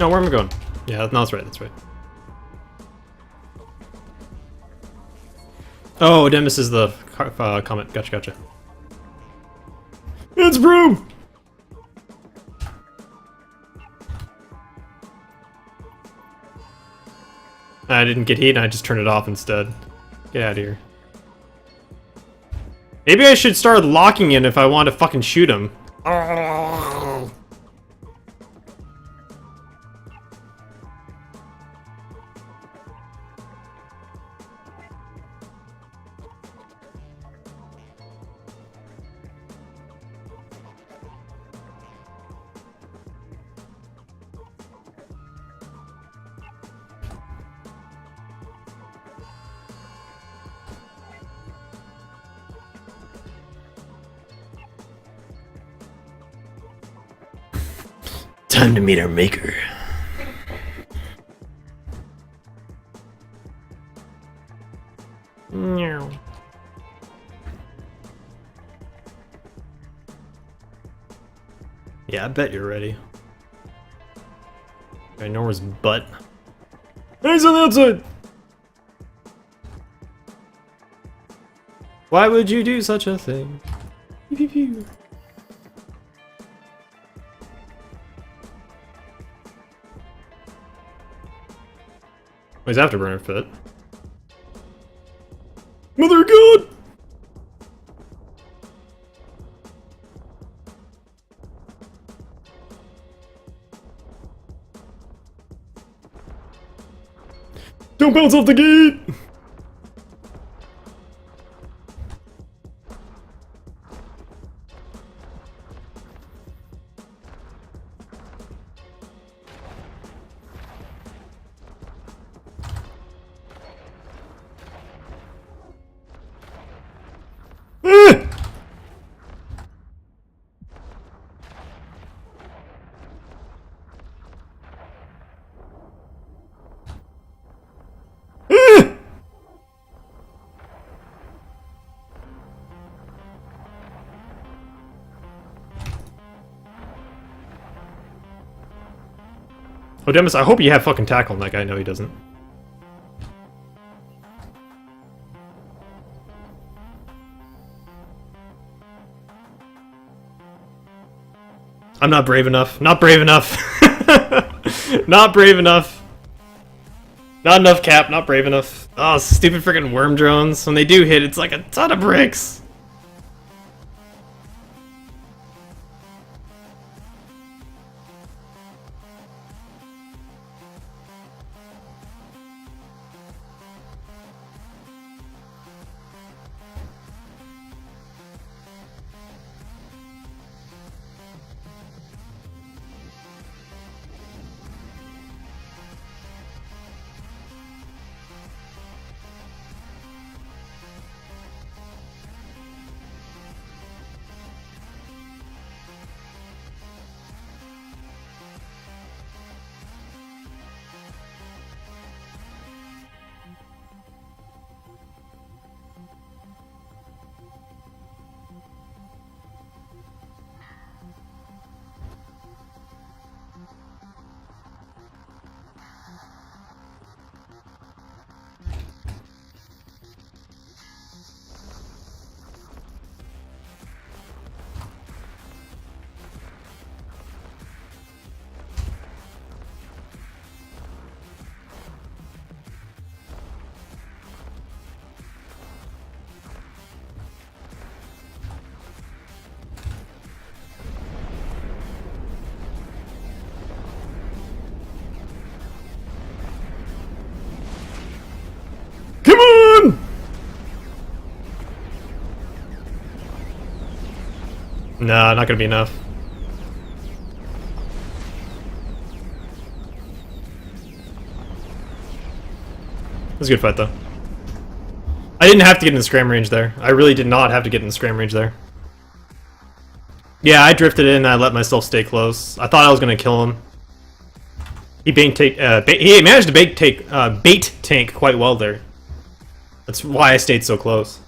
No, where am I going? Yeah, no, that's right, that's right. Oh, Demis is the comment. Gotcha, gotcha. It's Broom! I didn't get heat and I just turned it off instead. Get out of here. Maybe I should start locking in if I want to fucking shoot him. Time to meet our maker. Meow. Yeah, I bet you're ready. I know where's butt. He's on the outside! Why would you do such a thing? Pew, pew, pew. He's Afterburner fit. Mother of God! Don't bounce off the gate! Oh, Demis, I hope you have fucking tackle on that guy. No, he doesn't. I'm not brave enough. Not brave enough. Not brave enough. Not enough, Cap. Not brave enough. Oh, stupid freaking worm drones. When they do hit, it's like a ton of bricks. Come on! Nah, not gonna be enough. It was a good fight, though. I didn't have to get in the scram range there. I really did not have to get in the scram range there. Yeah, I drifted in and I let myself stay close. I thought I was gonna kill him. He he managed to bait tank quite well there. That's why I stayed so close.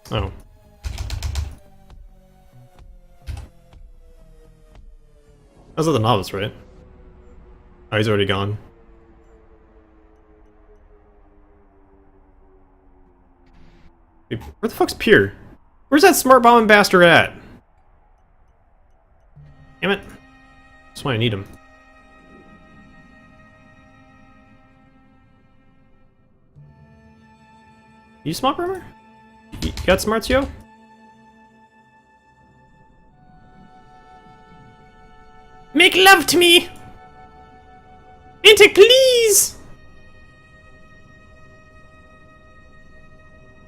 Oh. That was the novice, right? Oh, he's already gone. Wait, where the fuck's Pier? Where's that smart bombing bastard at? Damn it. That's why I need him. You smart bomber? You got smarts, yo? Make love to me! Enter, please!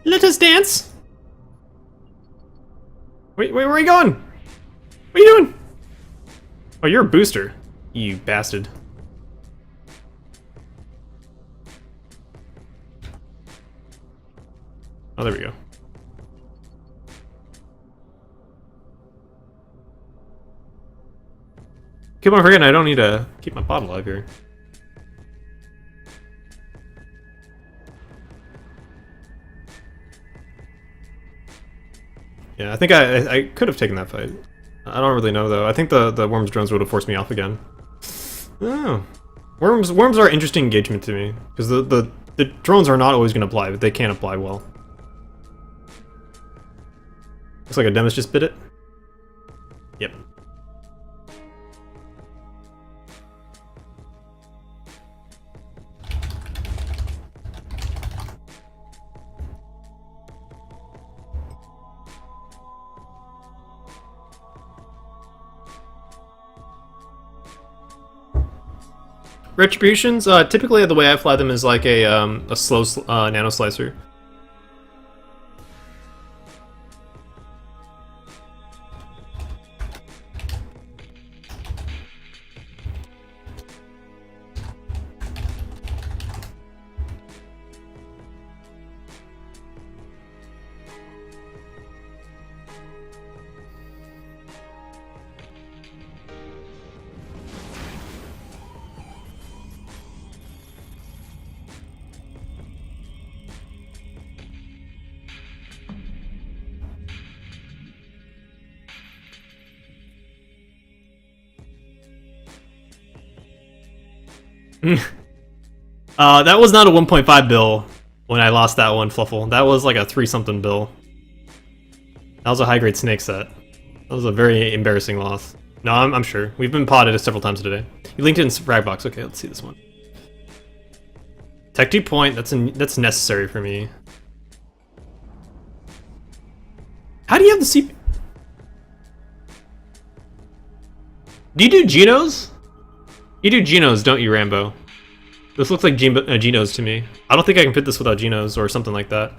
Let us dance! Wait, where are you going? What are you doing? Oh, you're a booster, you bastard. Oh, there we go. Keep on forgetting I don't need to keep my bot alive here. Yeah, I think I could have taken that fight. I don't really know though. I think the Worms drones would have forced me off again. Oh. Worms are interesting engagement to me. Because the drones are not always going to apply, but they can apply well. Looks like a Demis just bit it. Yep. Retributions, typically the way I fly them is like a slow nano slicer. That was not a 1.5 bill when I lost that one, Fluffle. That was like a 3-something bill. That was a high-grade snake set. That was a very embarrassing loss. No, I'm sure. We've been potted several times today. You linked it in Fragbox. Okay, let's see this one. Tech 2 point, that's necessary for me. How do you have the CP? Do you do Genos? You do Genos, don't you, Rambo? This looks like Genos to me. I don't think I can fit this without Genos or something like that.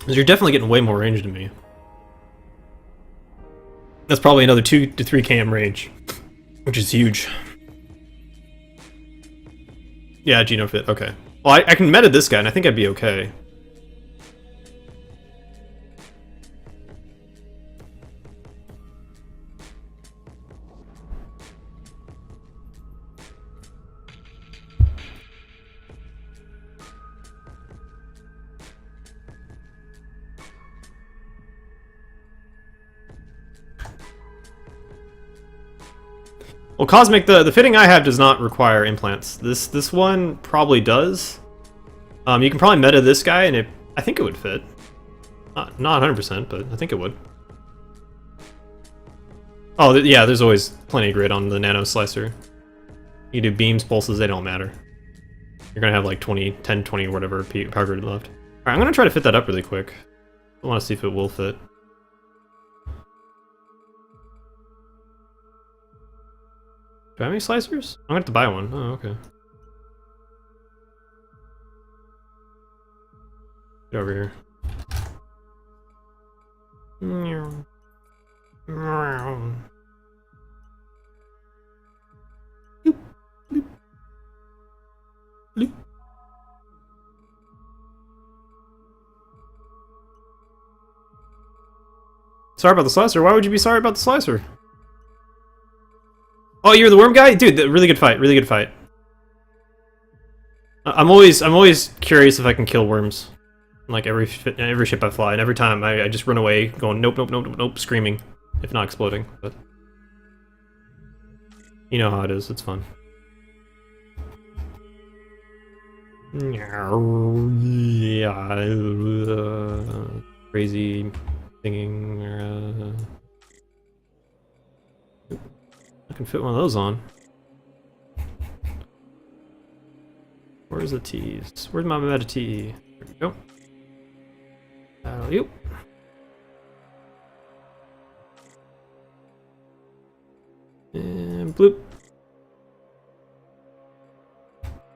Because you're definitely getting way more range than me. That's probably another 2 to 3 km range, which is huge. Yeah, Geno fit, okay. Well, I can meta this guy, and I think I'd be okay. Well, Cosmic, the fitting I have does not require implants. This one probably does. You can probably meta this guy, and I think it would fit. Not 100%, but I think it would. Oh, yeah, there's always plenty of grid on the nano slicer. You do beams, pulses, they don't matter. You're gonna have like 20, 10, 20, whatever power grid left. Alright, I'm gonna try to fit that up really quick. I wanna see if it will fit. Do I have any slicers? I'm gonna have to buy one. Oh, okay. Get over here. Sorry about the slicer. Why would you be sorry about the slicer? Oh, you're the worm guy? Dude, really good fight. Really good fight. I'm always curious if I can kill worms. Like every ship I fly, and every time I just run away, going nope, nope, nope, nope, nope, screaming, if not exploding. But you know how it is. It's fun. Yeah, crazy singing. I can fit one of those on. Where's the T's? Where's my meta T? There we go. Alley-oop. And bloop.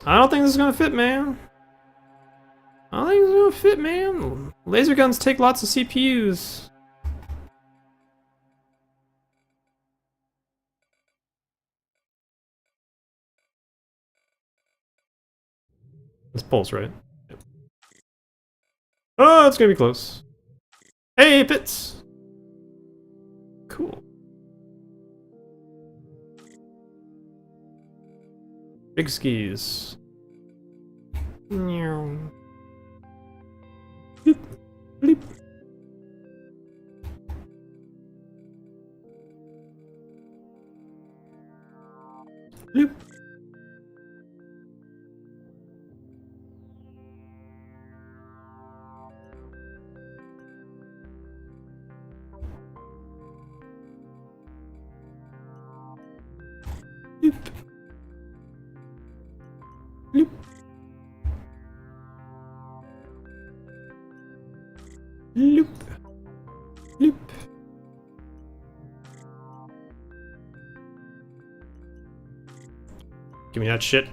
I don't think this is gonna fit, man. I don't think it's gonna fit, man. Laser guns take lots of CPUs. It's pulse, right? Yep. Oh, it's gonna be close. Hey, Pits! Cool. Big skis. Meow. Bloop. Bloop. Bloop. Bloop. Bloop. Loop. Loop. Give me that shit.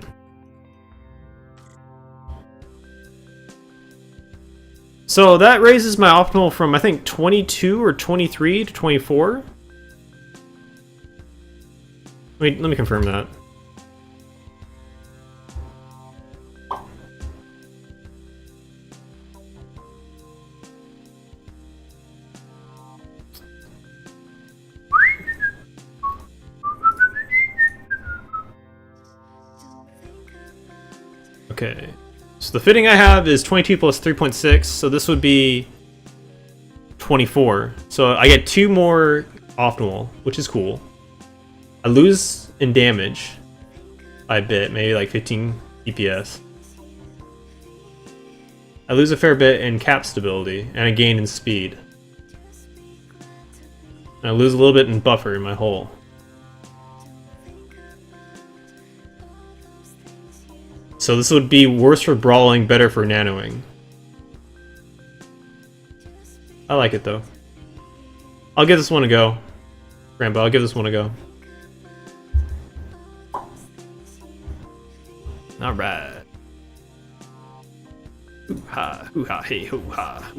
So that raises my optimal from I think 22 or 23 to 24. Wait, let me confirm that. Okay, so the fitting I have is 22 plus 3.6, so this would be 24. So I get 2 more optimal, which is cool. I lose in damage by a bit, maybe like 15 DPS. I lose a fair bit in cap stability, and I gain in speed. And I lose a little bit in buffer in my hull. So this would be worse for brawling, better for nanoing. I like it though. I'll give this one a go. Rambo, I'll give this one a go. Alright. Hoo ha, hey hoo ha.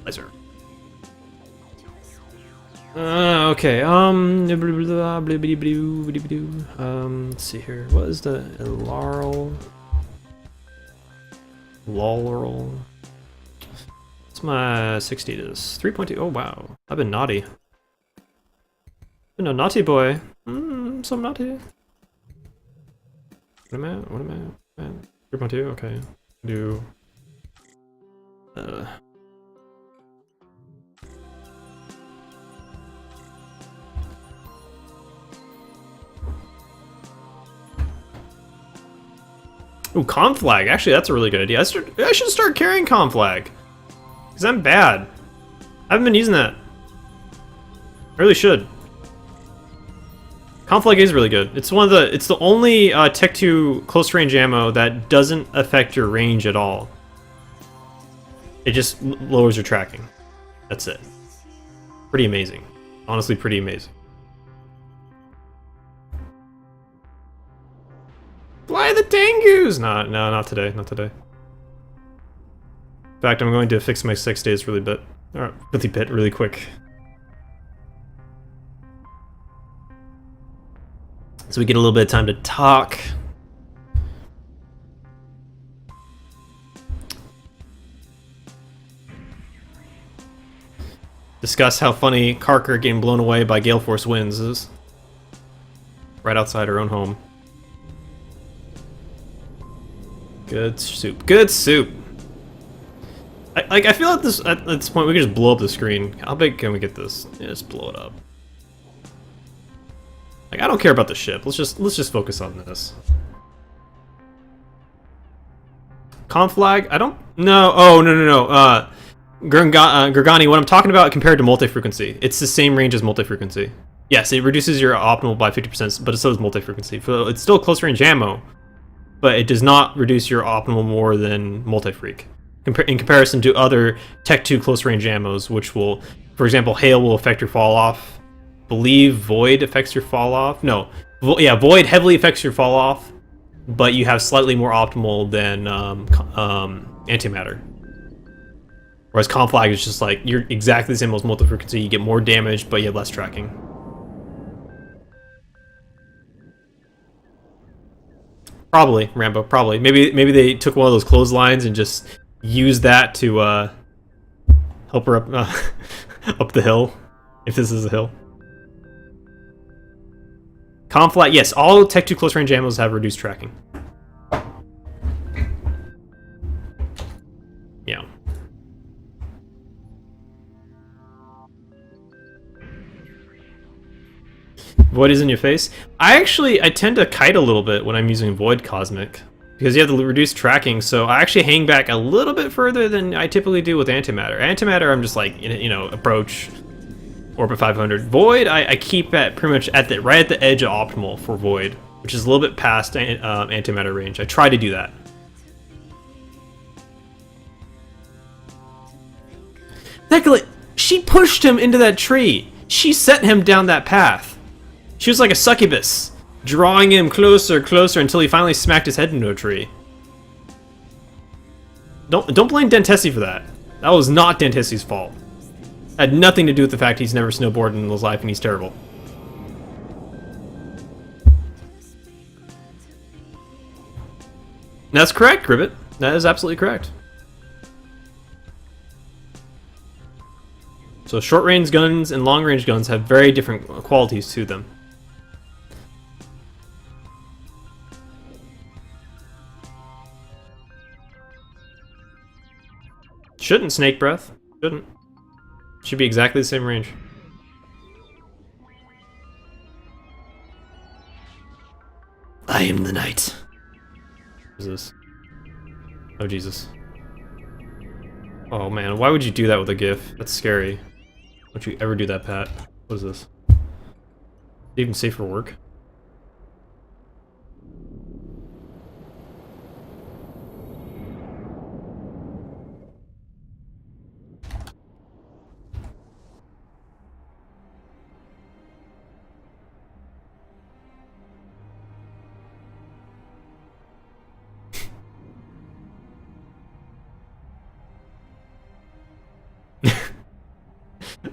Laser. Okay, let's see here. What is the Laurel? What's my 60 to this? 3.2. Oh wow, I've been naughty. Been a naughty boy. So naughty. What am I at? What am I at? 3.2. Okay. Do. Ooh, Conflag. Actually, that's a really good idea. I should start carrying Conflag. Because I'm bad. I haven't been using that. I really should. Conflag is really good. It's it's the only Tech 2 close range ammo that doesn't affect your range at all. It just lowers your tracking. That's it. Pretty amazing. Honestly, pretty amazing. Fly the Tengus! No, not today. Not today. In fact, I'm going to fix my 6 days really quick. So we get a little bit of time to talk. discuss how funny Karker getting blown away by Gale Force winds is. Right outside her own home. Good soup. Good soup. I feel at this point we can just blow up the screen. How big can we get this? Yeah, just blow it up. Like, I don't care about the ship. Let's just focus on this. Conflag? I don't... No. Oh, no. Gurgani, what I'm talking about compared to multi-frequency. It's the same range as multi-frequency. Yes, it reduces your optimal by 50%, but so does multi-frequency. So it's still close range ammo, but it does not reduce your optimal more than multi-freak. In comparison to other Tech 2 close range ammos, which will, for example, Hail will affect your fall off. Believe Void affects your fall off. No, Void heavily affects your fall off, but you have slightly more optimal than antimatter. Whereas Conflag is just like you're exactly the same as multi-frequency. You get more damage, but you have less tracking. Probably Rambo. Probably maybe they took one of those clotheslines and just used that to help her up up the hill, if this is a hill. Conflag, yes, all Tech 2 close range ammos have reduced tracking. Yeah. Void is in your face. I tend to kite a little bit when I'm using Void Cosmic, because you have the reduced tracking, so I actually hang back a little bit further than I typically do with Antimatter. Antimatter, I'm just like, you know, approach Orbit 500. Void, I keep at pretty much right at the edge of optimal for Void, which is a little bit past Antimatter range. I try to do that. Nicola, she pushed him into that tree. She sent him down that path. She was like a succubus, drawing him closer, closer until he finally smacked his head into a tree. Don't blame Dentesi for that. That was not Dentesi's fault. Had nothing to do with the fact he's never snowboarded in his life and he's terrible. That's correct, Ribbit. That is absolutely correct. So short-range guns and long-range guns have very different qualities to them. Shouldn't Snake Breath. Shouldn't. Should be exactly the same range. I am the night. What is this? Oh, Jesus. Oh, man. Why would you do that with a GIF? That's scary. Don't you ever do that, Pat. What is this? Even safe for work?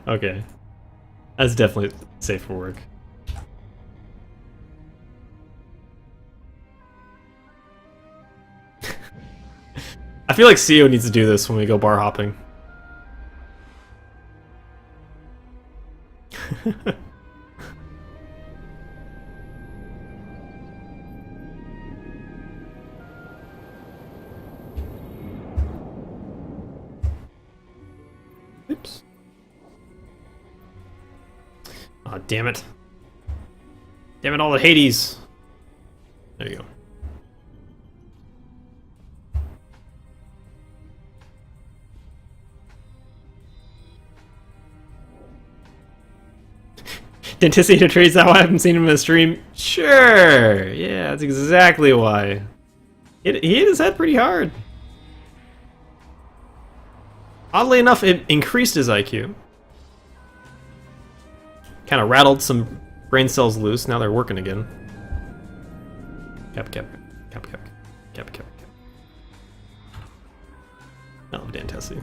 Okay. That's definitely safe for work. I feel like CEO needs to do this when we go bar hopping. Oops. Oh, damn it. Damn it, all the Hades. There you go. Dentista trades that why I haven't seen him in the stream? Sure. Yeah, that's exactly why. He hit his head pretty hard. Oddly enough, it increased his IQ. Kind of rattled some brain cells loose. Now they're working again. Cap. Oh, Dantessi.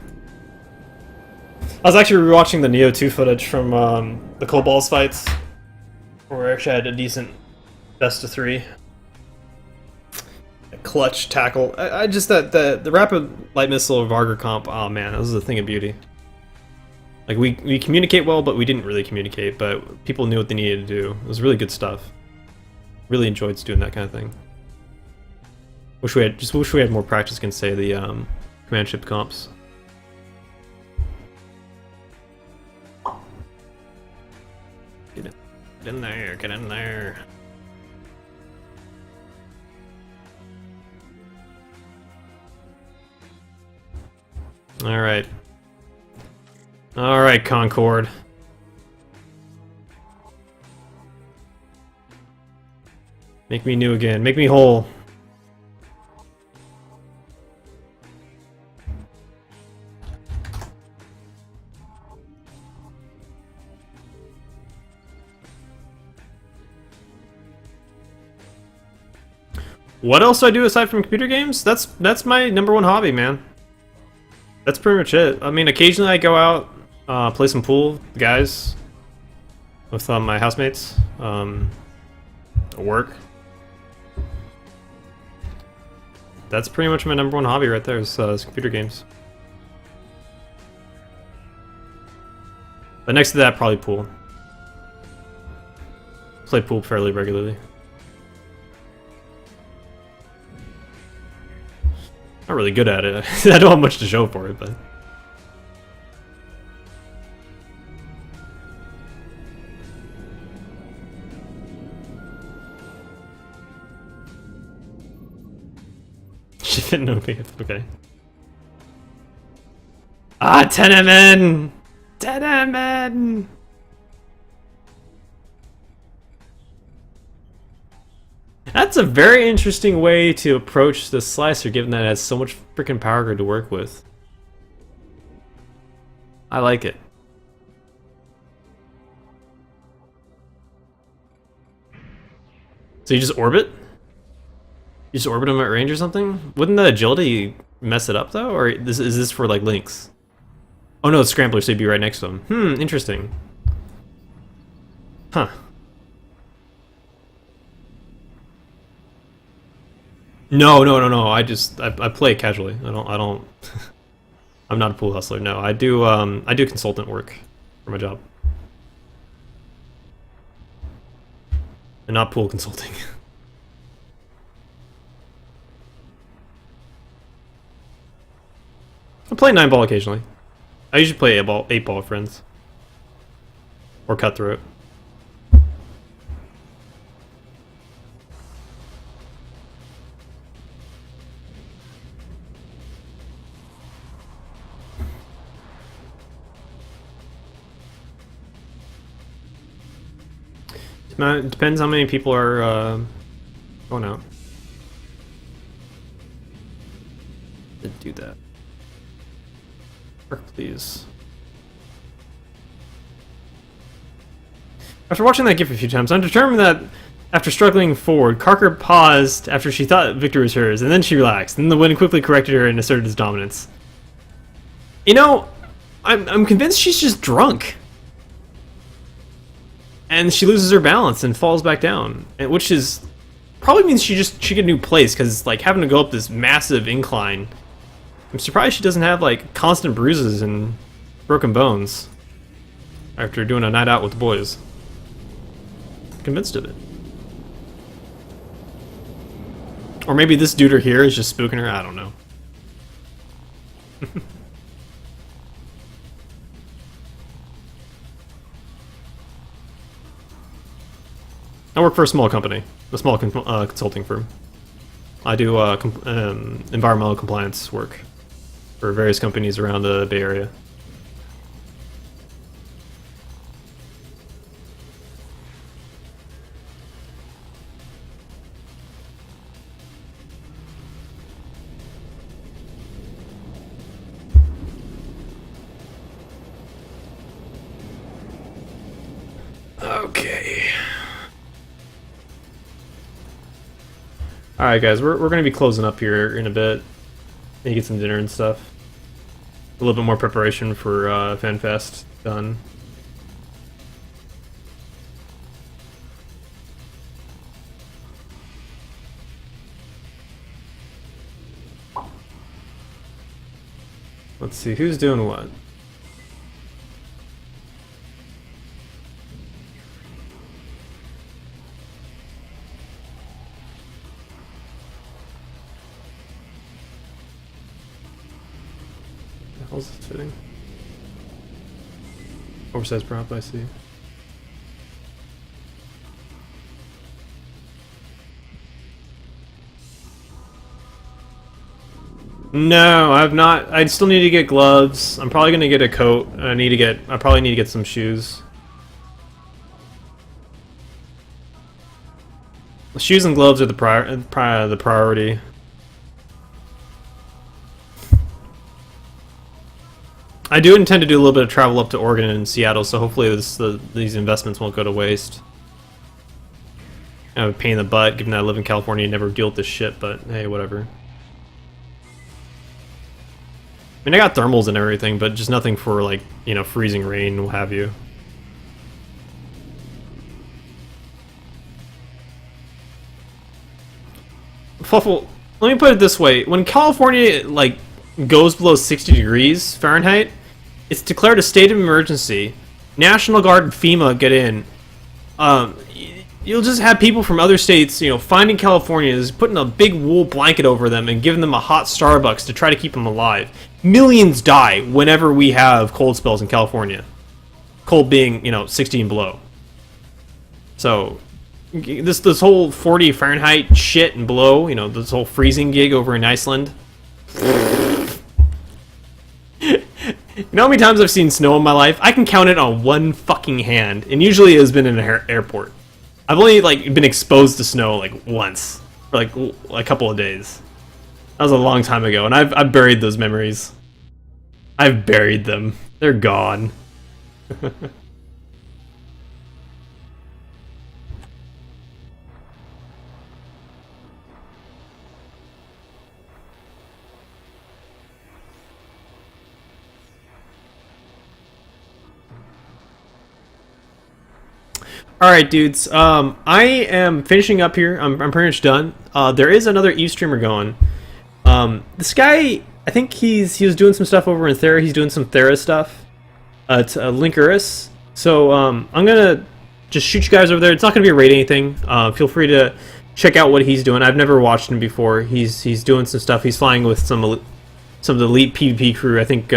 I was actually rewatching the Neo 2 footage from the Cold Balls fights, where I actually had a decent best of 3. A clutch tackle. I just the rapid light missile of Varger comp. Oh man, that was a thing of beauty. Like we communicate well, but we didn't really communicate. But people knew what they needed to do. It was really good stuff. Really enjoyed doing that kind of thing. Wish we had more practice against, say, the command ship comps. Get in there, get in there. Alright. Alright, Concord. Make me new again. Make me whole. What else do I do aside from computer games? That's my #1 hobby, man. That's pretty much it. I mean, occasionally I go out, play some pool, with the guys, with my housemates, at work. That's pretty much my #1 hobby right there, is computer games. But next to that, probably pool. Play pool fairly regularly. Not really good at it. I don't have much to show for it, but... Shit, no, okay. Ah, Tenement! Tenement! That's a very interesting way to approach the slicer, given that it has so much freaking power grid to work with. I like it. So you just orbit? You just orbit them at range or something? Wouldn't the agility mess it up though? Or is this for like links? Oh no, it's Scrambler, so you'd be right next to them. Interesting. Huh. No. I play casually. I don't. I'm not a pool hustler. No, I do consultant work for my job, and not pool consulting. I play 9-ball occasionally. I usually play 8-ball with friends, or cutthroat. It depends how many people are going out. Didn't do that. Work, please. After watching that GIF a few times, I'm determined that after struggling forward, Karker paused after she thought victory was hers, and then she relaxed. Then the wind quickly corrected her and asserted his dominance. You know, I'm convinced she's just drunk. And she loses her balance and falls back down, which is probably means she get a new place, because like having to go up this massive incline. I'm surprised she doesn't have like constant bruises and broken bones after doing a night out with the boys. Convinced of it. Or maybe this dude here is just spooking her. I don't know. I work for a small company, a small consulting firm. I do environmental compliance work for various companies around the Bay Area. Okay. Alright guys, we're going to be closing up here in a bit. Maybe get some dinner and stuff. A little bit more preparation for FanFest done. Let's see, who's doing what? How's this fitting? Oversized prop, I see. No, I've not. I still need to get gloves. I'm probably gonna get a coat. I probably need to get some shoes. Shoes and gloves are the priority. I do intend to do a little bit of travel up to Oregon and Seattle, so hopefully these investments won't go to waste. I'm a pain in the butt, given that I live in California and never deal with this shit, but hey, whatever. I mean, I got thermals and everything, but just nothing for, like, you know, freezing rain, what have you. Fluffle, let me put it this way. When California, like, goes below 60 degrees Fahrenheit, it's declared a state of emergency. National Guard and FEMA get in. You'll just have people from other states, you know, finding Californians, putting a big wool blanket over them and giving them a hot Starbucks to try to keep them alive. Millions die whenever we have cold spells in California. Cold being, you know, 60 and below. So, this whole 40 Fahrenheit shit and below, you know, this whole freezing gig over in Iceland. You know how many times I've seen snow in my life? I can count it on one fucking hand, and usually it has been in an airport. I've only, like, been exposed to snow, like, once. For, like, a couple of days. That was a long time ago, and I've buried those memories. I've buried them. They're gone. Alright, dudes. I am finishing up here. I'm pretty much done. There is another Eve streamer going. This guy, I think he was doing some stuff over in Thera. He's doing some Thera stuff. It's Linkuris. So I'm gonna just shoot you guys over there. It's not gonna be a raid anything. Feel free to check out what he's doing. I've never watched him before. He's doing some stuff. He's flying with some of the elite PvP crew. I think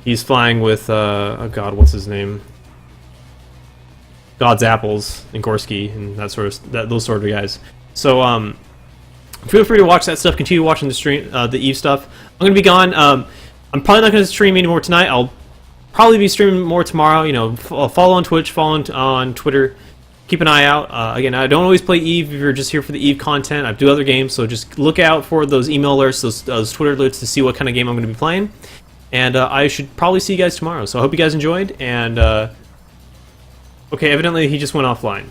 he's flying with oh god, what's his name? God's Apples and Gorski and those sort of guys. So feel free to watch that stuff. Continue watching the stream, the Eve stuff. I'm gonna be gone. I'm probably not gonna stream anymore tonight. I'll probably be streaming more tomorrow. You know, follow on Twitch, follow on Twitter. Keep an eye out. Again, I don't always play Eve if you're just here for the Eve content. I do other games, so just look out for those email alerts, those Twitter alerts to see what kind of game I'm going to be playing. And I should probably see you guys tomorrow. So I hope you guys enjoyed. And okay, evidently he just went offline.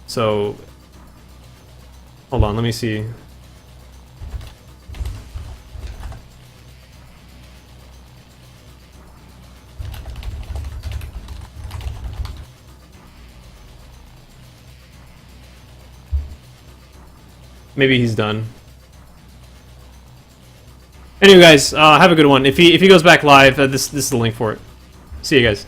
So hold on, let me see. Maybe he's done. Anyway, guys, have a good one. If he goes back live, this is the link for it. See you guys.